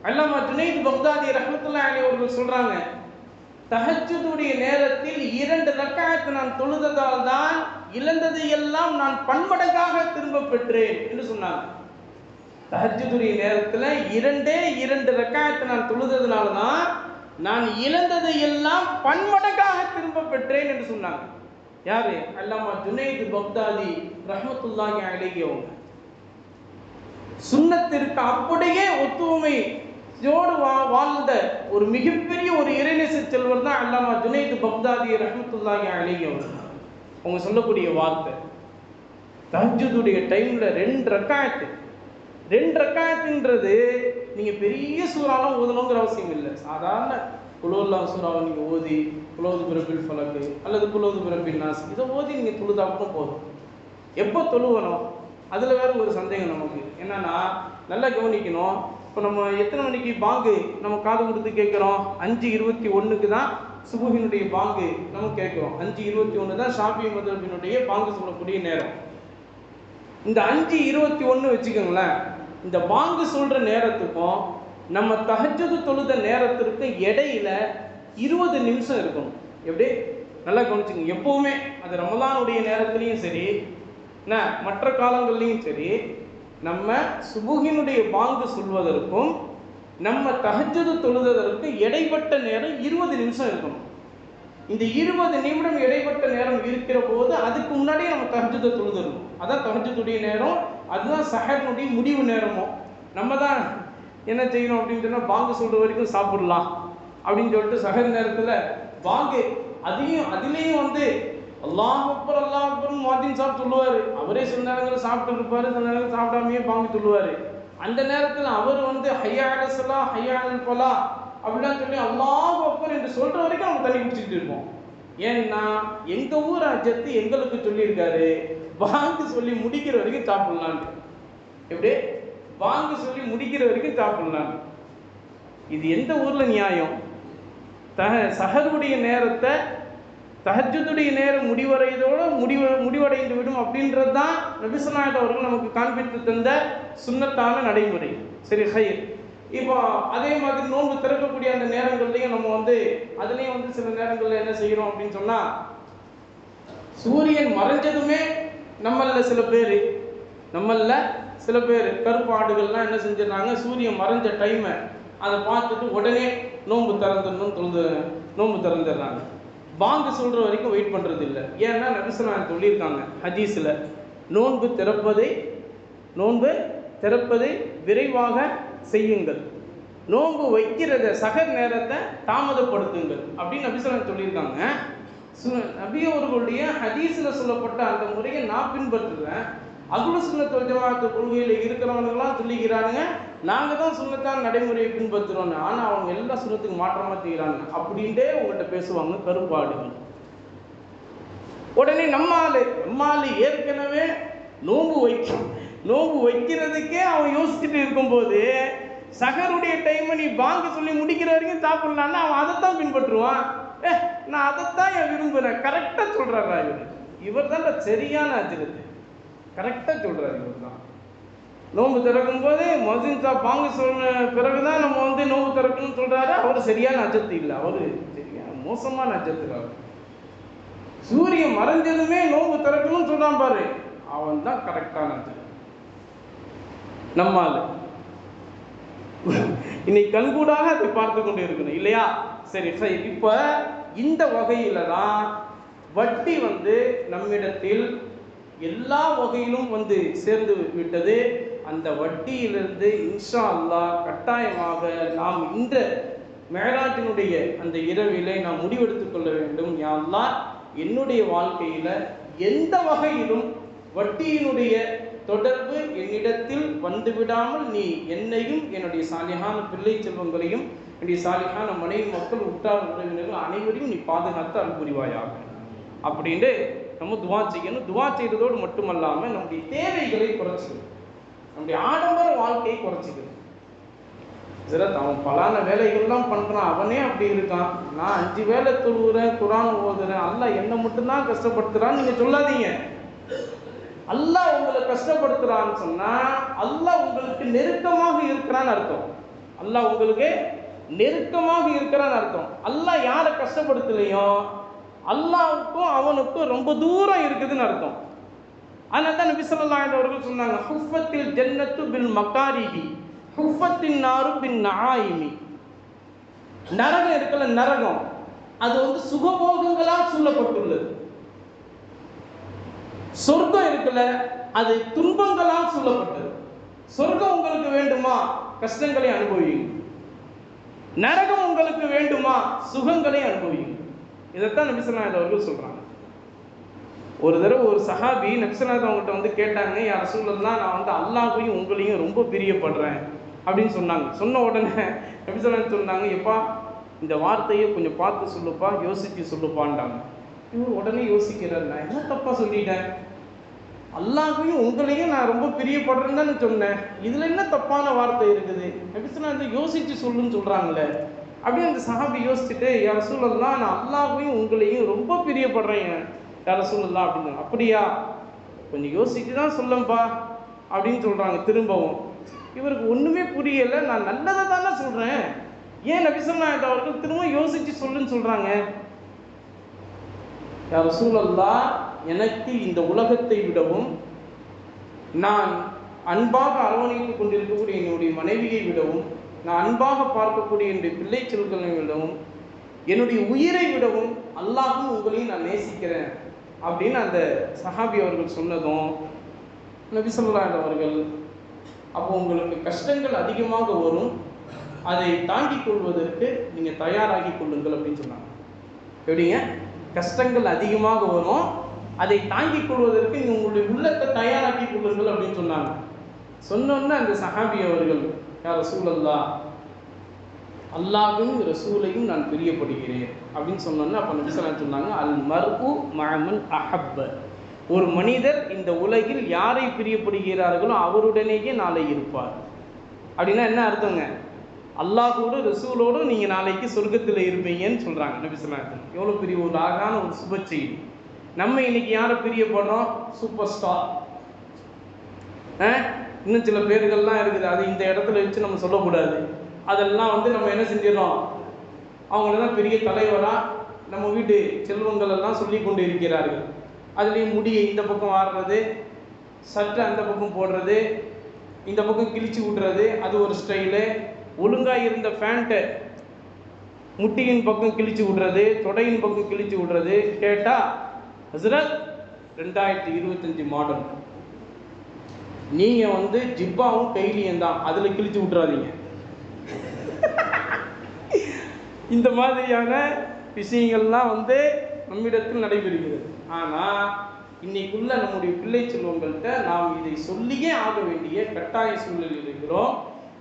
அல்லாமா ஜுனைத் பக்தாதி ரஹ்மத்துல்லாஹி அலைஹி அவர்கள் சொல்றாங்க, தஹஜ்ஜுடைய நேரத்தில் 2 ரக்அத் நான் தொழுததால் தான் இழந்ததை எல்லாம் நான் பன்மடங்காக திரும்ப பெற்றேன் என்று சொன்னாங்க. தஹஜ்ஜுடைய நேரத்தில் 2 ரக்அத் நான் தொழுததுனால தான் நான் இழந்ததை எல்லாம் பன்மடங்காக திரும்ப பெற்றேன் என்று சொன்னாங்க. யாரு? அல்லாமா ஜுனைத் பக்தாதி ரஹ்மத்துல்லாஹி அலைஹி அவங்க. சுன்னத்திற்கு அப்படியே ஒத்துமை வாழ்ந்த ஒரு மிகப்பெரிய ஒரு இறைநேச செல்வர் தான் அல்லாமா ஜுனைத் பக்தாதி ரஹ்மத்துல்லாஹி அலைஹி அவர்கள். அவங்க சொல்லக்கூடிய வார்த்தை, தஹஜ்ஜுடைய டைம்ல 2 ரக்அத்ன்றது நீங்க பெரிய சூறாலாம் ஓதணுங்கிற அவசியம் இல்லை. சாதாரண குலோல்லாஹ் சூறாவை நீங்க ஓதி, குலோது பிரபில் ஃபலக் அல்லது குலோது பிரபில் நாஸ் இதை ஓதி நீங்க தொழுதாப்பும் போதும். எப்போ தொழுவணும்? அதுல வேற ஒரு சந்தேகம் நமக்கு என்னன்னா, நல்லா கவனிக்கணும். இப்போ நம்ம எத்தனை மணிக்கு பாங்கு நம்ம காது கொடுத்து கேட்குறோம்? 5:21க்கு தான் சுபுஹினுடைய பாங்கு நம்ம கேட்குறோம். 5:21 தான் ஷாஃபி மதுஹபினுடைய பாங்கு சொல்லக்கூடிய நேரம். இந்த 5:21 வச்சுக்கோங்களேன். இந்த பாங்கு சொல்ற நேரத்துக்கும் நம்ம தஹஜ்ஜுத் தொழுத நேரத்திற்கும் இடையில 20 நிமிஷம் இருக்கணும். எப்படி? நல்லா கவனிச்சுங்க. எப்பவுமே அது ரமலானுடைய நேரத்துலையும் சரி, மற்ற காலங்கள்லையும் சரி, நம்ம சுபுஹினுடைய பாங்கு சொல்வதற்கும் நம்ம தஹஜ்ஜுத் தொழுதற்கும் இடைப்பட்ட நேரம் 20 நிமிஷம் இருக்கணும். இந்த 20 நிமிடம் இடைப்பட்ட நேரம் இருக்கிற போது அதுக்கு முன்னாடியே நம்ம தஹஜ்ஜுத் தொழுதணும். அதான் தஹஜ்ஜுடைய நேரம், அதுதான் சஹருடைய முடிவு நேரமும். நம்ம தான் என்ன செய்யணும் அப்படின்னு சொன்னால், பாங்கு சொல்ற வரைக்கும் சாப்பிடலாம் அப்படின்னு சொல்லிட்டு சஹர் நேரத்தில் பாங்கு அதுலேயும் வந்து அல்லாஹ் அக்பர் அல்லாஹ் அக்பர் முஅத்தின் சாப் சொல்லுவார். அவரே சில நேரங்களில் சாப்பிட்டு இருப்பார், சில நேரங்கள் சாப்பிடாமையே பாங்கு சொல்லுவார். அந்த நேரத்தில் அவர் வந்து ஹய்யா அலல் ஸலாஹ் ஹய்யா அலல் ஃபலாஹ் அப்படிலாம் சொல்லி அல்லாஹ் அக்பர் என்று சொல்ற வரைக்கும் நம்ம தண்ணி குடிச்சிட்டு இருப்போம். ஏன்னா எங்க ஊர் அஜத்து எங்களுக்கு சொல்லியிருக்காரு, பாங்கு சொல்லி முடிக்கிற வரைக்கும் சாப்பிடலான்னு. எப்படி? பாங்கு சொல்லி முடிக்கிற வரைக்கும் சாப்பிடலான்னு. இது எந்த ஊர்ல நியாயம்? சஹருடைய நேரத்தை தஹஜ்ஜுடைய நேரம் முடிவடைந்து விடும் அப்படின்றது தான் நபி ஸல்லல்லாஹு அலைஹி அவர்கள் நமக்கு காண்பித்து தந்த சுன்னத்தான நடைமுறை. சரி, ஹைர். இப்போ அதே மாதிரி நோன்பு திறக்கக்கூடிய அந்த நேரங்கள்லையும் நம்ம வந்து அதுலேயும் வந்து சில நேரங்களில் என்ன செய்கிறோம் அப்படின்னு சொன்னால், சூரியன் மறைஞ்சதுமே நம்மள சில பேர் கருப்பு ஆடுகள்லாம் என்ன செஞ்சிடறாங்க, சூரியன் மறைஞ்ச டைமை அதை பார்த்துட்டு உடனே நோன்பு திறந்துடுறாங்க. பாங்கு சொல்கிற வரைக்கும் வெயிட் பண்ணுறது இல்லை. ஏன்னா நபி ஸல்லல்லாஹு அலைஹி சொல்லியிருக்காங்க ஹதீஸில், நோன்பு திறப்பதை விரைவாக செய்யுங்கள், நோன்பு வைக்கிறத சஹர் நேரத்தை தாமதப்படுத்துங்கள் அப்படின்னு நபி ஸல்லல்லாஹு அலைஹி சொல்லியிருக்காங்க. நபி அவர்களுடைய ஹதீஸில் சொல்லப்பட்ட அந்த முறையை நான் பின்பற்றுறேன். அஹ்லு சுன்னத் வல் ஜமாஅத் கொள்கையில் இருக்கிறவங்களாம் சொல்லிக்கிறானுங்க நாங்கள் தான் சுன்னத்தான நடைமுறையை பின்பற்றுறோன்னு. ஆனால் அவங்க எல்லா சுன்னத்துக்கு மாற்றமாக செய்கிறாங்க அப்படின்ட்டே உங்கள்கிட்ட பேசுவாங்க கருப்பாடுகள். உடனே நம்மால் ஏற்கனவே நோன்பு வைக்கிறதுக்கே அவன் யோசிச்சுட்டு இருக்கும்போது சஹருடைய டைமை நீ பாங்கு சொல்லி முடிக்கிற வரைக்கும் சாப்பிடலான்னா அவன் அதைத்தான் பின்பற்றுவான். நான் அதைத்தான் விரும்புகிறேன். கரெக்டாக சொல்கிறாரா இவர் தான் சரியான அஜிரத்து. கரெக்டாக சொல்கிறார் இவர் தான். நோன்பு திறக்கும் போது மொசின் சாப் பாங்க சொன்ன பிறகுதான் நம்ம வந்து நோன்பு திறக்கணும்னு சொல்றாரு. அவர் சரியான அஜத்து இல்லை, அவரு சரியான மோசமான அஜத்து. சூரியன் மறைஞ்சதுமே நோன்பு திறக்கணும்னு சொல்றான் பாரு, அவன் தான் கரெக்டான அஜத்து. நம்மால் இன்னைக்கு கண்கூடாக அதை பார்த்து கொண்டு இருக்கணும் இல்லையா? சரி சரி. இப்ப இந்த வகையில தான் வட்டி வந்து நம்மிடத்தில் எல்லா வகையிலும் வந்து சேர்ந்து விட்டது. அந்த வட்டியிலிருந்து இன்ஷா அல்லாஹ் கட்டாயமாக நாம் இந்த மேராஜினுடைய அந்த இரவிலே நாம் முடிவெடுத்துக் கொள்ள வேண்டும். யா அல்லாஹ், என்னுடைய வாழ்க்கையில எந்த வகையிலும் வட்டியினுடைய தொடர்பு என்னிடத்தில் வந்துவிடாமல் நீ என்னையும் என்னுடைய சாலிஹான பிள்ளை செல்வங்களையும் என்னுடைய சாலிஹான மனைவி மக்கள் உற்றார் உறவினர்கள் அனைவரையும் நீ பாதுகாத்து அருள் புரிவாயாக அப்படின்ட்டு நம்ம துவா செய்யணும். துவா செய்கிறதோடு மட்டுமல்லாமல் நம்முடைய தேவைகளை குறைச்சிக்கணும், நம்முடைய ஆடம்பர வாழ்க்கையை குறைச்சிக்கணும். சிலர் அவன் பலான வேலைகள்லாம் பண்ணுறான், அவனே அப்படி இருக்கான், நான் 5 வேலை தொழுகிறேன், குரான் ஓதுறேன், அல்லாஹ் என்னை மட்டும்தான் கஷ்டப்படுத்துறான்னு நீங்கள் சொல்லாதீங்க. அல்லாஹ் உங்களை கஷ்டப்படுத்துறான்னு சொன்னா அல்லாஹ் உங்களுக்கு நெருக்கமாக இருக்கிறான்னு அர்த்தம். அல்லாஹ் உங்களுக்கு நெருக்கமாக இருக்கிறான்னு அர்த்தம். அல்லாஹ் யாரை கஷ்டப்படுத்தலையோ அல்லாஹ்வுக்கும் அவனுக்கும் ரொம்ப தூரம் இருக்குதுன்னு அர்த்தம். அதனால தான் நபி ஸல்லல்லாஹு அலைஹி அவர்கள் சொன்னாங்க, ஹுஃபத்தில் ஜன்னத்து பில் மகாரிஹி ஹுஃபத்தின் நாரு பின் நஆயிமி. நரகம் இருக்கல, நரகம் அது வந்து சுகபோகங்களால் சூழப்பட்டுள்ளது. சொர்க்கம் இருக்குல்ல, அது துன்பங்களால் சொல்லப்பட்டது. சொர்க்கம் உங்களுக்கு வேண்டுமா, கஷ்டங்களை அனுபவியுங்க. நரகம் உங்களுக்கு வேண்டுமா, சுகங்களை அனுபவியுங்க. இதைத்தான் நபி ஸல்லல்லாஹு அலைஹி அவர்கள் சொல்றாங்க. ஒரு தடவை ஒரு சஹாபி நபி ஸல்லல்லாஹு அலைஹி அவங்ககிட்ட வந்து கேட்டாங்க, யா ரசூலல்லாஹ், நான் வந்து அல்லாஹ்வையும் உங்களையும் ரொம்ப பிரியப்படுறேன் அப்படின்னு சொன்னாங்க. சொன்ன உடனே நபி ஸல்லல்லாஹு அலைஹி சொன்னாங்க, எப்பா இந்த வார்த்தையை கொஞ்சம் பார்த்து சொல்லுப்பா, யோசிச்சு சொல்லுப்பான்டாங்க. இவர் உடனே யோசிக்கிறார், நான் என்ன தப்பா சொல்லிட்டேன், அல்லாஹ்வையும் உங்களையும் நான் ரொம்ப பிரியப்படுறேன்னு தானே சொன்னேன், இதுல என்ன தப்பான வார்த்தை இருக்குது, நபி ஸல்லல்லாஹு அலைஹி யோசிச்சு சொல்லுன்னு சொல்றாங்களே. அப்படியே அந்த சஹாபி யோசிச்சுட்டு, யா ரசூலல்லாஹ், நான் அல்லாஹ்வையும் உங்களையும் ரொம்ப பிரியப்படுறேன் யா ரசூலல்லாஹ் அப்படின்னு. அப்படியா, கொஞ்சம் யோசிச்சு தான் சொல்லம்பா அப்படின்னு சொல்றாங்க திரும்பவும். இவருக்கு ஒண்ணுமே புரியல, நான் நல்லதை தானே சொல்றேன், ஏன் நபி ஸல்லல்லாஹு அலைஹி அவர்கள் திரும்ப யோசிச்சு சொல்லுன்னு சொல்றாங்க. யா ரசூலல்லாஹ், எனக்கு இந்த உலகத்தை விடவும் நான் அன்பாக அரவணைத்துக் கொண்டிருக்கக்கூடிய என்னுடைய மனைவியை விடவும், நான் அன்பாக பார்க்கக்கூடிய என்னுடைய பிள்ளை செல்வங்களை விடவும், என்னுடைய உயிரை விடவும் அல்லாஹ்வும் உங்களையும் நான் நேசிக்கிறேன் அப்படின்னு அந்த சஹாபி அவர்கள் சொன்னதும் நபி ஸல்லல்லாஹு அலைஹி அவர்கள், அப்போ உங்களுக்கு கஷ்டங்கள் அதிகமாக வரும், அதை தாங்கிக் கொள்வதற்கு நீங்கள் தயாராகி கொள்ளுங்கள் அப்படின்னு சொன்னாங்க. எப்படிங்க, கஷ்டங்கள் அதிகமாக வரும், அதை தாங்கிக் கொள்வதற்கு நீங்கள் உங்களுடைய உள்ளத்தை தயாராக்கி கொள்ளுங்கள் அப்படின்னு சொன்னாங்க. சொன்னோன்னு அந்த சஹாபி அவர்கள், யா ரசூலல்லாஹ், அல்லாஹ்வையும் ரசூலையும் நான் பிரியப்படுகிறேன் அப்படின்னு சொன்னோன்னு அப்போ நபி ஸல்லல்லாஹு அலைஹி சொன்னாங்க, அல் மர்உ மஅமன் அஹப்ப. ஒரு மனிதர் இந்த உலகில் யாரை பிரியப்படுகிறார்களோ அவருடனேயே நாளை இருப்பார். அப்படின்னா என்ன அர்த்தங்க, அல்லாஹோடு ரசூலோடு நீங்கள் நாளைக்கு சொர்க்கத்தில் இருப்பீங்கன்னு சொல்கிறாங்க நபி ஸல்லல்லாஹு அலைஹி வஸல்லம். எவ்வளோ பெரிய ஒரு அழகான ஒரு சுப செய்தி. நம்ம இன்னைக்கு யாரை பிரியப்படுறோம், சூப்பர் ஸ்டார். இன்னும் சில பேர்கள்லாம் இருக்குது, அது இந்த இடத்துல வச்சு நம்ம சொல்லக்கூடாது. அதெல்லாம் வந்து நம்ம என்ன செஞ்சிடறோம், அவங்களெல்லாம் பெரிய தலைவராக நம்ம வீட்டு செல்வங்கள் எல்லாம் சொல்லி கொண்டு இருக்கிறார்கள். அதுலேயும் முடியை இந்த பக்கம் ஆடுறது, சட்டை அந்த பக்கம் போடுறது, இந்த பக்கம் கிழிச்சு விட்றது, அது ஒரு ஸ்டைலு. ஒழுங்காக இருந்த ஃபேண்ட்டை முட்டியின் பக்கம் கிழிச்சு விட்றது, தொடையின் பக்கம் கிழிச்சு விட்றது. கேட்டால் ஹஸ்ரத் 2025 மாடல், நீங்கள் வந்து ஜிப்பாவும் கைலியும் தான், அதில் கிழிச்சு விட்றாதீங்க. இந்த மாதிரியான விஷயங்கள்லாம் வந்து நம்மிடத்தில் நடைபெறுகிறது. ஆனால் இன்னைக்குள்ள நம்முடைய பிள்ளை செல்வங்கள்கிட்ட நாம் இதை சொல்லியே ஆக வேண்டிய கட்டாய சூழலில் இருக்கிறோம்.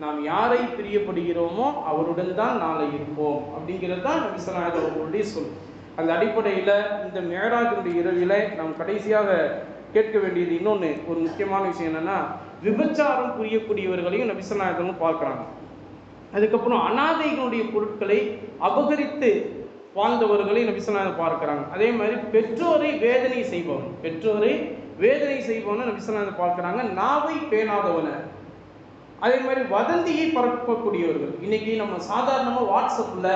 நாம் யாரை பிரியப்படுகிறோமோ அவருடன் தான் நாளை இருப்போம் அப்படிங்கிறது தான் நபி ஸல்லல்லாஹு அலைஹி அவர்களுடைய சொல். அந்த அடிப்படையில் இந்த மேராஜுடைய இரவில் நாம் கடைசியாக கேட்க வேண்டியது இன்னொன்று, ஒரு முக்கியமான விஷயம் என்னென்னா, விபச்சாரம் புரியக்கூடியவர்களையும் நபி ஸல்லல்லாஹு அலைஹி வஸல்லம் பார்க்குறாங்க. அதுக்கப்புறம் அனாதைகளுடைய பொருட்களை அபகரித்து வாழ்ந்தவர்களை நபி ஸல்லல்லாஹு அலைஹி வஸல்லம் பார்க்குறாங்க. அதே மாதிரி பெற்றோரை வேதனை செய்பவன் நபி ஸல்லல்லாஹு அலைஹி வஸல்லம் பார்க்குறாங்க. நாவை பேணாதவனை அதே மாதிரி வதந்தியை பரப்பக்கூடியவர்கள். இன்னைக்கு நம்ம சாதாரணமாக வாட்ஸ்அப்பில்,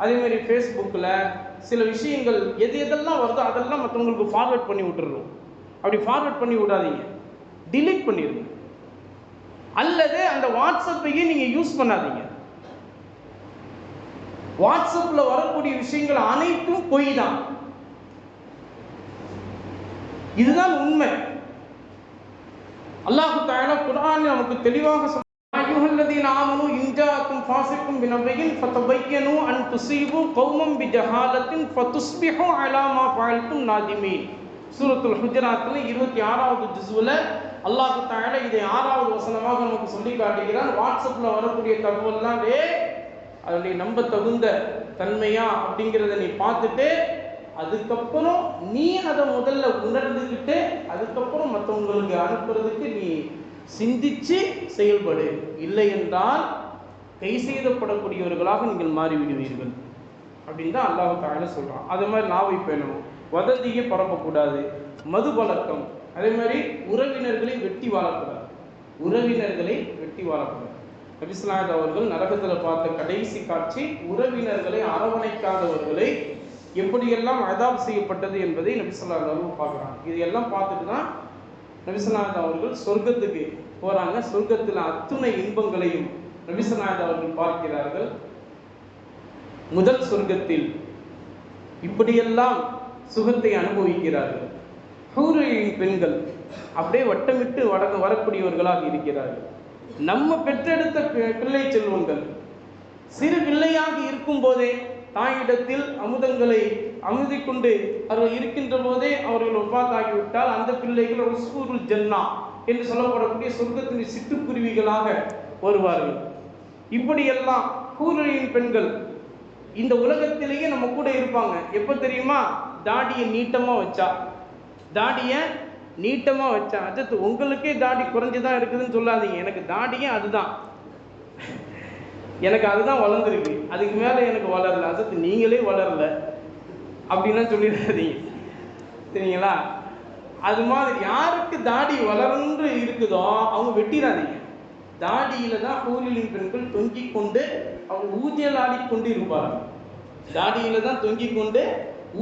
அதே மாதிரி ஃபேஸ்புக்கில் சில விஷயங்கள் எதெல்லாம் வருதோ அதெல்லாம் மற்றவங்களுக்கு ஃபார்வேர்ட் பண்ணி விட்டுறோம். அப்படி ஃபார்வேர்ட் பண்ணி விடாதீங்க, டிலீட் பண்ணிடுங்க. அல்லது அந்த வாட்ஸ்அப்பையே நீங்கள் யூஸ் பண்ணாதீங்க. வாட்ஸ்அப்பில் வரக்கூடிய விஷயங்கள் அனைத்தும் பொய் தான். இதுதான் உண்மை. அல்லாஹ் தஆலா குர்ஆனில் நமக்கு தெளிவாக சொல்றான், அய்யுஹல்லதீன ஆமனூ இன் ஜாஅக்கும் ஃபாஸிக்கும் பினபையின் ஃபதபையனூ அன் துஸீபூ கௌமன் பிஜஹாலத்தின் ஃபதுஸ்பிஹூ அலா மா ஃபஅல்தும் நாதிமீன். சூரத்துல் ஹுஜராத்தில் 26வது ஜுஸ்ல அல்லாஹ் தஆலா இதை 6வது வசனமாக நமக்கு சொல்லி காட்டுகிறான். வாட்ஸ்அப்பில் வரக்கூடிய தகவல்லாம் அதனுடைய நம்ப தகுந்த தன்மையா அப்படிங்கிறத நீ பார்த்துட்டு அதுக்கப்புறம் நீ அதை முதல்ல உணர்ந்துக்கிட்டு அதுக்கப்புறம் மற்றவங்களுக்கு அனுப்புறதுக்கு நீ சிந்திச்சு செயல்படு. இல்லை என்றால் கை செய்தப்படக்கூடியவர்களாக நீங்கள் மாறிவிடுவீர்கள் அப்படின்னு தான் அல்லாஹ் தஆலா சொல்கிறான். அதே மாதிரி நாவை பேணணும், வதந்தியை பரப்பக்கூடாது, மது பழக்கம், அதே மாதிரி உறவினர்களை வெட்டி வாழக்கூடாது. நபி ஸல்லல்லாஹு அலைஹி அவர்கள் நரகத்தில் பார்த்த கடைசி காட்சி உறவினர்களை அரவணைக்காதவர்களை எப்படியெல்லாம் அதாப் செய்யப்பட்டது என்பதை நபி ஸல்லல்லாஹு அலைஹி வஸல்லம் பார்க்குறாங்க. இதையெல்லாம் பார்த்துட்டு தான் நபி ஸல்லல்லாஹு அலைஹி அவர்கள் சொர்க்கத்துக்கு போகிறாங்க. சொர்க்கத்தில் அத்துணை இன்பங்களையும் நபி ஸல்லல்லாஹு அலைஹி அவர்கள் பார்க்கிறார்கள். முதல் சொர்க்கத்தில் இப்படியெல்லாம் சுகத்தை அனுபவிக்கிறார்கள். ஹூரின் பெண்கள் அப்படியே வட்டமிட்டு வரக்கூடியவர்களாக இருக்கிறார்கள். நம்ம பெற்றெடுத்த பிள்ளை செல்வங்கள் சிறு பிள்ளையாக இருக்கும் போதே தாயிடத்தில் அமுதங்களை அமுதிக்கொண்டு அவர்கள் இருக்கின்ற போதே அவர்கள் ஒப்பாத்தாகிவிட்டால் அந்த பிள்ளைகள் உஸ்பூருல் ஜன்னா என்று சொல்லப்படக்கூடிய சொர்க்கத்தின் சிட்டுக்குருவிகளாக வருவார்கள். இப்படியெல்லாம் ஹூரின் பெண்கள் இந்த உலகத்திலேயே நம்ம கூட இருப்பாங்க. எப்போ தெரியுமா? தாடியை நீட்டமாக வச்சா அஜத்து உங்களுக்கே தாடி குறைஞ்சுதான் இருக்குதுன்னு சொல்லாதீங்க. எனக்கு தாடியே அதுதான், எனக்கு அதுதான் வளர்ந்துருக்கு, அதுக்கு மேலே எனக்கு வளரல. அஜத்து நீங்களே வளரல அப்படின்னா சொல்லிடாதீங்க, சரிங்களா? அது மாதிரி யாருக்கு தாடி வளர்ந்து இருக்குதோ அவங்க வெட்டிடாதீங்க. தாடியில தான் ஹூரின் பெண்கள் தொங்கிக் கொண்டு அவங்க ஊஞ்சலாடிக்கொண்டு இருப்பார்கள்.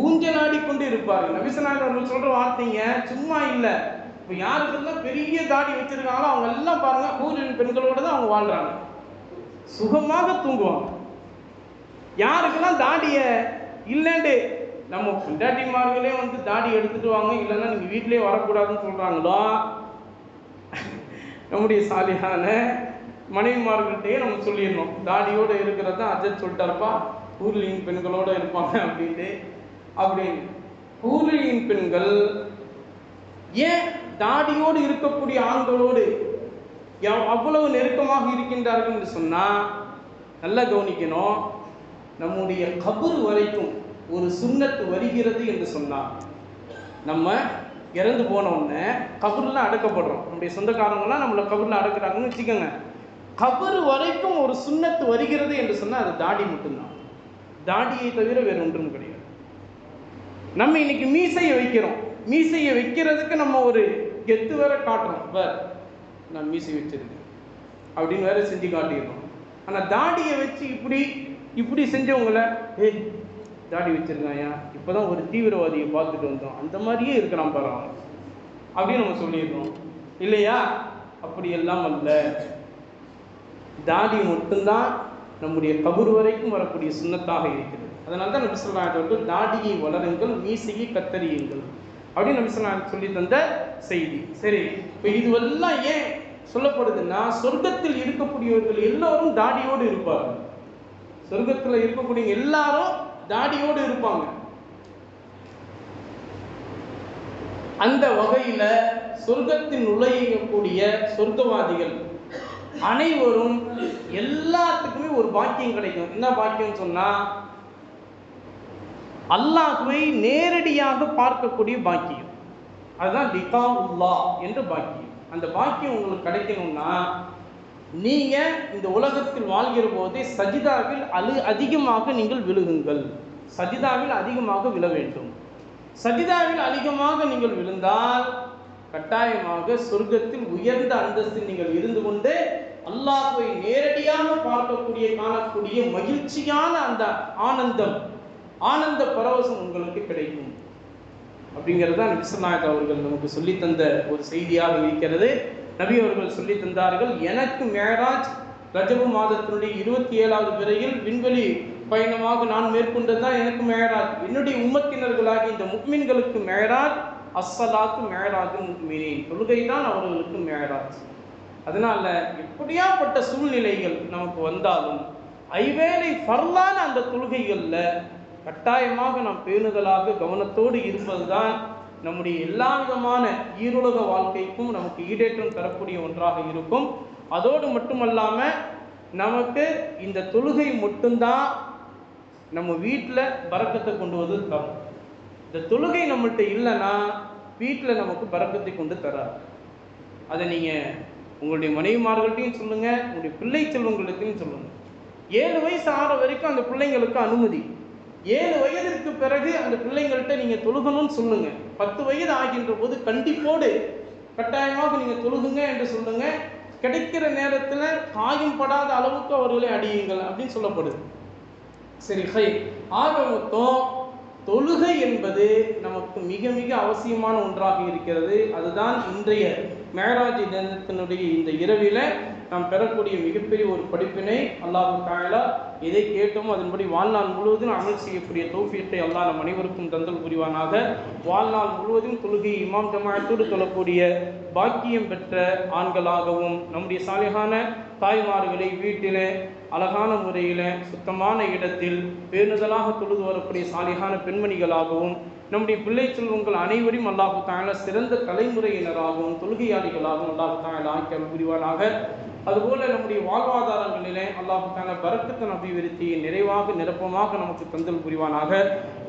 ஊஞ்சலாடிக்கொண்டு இருப்பார்கள். நபி ஸல்லல்லாஹு அலைஹி வஸல்லம் சொல்ற வார்த்தைங்க சும்மா இல்லை. இப்போ யாருக்கெல்லாம் பெரிய தாடி வச்சிருக்காங்களோ அவங்க எல்லாம் பாருங்க ஹூரின் பெண்களோட தான் அவங்க வாழ்றாங்க, சுகமாக தூங்குவாங்க. யாருக்கெல்லாம் தாடிய இல்லைண்டு நம்ம பிண்டாட்டிமார்களே தாடி எடுத்துட்டு வாங்க, இல்லைன்னா நீங்கள் வீட்டிலே வரக்கூடாதுன்னு சொல்கிறாங்களோ, நம்முடைய சாலியான மனைவிமார்கள்ட்டையே நம்ம சொல்லிடணும், தாடியோடு இருக்கிறது தான் அஜத் சொல்லிட்டாருப்பா, ஹூரின் பெண்களோடு இருப்பாங்க அப்படின்னு. ஹூரின் பெண்கள் ஏன் தாடியோடு இருக்கக்கூடிய ஆண்களோடு அவ்வளவு நெருக்கமாக இருக்கின்றார்கள் என்று சொன்னால் நல்லா கவனிக்கணும். நம்முடைய கபர் வரைக்கும் ஒரு சுன்னத்து வருகிறது என்று சொன்னால், நம்ம இறந்து போனோடனே கபரில் அடக்கப்படுறோம், நம்முடைய சொந்தக்காரங்களாம் நம்மளை கபரில் அடக்குறாங்கன்னு வச்சுக்கோங்க. கபர் வரைக்கும் ஒரு சுன்னத்து வருகிறது என்று சொன்னால் அது தாடி மட்டும்தான். தாடியை தவிர வேறு ஒன்றும் கிடையாது. நம்ம இன்னைக்கு மீசையை வைக்கிறதுக்கு நம்ம ஒரு கெத்து வேற காட்டுறோம், நான் மீசை வச்சிருக்கேன் அப்படின்னு வேற செஞ்சு காட்டிடுறோம். ஆனால் தாடியை வச்சு இப்படி செஞ்சவங்கள தாடி வச்சிருக்காயா, இப்போதான் ஒரு தீவிரவாதியை பார்த்துட்டு வந்தோம், அந்த மாதிரியே இருக்கிறான் பாரு அப்படின்னு நம்ம சொல்லிடுறோம் இல்லையா? அப்படி எல்லாம் அல்ல. தாடி மட்டும்தான் நம்முடைய கபர் வரைக்கும் வரக்கூடிய சுன்னத்தாக இருக்கிறது. அதனால தான் நபி ஸல்லல்லாஹு அலைஹி வஸல்லம் தாடியை வளருங்கள், மீசையை கத்தரியுங்கள் அப்படின்னு நபி ஸல்லல்லாஹு அலைஹி வஸல்லம் சொல்லி தந்த செய்தி. சரி, இப்போ இதுவெல்லாம் ஏன் சொல்லப்படுதுன்னா, சொர்க்கத்தில் இருக்கக்கூடியவர்கள் எல்லோரும் தாடியோடு இருப்பார்கள். சொர்க்கத்தில் இருக்கக்கூடிய எல்லாரும் தாடியோடு இருப்பாங்க. அந்த வகையில சொர்க்கத்தில் நுழையக்கூடிய சொர்க்கவாதிகள் அனைவரும் எல்லாத்துக்குமே ஒரு பாக்கியம் கிடைக்கும். என்ன பாக்கியம் சொன்னா, அல்லாஹ்வை நேரடியாக பார்க்கக்கூடிய பாக்கியம். அதுதான் லிகாஉல்லாஹ் என்ற பாக்கியம். அந்த பாக்கியம் உங்களுக்கு கிடைக்கணும்னா நீங்க இந்த உலகத்தில் வாழ்கிற போதே சஜிதாவில் அதிகமாக நீங்கள் விழுகுங்கள். சஜிதாவில் அதிகமாக விழ வேண்டும். சஜிதாவில் அதிகமாக நீங்கள் விழுந்தால் கட்டாயமாக சொர்க்கத்தில் உயர்ந்த அந்தஸ்தில் நீங்கள் இருந்து கொண்டு அல்லாஹ்வை நேரடியாக பார்க்கக்கூடிய காணக்கூடிய மகிழ்ச்சியான அந்த ஆனந்த பரவசம் உங்களுக்கு கிடைக்கும் அப்படிங்கிறது தான் நபி ஸல்லல்லாஹு அலைஹி அவர்கள் நமக்கு சொல்லி தந்த ஒரு செய்தியாக இருக்கிறது. நபி அவர்கள் சொல்லி தந்தார்கள், எனக்கு மேராஜ் ரஜபு மாதத்தினுடைய 27வது பிறையில் விண்வெளி பயணமாக நான் மேற்கொண்டது தான் எனக்கு மேராஜ். என்னுடைய உம்மத்தினர்களாகி இந்த முஃமின்களுக்கு மேராஜ் அஸ்ஸலாத்து மேராஜுல் முஃமினீன், தொழுகை தான் அவர்களுக்கு மேராஜ். அதனால எப்படியாப்பட்ட சூழ்நிலைகள் நமக்கு வந்தாலும் ஐவேளை ஃபர்லான அந்த தொழுகைகளில் கட்டாயமாக நாம் பேணுதலாக கவனத்தோடு இருப்பதுதான் நம்முடைய எல்லா விதமான ஈருலக வாழ்க்கைக்கும் நமக்கு ஈடேற்றம் தரக்கூடிய ஒன்றாக இருக்கும். அதோடு மட்டுமல்லாமல் நமக்கு இந்த தொழுகை மட்டும்தான் நம்ம வீட்டில் பரக்கத்தை கொண்டு வந்து தரும். இந்த தொழுகை நம்மள்கிட்ட இல்லைன்னா வீட்டில் நமக்கு பரக்கத்தை கொண்டு தராது. அதை நீங்கள் உங்களுடைய மனைவிமார்கள்ட்டையும் சொல்லுங்கள், உங்களுடைய பிள்ளை செல்வங்கள்ட்டையும் சொல்லுங்கள். 7 வயசு ஆற வரைக்கும் அந்த பிள்ளைங்களுக்கு அனுமதி. 7 வயதிற்கு பிறகு அந்த பிள்ளைங்கள்ட்ட நீங்கள் தொழுகணும்னு சொல்லுங்கள். 10 வயது ஆகின்ற போது கண்டிப்போடு கட்டாயமாக நீங்கள் தொழுகுங்க என்று சொல்லுங்கள். கிடைக்கிற நேரத்தில் காயம் படாத அளவுக்கு அவர்களை அடியுங்கள் அப்படின்னு சொல்லப்படுது. சரி, ஆக மொத்தம் தொழுகை என்பது நமக்கு மிக மிக அவசியமான ஒன்றாக இருக்கிறது. அதுதான் இன்றைய மேராஜ் தினத்தினுடைய இந்த இரவில் நாம் பெறக்கூடிய மிகப்பெரிய ஒரு படிப்பினை. அல்லாஹ் தஆலா எதை கேட்டோமோ அதன்படி வாழ்நாள் முழுவதும் அமல் செய்யக்கூடிய தௌஃபீக்கை அல்லாஹ் நம் அனைவருக்கும் தந்தல் புரிவானாக. வாழ்நாள் முழுவதும் தொழுகை இமாம் ஜமாஅத்தோடு தொழக்கூடிய பாக்கியம் பெற்ற ஆண்களாகவும், நம்முடைய சாலிஹான தாய்மார்களை வீட்டில் அழகான முறையில் சுத்தமான இடத்தில் பேணுதலாக தொழுது வரக்கூடிய சாலிஹான பெண்மணிகளாகவும், நம்முடைய பிள்ளை செல்வங்கள் அனைவரையும் அல்லாஹ் தஆலா சிறந்த தலைமுறையினராகவும் தொழுகையாளிகளாகவும் அல்லாஹ் தஆலா ஆக்கி அருள் புரிவானாக. அதுபோல நம்முடைய வாழ்வாதாரங்களிலே அல்லாஹ் தஆலா பரக்கத்தின் அபிவிருத்தியை நிறைவாக நிரப்பமாக நமக்கு தந்தல் புரிவானாக.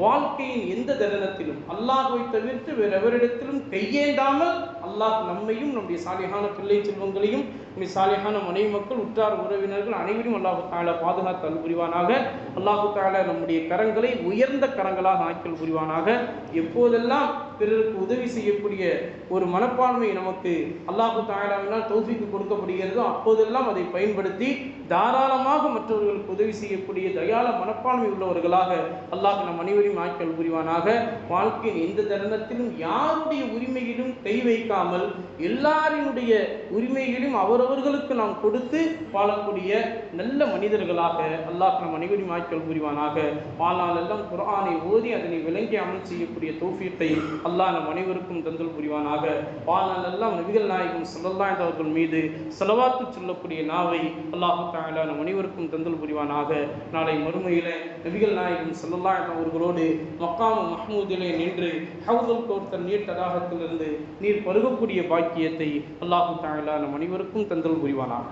வாழ்க்கையின் எந்த தருணத்திலும் அல்லாஹ்வை தவிர்த்து வேறு எவரிடத்திலும் கையேந்தாமல் அல்லாஹ் நம்மையும் நம்முடைய சாலிஹான பிள்ளை செல்வங்களையும் நம்முடைய சாலிஹான மனைவி மக்கள் உற்றார் உறவினர்கள் அனைவரும் அல்லாஹ் தஆலா பாதுகாத்து அருள் புரிவானாக. அல்லாஹ் தஆலா நம்முடைய கரங்களை உயர்ந்த கரங்களாக ஆக்கல் புரிவானாக. எப்போதெல்லாம் பிறருக்கு உதவி செய்யக்கூடிய ஒரு மனப்பான்மை நமக்கு அல்லாஹ் தஆலாவினால் தௌஃபீக் கொடுக்கப்படுகிறதோ அப்போதெல்லாம் அதை பயன்படுத்தி தாராளமாக மற்றவர்களுக்கு உதவி செய்யக்கூடிய தயால மனப்பான்மை உள்ளவர்களாக அல்லாஹ் நம் அனைவரையும் ஆக்கல் புரிவானாக. வாழ்க்கையின் எந்த தருணத்திலும் யாருடைய உரிமையிலும் கை வைக்காமல் எல்லாரினுடைய உரிமைகளையும் அவரவர்களுக்கு நாம் கொடுத்து வாழக்கூடிய நல்ல மனிதர்களாக அல்லாஹ் நம் அனைவரையும் ஆக்கல் புரிவானாக. வாழ்நாள் எல்லாம் குர்ஆனை ஓதி அதனை விளங்கி அமல் செய்யக்கூடிய தௌஃபீக்கை அல்லாஹ் நம் அனைவருக்கும் தந்தல் புரிவானாக. வாழ்நாள் எல்லாம் நபிகள் நாயகம் ஸல்லல்லாஹு அலைஹி வஸல்லம் மீது ஸலவாத்து சொல்லக்கூடிய நாவை அல்லாஹ் தஆலா நம் அனைவருக்கும் தந்தல் புரிவானாக. நாளை மறுமையிலே நபிகள் நாயகம் ஸல்லல்லாஹு அலைஹி வஸல்லம் அவர்களோடு மக்காம் மஹ்மூதிலே நின்று ஹவுதுல் கௌதர் நீர் தடாகத்திலிருந்து நீர் பருகக்கூடிய பாக்கியத்தை அல்லாஹ் தஆலா நம் அனைவருக்கும் தந்தல் புரிவானாக.